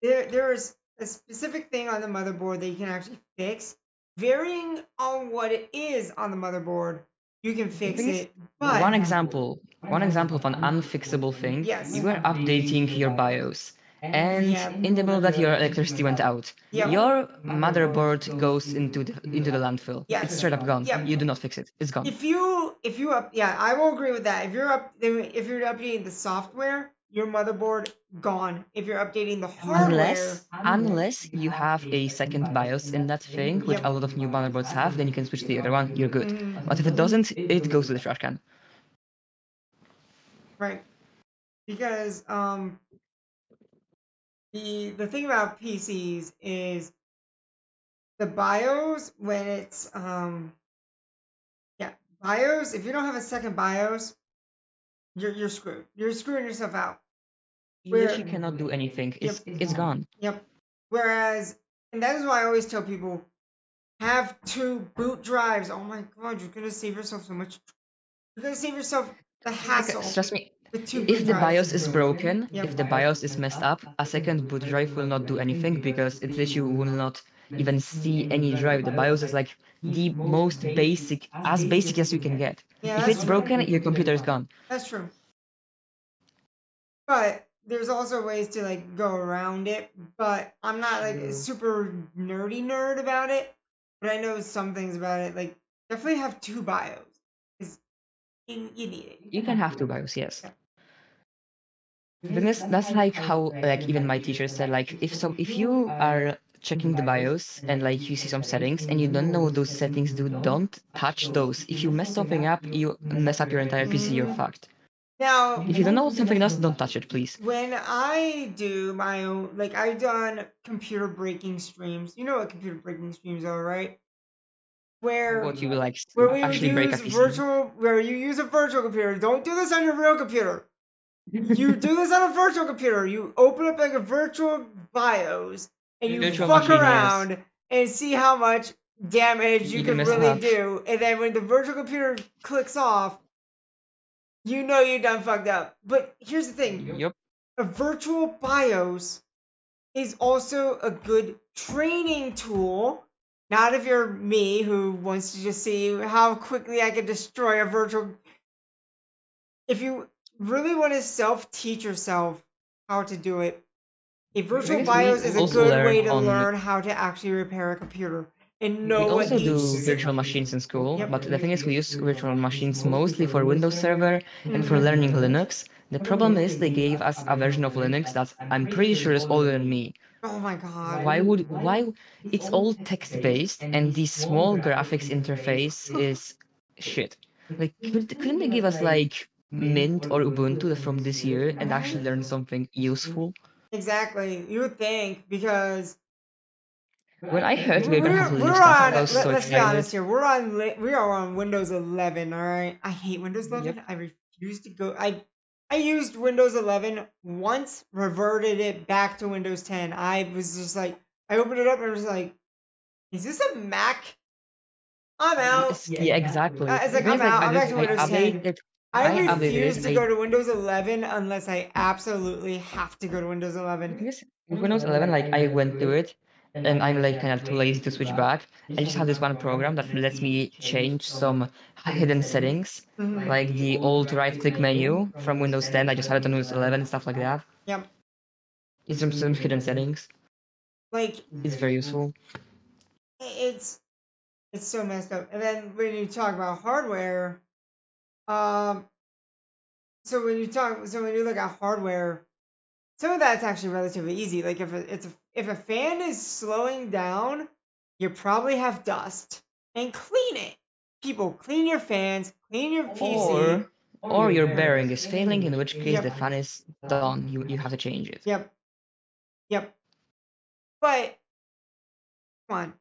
there is a specific thing on the motherboard that you can actually fix, varying on what it is on the motherboard. You can fix it. But one example of an unfixable thing, Yes. you were updating your BIOS, and Yep. in the middle of that your electricity went out. Yep. Your motherboard goes into the landfill. Yes. It's straight up gone. Yep. You do not fix it. It's gone. If you up, yeah, I will agree with that. If you're updating the software, your motherboard gone. If you're updating the hardware, Unless you have a second BIOS in that thing, which Yep. a lot of new motherboards have, then you can switch to the other one. You're good. Mhm. But if it doesn't, it goes to the trash can. Right. Because the thing about PCs is the BIOS when it's yeah, BIOS, if you don't have a second BIOS, you're screwed. You're screwing yourself out. You literally cannot do anything. It's gone. Yep. Whereas, and that is why I always tell people, have 2 boot drives. Oh my god, you're gonna save yourself so much. You're gonna save yourself the hassle. Trust me, with 2 boot if the drives. BIOS is broken, Yep. if the BIOS is messed up, a second boot drive will not do anything because it literally will not even see any drive. The BIOS is like the most basic as you can get. Yeah, If that's it's true. broken, your computer is gone. That's true. But there's also ways to like go around it. But I'm not like a super nerdy nerd about it. But I know some things about it. Like definitely have 2 BIOS. Because you need it. You can have two BIOS, yes. Yeah. The thing is, that's like how like even my teacher said, like if you are checking the BIOS and like you see some settings and you don't know what those settings do, don't touch those. If you mess something up, you mess up your entire PC, you're fucked. Now, If you don't know what something does, don't touch it, please. when I do my own, like I've done computer breaking streams. You know what computer breaking streams are, right? Where What you will like where we would actually break a use PC. where you use a virtual computer. Don't do this on your real computer. You do this on a virtual computer. You open up like a virtual BIOS and you Virtual fuck machine, yes. around and see how much damage you You can mess really up. do. And then when the virtual computer clicks off, you know you done fucked up. But here's the thing. Yep. A virtual BIOS is also a good training tool. Not if you're me who wants to just see how quickly I can destroy a virtual. If you really want to self-teach yourself how to do it, a virtual Because BIOS we is a also good way learn to on- learn how to actually repair a computer and know We what also do each virtual machines in school, Yep. but the thing is we use virtual machines mostly for Windows Server and for learning Linux. The problem is they gave us a version of Linux that I'm pretty sure is older than me. Oh my god. Why it's all text-based and the small graphics interface is shit. Like couldn't they give us like Mint or Ubuntu from this year and actually learn something useful? Exactly. You would think because When I heard we were gonna have we're Linux stuff, on. I was so Let's be honest excited. here. We are on Windows 11. All right. I hate Windows 11. Yep. I refuse to go. I used Windows 11 once, reverted it back to Windows 10. I was just like, I opened it up and I was like, is this a Mac? I'm out. Yeah, exactly. It's like, The thing I'm is, out. I'm back I to Windows 10. updated. I updated refuse it. to go to Windows 11 unless I absolutely have to go to Windows 11. Because with Windows 11, like I went through it, and I'm like kind of too lazy to switch back. I just have this one program that lets me change some hidden settings, Mhm. like the old right-click menu from Windows 10. I just have it on Windows 11 and stuff like that. Yep. It's some hidden settings. Like, It's very useful. it's so messed up. And then when you talk about hardware, so when you look at hardware, some of that's actually relatively easy. Like if a fan is slowing down, you probably have dust and clean it. People, clean your fans, clean your PC. Or your bearing is failing, in which case Yep. the fan is done. You have to change it. Yep. But come on,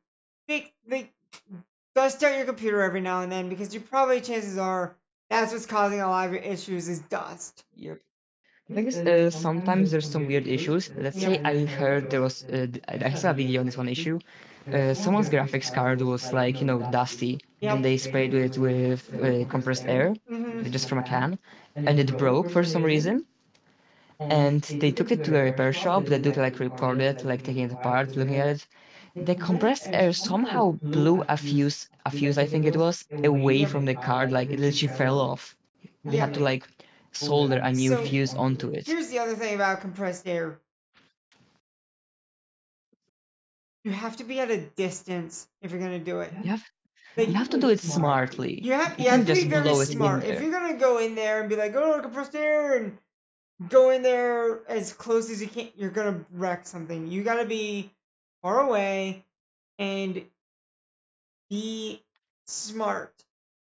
dust out your computer every now and then because you probably chances are that's what's causing a lot of your issues is dust. Yep. The thing is, sometimes there's some weird issues. Let's say I heard there was, I saw a video on this one issue. Someone's graphics card was like, dusty, and they sprayed it with compressed air, just from a can, and it broke for some reason. And they took it to a repair shop. They did like report it, like taking it apart, looking at it. The compressed air somehow blew a fuse I think it was, away from the card, like it literally fell off. They had to like solder a new So, fuse onto it. Here's the other thing about compressed air. you have to be at a distance if you're gonna do it. You have Like, you have to do it smartly. you have can't to be just very blow it in smart. If there. you're gonna go in there and be like, oh, compressed air, and go in there as close as you can, you're gonna wreck something. You gotta be far away and be smart.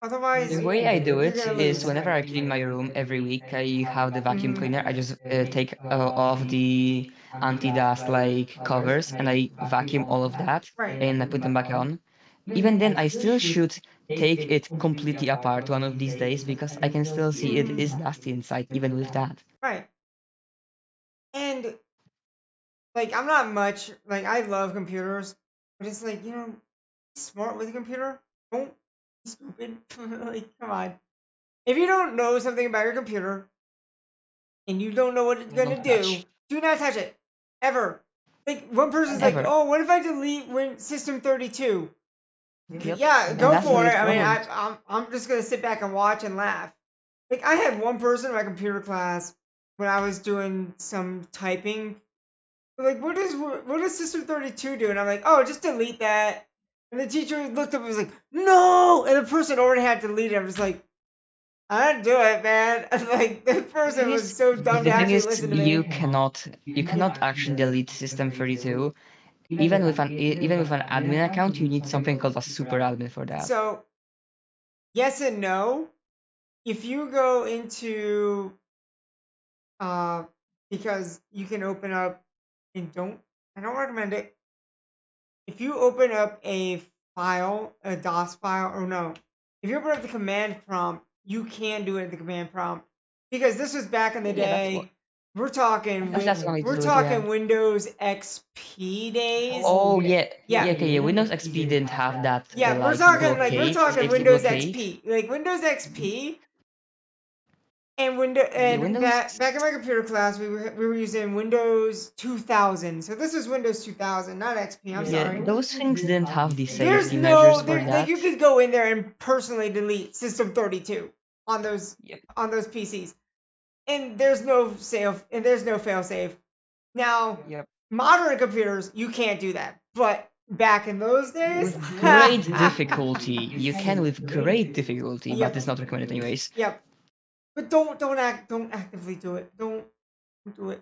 Otherwise, The way I do you're it gonna is lose. whenever I clean my room every week, I have the vacuum Mhm. cleaner. I just take off the anti-dust like covers and I vacuum all of that Right. and I put them back on. Even then, I still should take it completely apart one of these days because I can still see it is dusty inside even with that. Right. And like, I'm not much like, I love computers, but it's like, be smart with a computer. Don't be stupid. Like, come on. If you don't know something about your computer and you don't know what it's gonna Don't touch. do not touch it ever. Like, one person's like, Ever. "Oh, what if I delete System 32?" Yep. Yeah, And go that's the for way it. it I mean, goes. I'm just gonna sit back and watch and laugh. Like, I had one person in my computer class when I was doing some typing. Like, what does System 32 do? And I'm like, oh, just delete that. And the teacher looked up and was like, no! And the person already had deleted it. I was like, I didn't do it, man. Like, the person was so dumb to The thing actually is, listen to you me. cannot actually delete System 32. Even with an admin account, you need something called a super admin for that. So, yes and no. If you go into, uh, because you can open up, and I don't recommend it. If you open up a file, a DOS file, or no, if you open up the command prompt, you can do it in the command prompt because this was back in the Yeah, that's what. day. We're talking, That's one way to we're do it. Yeah. talking Windows XP days. Oh yeah, Yeah. yeah. Okay, yeah. Windows XP didn't have that Yeah, we're like talking like we're blockade, talking safety Windows blockade. XP, like Windows XP, and Windows, Yeah, and Windows. back in my computer class, we were using Windows 2000. So this was Windows 2000, not XP. I'm Yeah, sorry. those things didn't have the There's safety no measures for there like, that. you could go in there and personally delete System 32 on those Yep. PCs, and there's no fail safe. Now, Yep. modern computers, you can't do that, but back in those days, With great difficulty, you can with great difficulty, but Yep. it's not recommended anyways. Yep. But don't actively do it. Don't do it.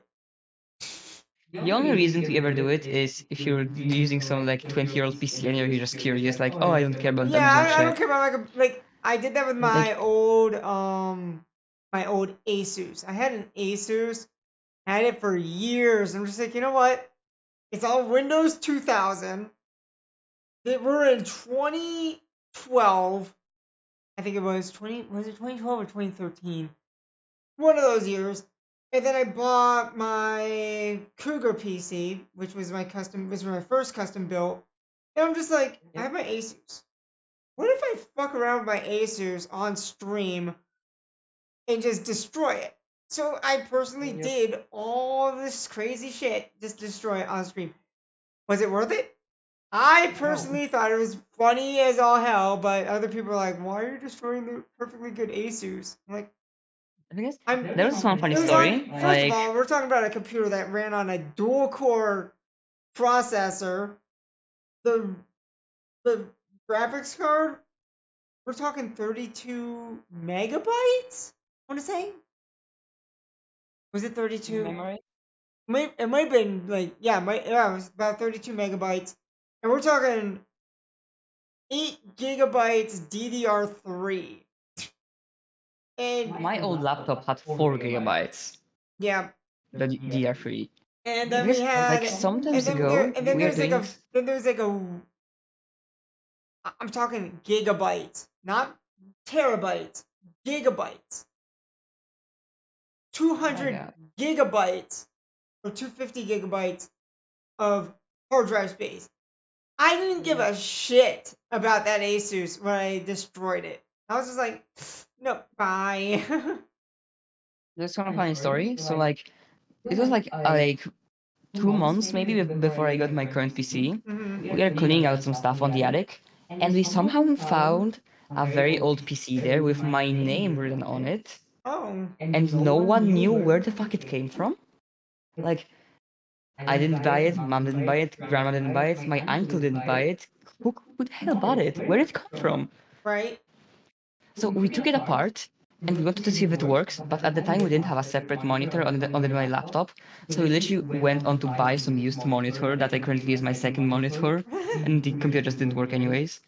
The only reason to ever do it is if you're using some like 20-year-old PC and you're just curious, like, oh, I don't care about that, Yeah, just want to I don't check. care about like I did that with Like, my old Asus. I had an Asus. I had it for years. I'm just like, you know what? It's all Windows 2000. We're in 2012. I think it was 2012 or 2013? One of those years. And then I bought my Cougar PC, which was my first custom built. And I'm just like, I have my Asus. What if I fuck around with my Asus on stream and just destroy it? So I personally did all this crazy shit, just destroy it on stream. Was it worth it? I personally thought it was funny as all hell, but other people are like, "Why are you destroying the perfectly good Asus?" I'm like, because I'm. there was one funny It was story. on. First of Like, all, we're talking about a computer that ran on a dual core processor. The the graphics card, we're talking 32 megabytes. I want to say, was it 32? memory. It might have been like, yeah, it was about 32 megabytes, and we're talking 8 gigabytes DDR3. And My old laptop had 4 gigabytes, yeah, the DR3. and then we Because like had, sometimes ago, we are doing. then there's like a, I'm talking gigabytes, not terabytes, gigabytes, Oh my 200 god. gigabytes or 250 gigabytes of hard drive space. I didn't give a shit about that Asus when I destroyed it. I was just like, no, bye. There's one funny story. So like, it was like 2 months maybe before I got my current PC. Mhm. We are cleaning out some stuff on the attic, and we somehow found a very old PC there with my name written on it, Oh. and no one knew where the fuck it came from. Like, I didn't buy it, mom didn't buy it, grandma didn't buy it, my uncle didn't buy it. Who the hell bought it? Where did it come from? Right? So we took it apart and we wanted to see if it works, but at the time we didn't have a separate monitor on my laptop. So we literally went on to buy some used monitor that I currently use my second monitor, and the computer just didn't work anyways.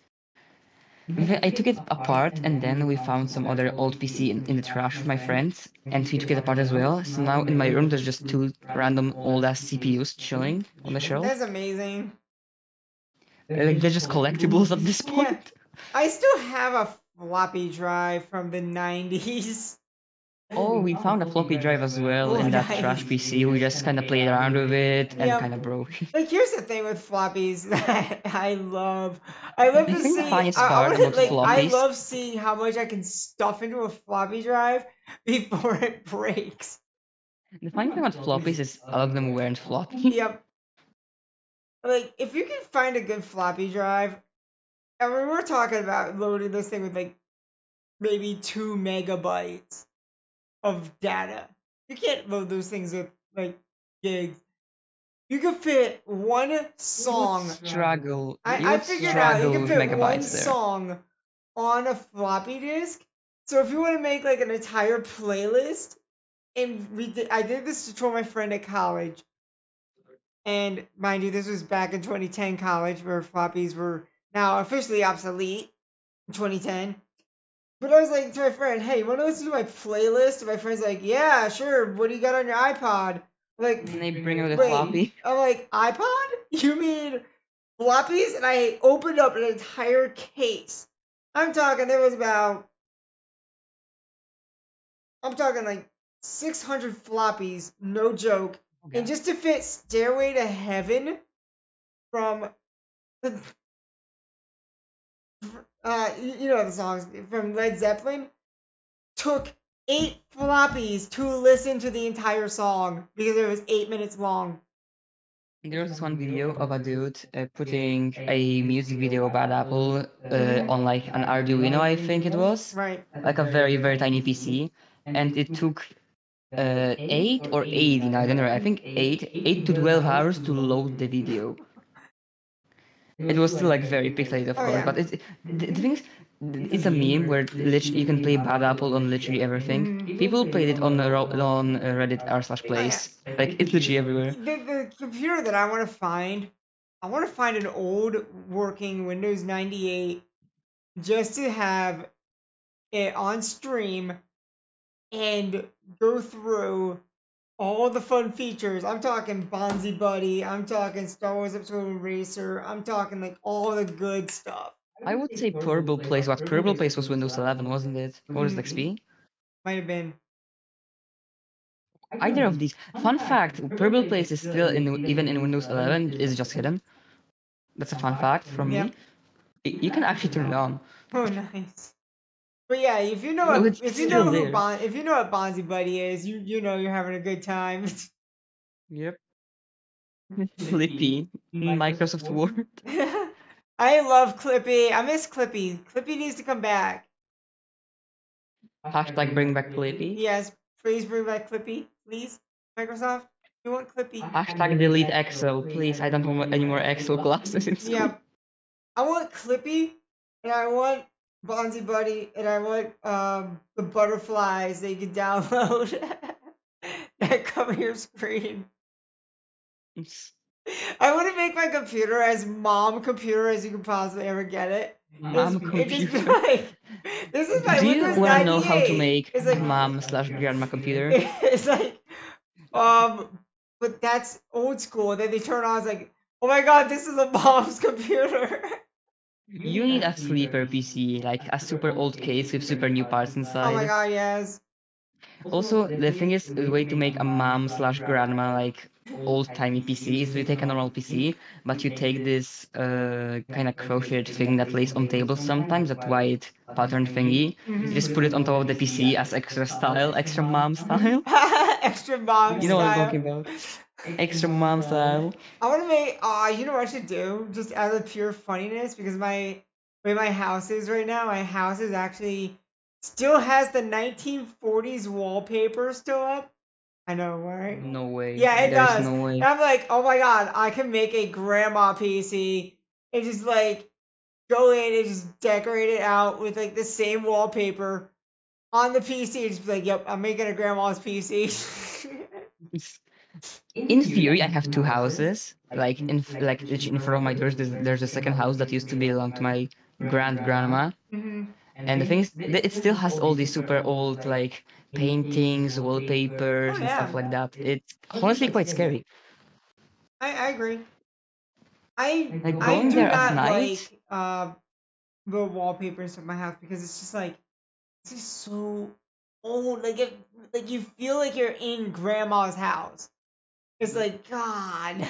I took it apart and then we found some other old PC in the trash with my friends, and we took it apart as well. So now in my room there's just two random old ass CPUs chilling on the shelf. That's amazing. Like they're just collectibles at this Yeah. point. I still have a floppy drive from the 90s. Oh, we found a floppy drive as well Oh, in that nice. trash PC. We just kind of played around with it and Yep. kind of broke it. Like, here's the thing with floppies that I love. I love I to think the see. funniest I part wanna, about like, I floppies, love seeing how much I can stuff into a floppy drive before it breaks. the funny thing about floppies is a lot of them weren't floppy. Yep. Like, if you can find a good floppy drive, I mean, we're talking about loading this thing with like maybe 2 MB of data. You can't load those things with like gigs. You could fit one song. Struggle. You I would figured out you struggle can with fit one megabytes there. song on a floppy disk. So if you want to make like an entire playlist, and I did this to troll my friend at college. And mind you, this was back in 2010 college, where floppies were now officially obsolete in 2010. But I was like to my friend, "Hey, you want to listen to my playlist?" And my friend's like, "Yeah, sure. What do you got on your iPod?" I'm like, And they bring out a wait. floppy. I'm like, iPod? You mean floppies? And I opened up an entire case. I'm talking. There was about. I'm talking like 600 floppies, no joke. Okay. And just to fit "Stairway to Heaven" from the you know the songs from Led Zeppelin, took 8 floppies to listen to the entire song because it was 8 minutes long. There was this one video of a dude putting a music video about Apple on like an Arduino, I think it was, Right. like a very, very tiny PC, and it took 8 or 18, I don't know, I think 8 to 12 hours to load the video. It was still like very pixelated, of Oh, course, yeah. but the thing is, it's a meme where literally you can play Bad Apple on literally everything. Mhm. People played it on Reddit r/plays. Like it's literally everywhere. The computer that I want to find an old working Windows 98 just to have it on stream and go through all the fun features. I'm talking Bonzi Buddy. I'm talking Star Wars Episode Racer. I'm talking like all the good stuff. I would say Purple Place. What Purple Place was Windows 11, wasn't it? Or was it XP? Might have been. Either of these. Fun fact: Purple Place is still even in Windows 11 is just hidden. That's a fun fact from Yep. me. You can actually turn it on. Oh, nice. But yeah, if you know No, what, it's if you still know who there. if you know what Bonzi Buddy is, you know you're having a good time. Yep. Flippy. Microsoft Word. I love Clippy. I miss Clippy. Clippy needs to come back. Hashtag bring back Flippy. Yes, please bring back Clippy, please. Microsoft, we want Clippy. Hashtag delete Excel, please. I don't want any more Excel classes in school. Yeah, I want Clippy, and I want Bonzi Buddy, and I want the butterflies that you can download that cover your screen. I want to make my computer as mom computer as you can possibly ever get it. Mom It just be computer. like, this is my Do you Windows want to know how to 98. make It's like mom/grandma computer? it's like but that's old school. Then they turn on, it's like, oh my god, this is a mom's computer. You need a sleeper PC, like a super old case with super new parts Oh my inside. god, yes. Also, the thing is, the way to make a mom/grandma like old-timey PC is you take a normal PC, but you take this kind of crocheted thing that lays on tables sometimes, that white pattern thingy. You just put it on top of the PC as extra style, extra mom style. Extra mom You know what I'm style. talking about? Extra mom style. I want to make. You know what I should do? Just out of pure funniness, because my way my house is right now, my house is actually still has the 1940s wallpaper still up. I know, right? No way. Yeah, it There's does. no way. And I'm like, oh my god, I can make a grandma PC and just like go in and just decorate it out with like the same wallpaper on the PC. Just be like, yep, I'm making a grandma's PC. In theory, I have two houses. Like literally in front of my doors, there's a second house that used to belong to my grandma. Hmm. And the thing is, it still has all these super old like paintings, Oh wallpapers, and stuff yeah, like that. It's honestly quite scary. I agree. I Like I going do there at not night. like the wallpapers of my house because it's just like it's just so old. Like you feel like you're in grandma's house. It's like God,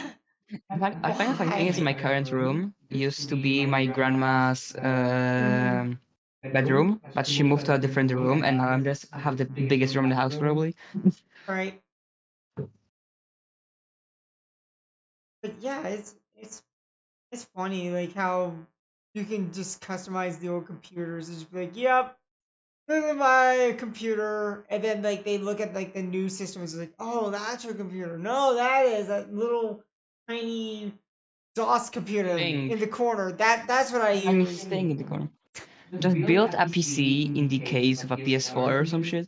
In fact, I find the funny thing is why? my current room used to be my grandma's Hmm. bedroom, but she moved to a different room, and now I'm just have the biggest room in the house probably. Right. But yeah, it's funny like how you can just customize the old computers and just be like, yep, this is my computer, and then like they look at like the new systems like, oh, that's your computer. No, that is that little tiny DOS computer Thing, in the corner. That's what I tiny use. thing in the corner. Just build a PC in the case of a PS4 or some shit.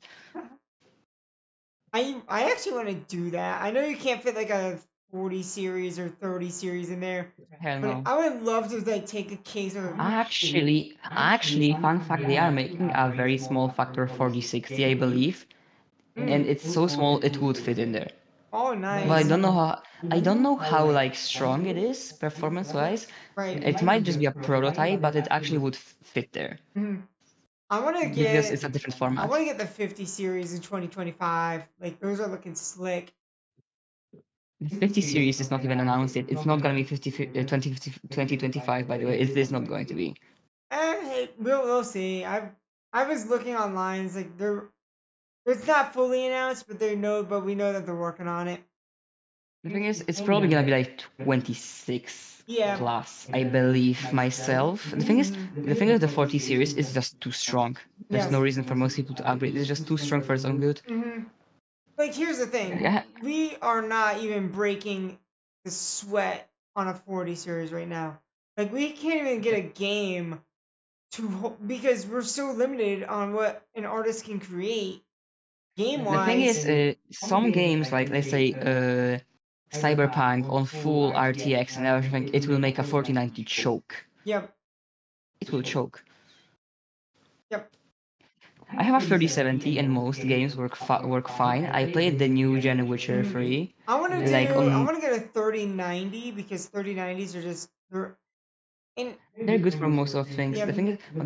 I actually want to do that. I know you can't fit like a 40 series or 30 series in there, Hell but no. I would love to like take a case of. Actually, fun fact, they are making a very small Factor 4060, I believe, and Mm. it's so small it would fit in there. Oh, But nice. I don't know how like strong it is performance-wise. Right. It might just be a prototype, but it actually would fit there Mhm. I want to because get it's a different I want format. to get the 50 series in 2025. Like those are looking slick. The 50 series is not even announced yet. It's not gonna be 2025, by the way. It is not going to be. Hey, we'll see. I was looking online. It's like it's not fully announced, but we know that they're working on it. The thing is, it's probably gonna be like 26 Yeah. plus, I believe myself. Hmm. The thing with the 40 series is just too strong. There's Yes. no reason for most people to upgrade. It's just too strong for its own good. Hmm. Like here's the thing. Yeah, We are not even breaking the sweat on a 40 series right now. Like we can't even get a game because we're so limited on what an artist can create game the thing wise. is, some games like let's say Cyberpunk on full RTX and everything, it will make a 4090 choke. Yep. It will choke. Yep. I have a 3070 and most games work fine. I played the new gen Witcher Mhm. 3 I want to like do. I on want to get a 3090 because 3090s are just they're and they're good for most of things. yep. The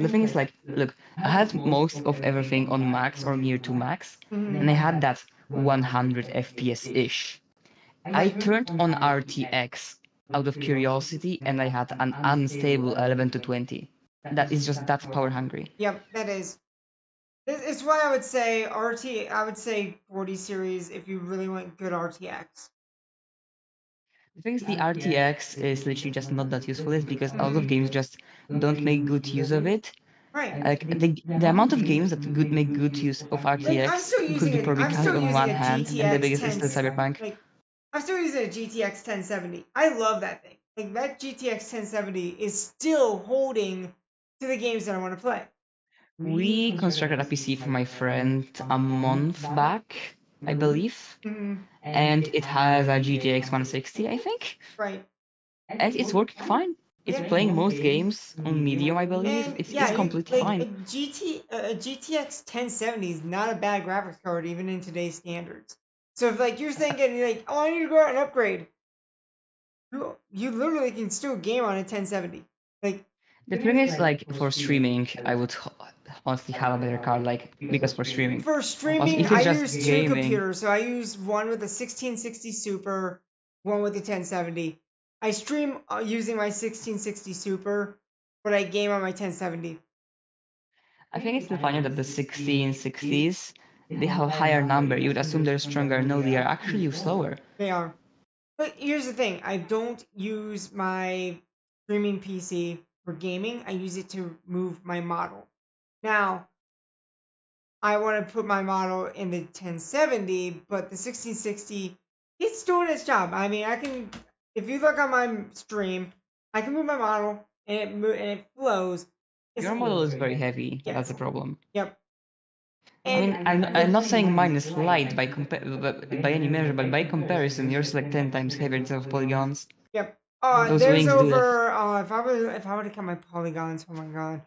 thing is like, look, I had most of everything on max or near to max, and I Mhm. had that 100 FPS ish. I Right. turned on RTX out of curiosity, and I had an unstable 11 to 20. That is just that power hungry. Yep. That is. It's why I would say RT. I would say 40 series if you really want good RTX. The thing is, the RTX is literally just not that useful, is because a lot of Mhm. games just don't make good use of it. Right. Like the amount of games that make good use of Like RTX could be probably I'm counted still on using one a hand, and the GTX biggest is 10. still Cyberpunk. Like I'm still using a GTX 1070. I love that thing. Like that GTX 1070 is still holding to the games that I want to play. We constructed a PC for my friend a month back, I believe, Hmm. and it has a GTX 160, I think, Right. and it's working fine. It's Yeah. playing most games on medium, I believe. And It's yeah, you completely like fine. a GTX 1070 is not a bad graphics card even in today's standards. So if like you're thinking like, oh, I need to go out and upgrade, you literally can still game on a 1070. Like The thing is, like for streaming, I would honestly have a better card, like because for streaming. for Also, streaming, if I it's just use two gaming, computers. So I use one with a 1660 Super, one with a 1070. I stream using my 1660 Super, but I game on my 1070. I think it's still funny that the 1660s they have a higher number. You would assume they're stronger. No, they are actually slower. They are. But here's the thing: I don't use my streaming PC for gaming. I use it to move my model. Now, I want to put my model in the 1070, but the 1660, it's doing its job. I mean, I can, if you look on my stream, I can move my model and it flows. Your model is very heavy. Yes. That's the problem. Yep. I mean, I'm not saying mine is light by any measure, but by comparison, yours is like 10 times heavier in terms of polygons. Yep. Those There's wings do that. over. If I were to count my polygons, oh my god.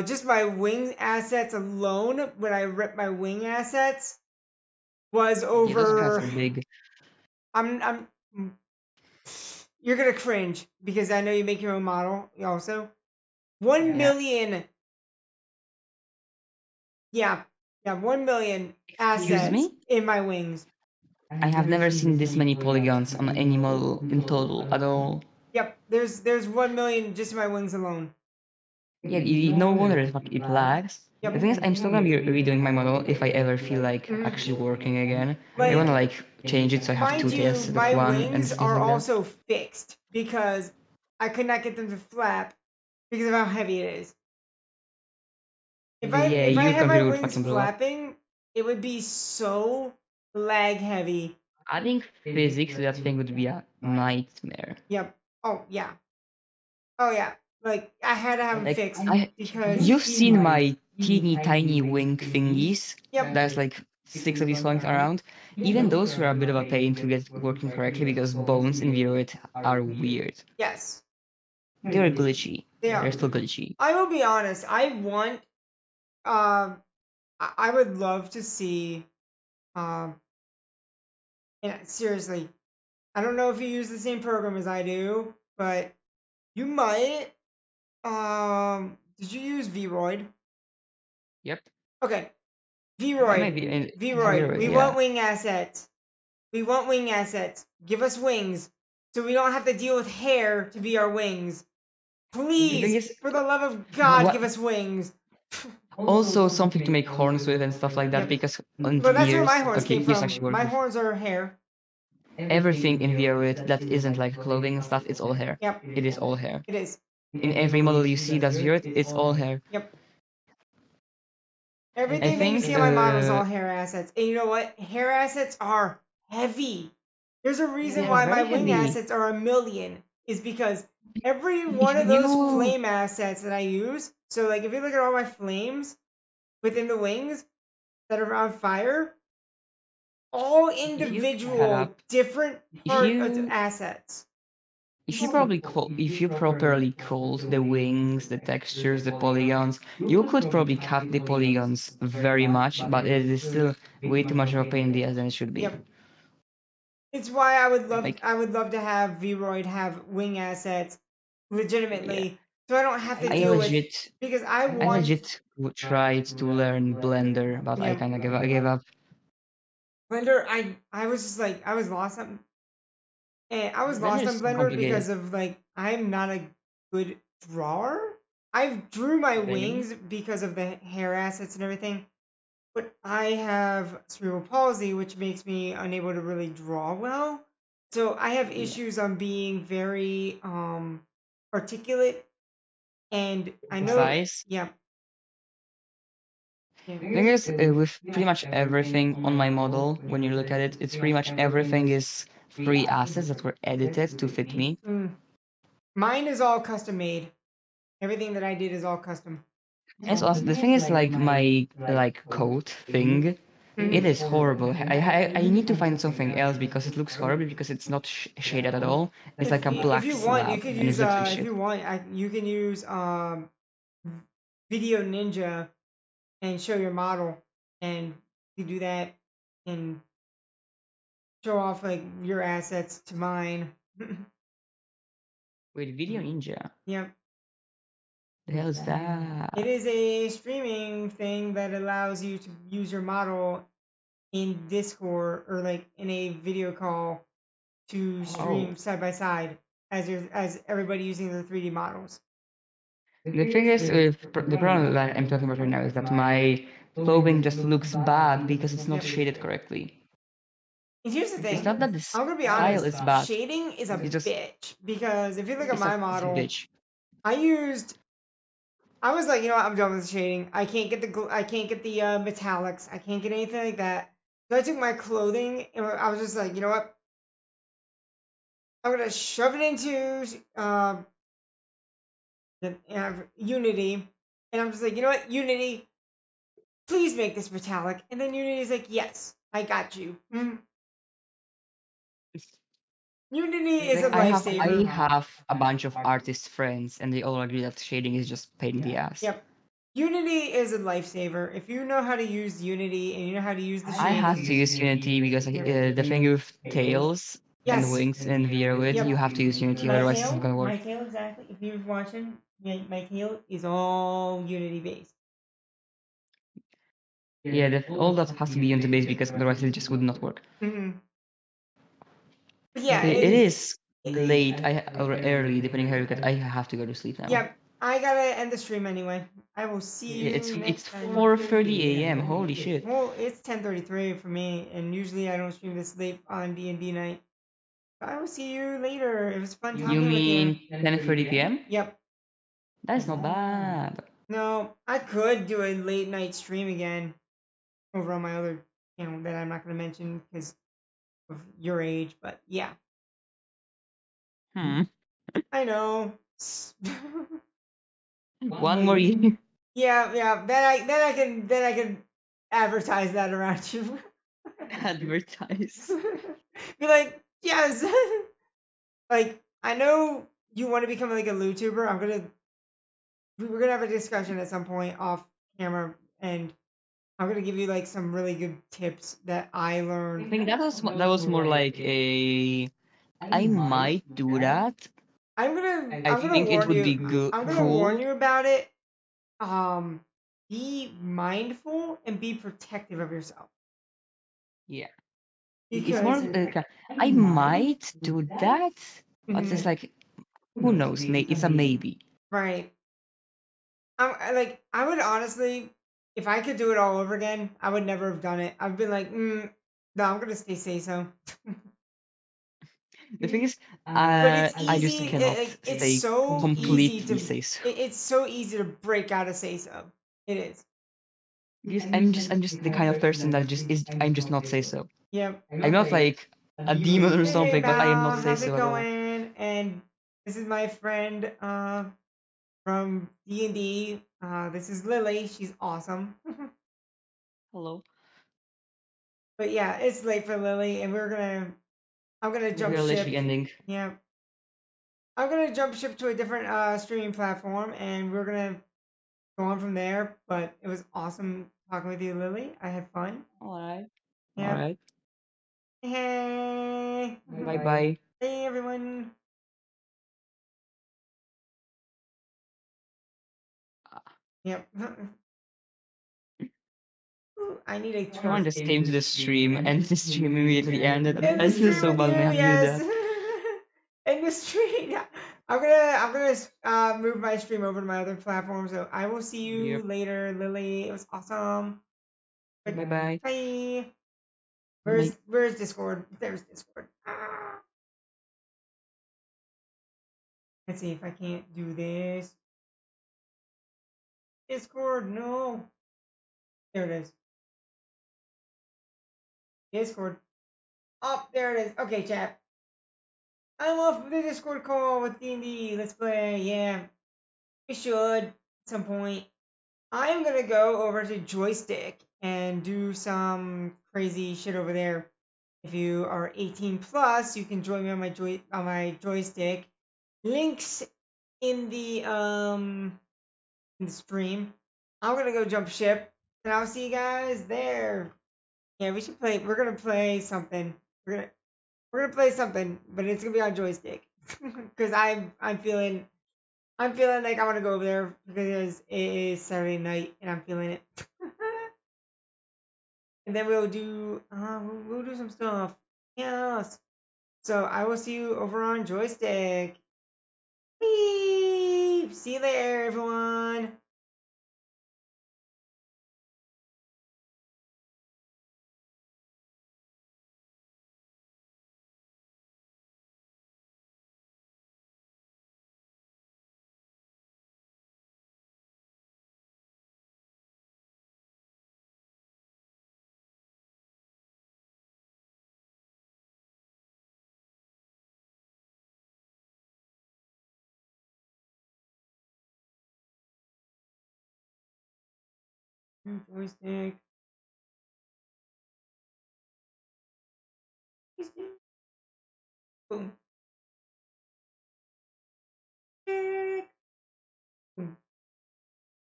Just my wing assets alone, when I rip my wing assets, was Yeah, those cats over. are big. I'm. You're gonna cringe because I know you make your own model. Also, 1,000,000. Yeah, 1,000,000 Excuse assets me? in my wings. I have never seen this many polygons on any model in total at all. Yep, there's 1,000,000 just in my wings alone. Yeah, no wonder it lags. Yep. The thing is, I'm still gonna be redoing my model if I ever feel like actually working again. I wanna like change it so I have Mind two you, tests instead my of one and wings things are like that. also fixed because I could not get them to flap because of how heavy it is. If I your had my computer would wings fucking blow up. flapping, it would be so lag heavy. Adding physics to that thing would be a nightmare. Yep. Oh yeah. Oh yeah. Like I had to have them Like, fixed because you've seen my teeny tiny wing thingies. Yep. There's like 6 of these things around. Even those were a bit of a pain to get working correctly because bones in Viroid are weird. Yes. They're glitchy. They are. They're still glitchy. I will be honest. I want. I would love to see. And seriously, I don't know if you use the same program as I do, but you might. Did you use Vroid? Yep. Okay. Vroid, Vroid. We yeah. want wing assets. We want wing assets. Give us wings, so we don't have to deal with hair to be our wings. Please, for the love of God, give us wings. Also, something to make horns with and stuff like that, Yep. because on Well, that's where gears, my horns okay, came gears from. actually My work. horns are hair. Everything in Viroid that isn't like clothing and stuff, it's all hair. Yep. It is all hair. It is. In every model you see that's Viroid, it's all hair. Yep. Everything that you see on my model is all hair assets. And you know what? Hair assets are heavy. There's a reason why my wing assets are 1,000,000. Is because every one of those flame assets that I use. So like if you look at all my flames within the wings that are on fire, all individual different assets. If you properly called the wings, the textures, the polygons, you could probably cut the polygons very much, but it is still way too much of a pain in the ass than it should be. Yep. It's why I would love to have Vroid have wing assets legitimately, so I don't have to deal with because I legit tried to learn Blender, but I kind of gave up. Blender, I was just like I was lost on, and I was lost on Blender because of like I'm not a good drawer. I drew my wings because of the hair assets and everything, but I have cerebral palsy, which makes me unable to really draw well. So I have issues on being very articulate, and I know. Precise? Yeah. The thing is, with pretty much everything on my model, when you look at it, it's pretty much everything is free assets that were edited to fit me. Mine is all custom made. Everything that I did is all custom. And so the thing is, like my coat thing, it is horrible. I need to find something else because it looks horrible because it's not shaded at all. It's like a black slab. If you want, you can use. If you want, you can use Video Ninja and show your model, and you do that and show off like your assets to mine. With Video Ninja. Yep. The hell is that? It is a streaming thing that allows you to use your model in Discord or like in a video call to stream side by side as everybody using their 3D models. The thing is, the problem that I'm talking about right now is that my clothing just looks bad because it's not shaded correctly. And here's the thing. It's not that the I'm gonna be style honest. is bad. Shading is a bitch because if you look at my model, bitch. I used I was like, you know what, I'm done with the shading. I can't get the metallics. I can't get anything like that. So I took my clothing and I was just like, you know what? I'm gonna shove it into Unity, and I'm just like, you know what, Unity, please make this metallic. And then Unity's like, yes, I got you. Unity is a Like I lifesaver. have a bunch of artist friends, and they all agree that shading is just pain in the ass. Yep. Unity is a lifesaver. If you know how to use Unity and you know how to use the I had shading. to use Unity because the thing with tails and Yes. wings and VR with, Yep. you have to use Unity, My otherwise it's not tail, gonna work. my tail exactly. If you're watching, my tail is all Unity based. Yeah, all that has to be Unity based because otherwise it just would not work. Mm-hmm. But But yeah, it is late, or early, depending how you get. I have to go to sleep now. yep. I gotta end the stream anyway. I will see Yeah, you it's next time. 4:30 a.m. Holy shit. Well, it's 10:33 for me, and usually I don't stream this late on D&D night. I will see you later. It was fun You talking with you. mean 10:30 p.m.? Yep. That's not bad. No, I could do a late night stream again over on my other channel that I'm not going to mention because of your age, but yeah. Hmm. I know. One more year. Yeah. Then I can advertise that around you. Advertise. Be like, yes. Like, I know you want to become like a YouTuber. We're gonna have a discussion at some point off camera, and I'm gonna give you like some really good tips that I I learned. think that was more like a. I might do that. I I'm gonna think it warn would be you. good, I'm gonna warn cool. you about it. Be mindful and be protective of yourself Yeah, it's more because like I might do that, but it's Mhm. like who knows? It's a maybe. Right. I would honestly, if I could do it all over again, I would never have done it. I've been like, no, I'm gonna say so. The thing is, But it's I just easy. cannot It's stay so easy completely to. say so. It's so easy to break out a say so. It is. Because I'm just the kind of person that just is. I'm just not say so. Yep. I'm not like a demon or Hey something, but I am not Val, say how's it so at all. going? And this is my friend from D&D. This is Lily. She's awesome. Hello. But yeah, it's late for Lily, and I'm gonna We jump are ship. literally ending. Yeah, I'm gonna jump ship to a different streaming platform, and we're gonna go on from there. But it was awesome talking with you, Lily. I had fun. All right. All Yep. right. Hey. Bye bye. Hey everyone. Yep. Ooh, I need a Someone twerk. just came to the stream and the stream immediately ended. In I the feel stream so with bad you, when I have to do yes. that. In the stream. Yeah. I'm gonna move my stream over to my other platform. So I will see you Yep. later, Lily. It was awesome. Bye bye. Bye. Bye. Where's Discord? There's Discord. Ah. Let's see if I can't do this. Discord, no. There it is. Discord. Oh, there it is. Okay, chat. I'm off the Discord call with D&D. Let's play. Yeah, we should at some point. I'm gonna go over to Joystick and do some crazy shit over there. If you are 18 plus, you can join me on my Joystick. Links in the stream. I'm gonna go jump ship, and I'll see you guys there. Yeah, we should play. We're gonna play something. We're gonna play something, but it's gonna be on Joystick because I'm feeling like I want to go over there because it is Saturday night and I'm feeling it. And then we'll do some stuff. Yes. So I will see you over on Joystick. Beep. See you later, everyone. Joystick. Boom. Tick. Boom.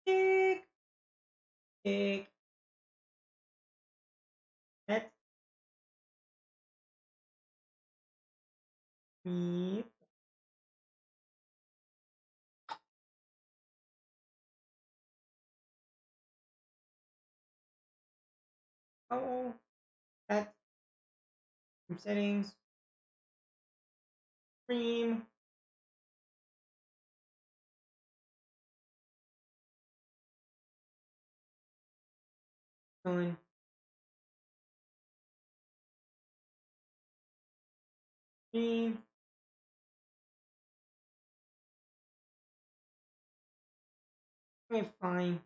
Tick. Tick. That's beep. Oh, that's settings. Stream. Going. Stream. Okay, fine.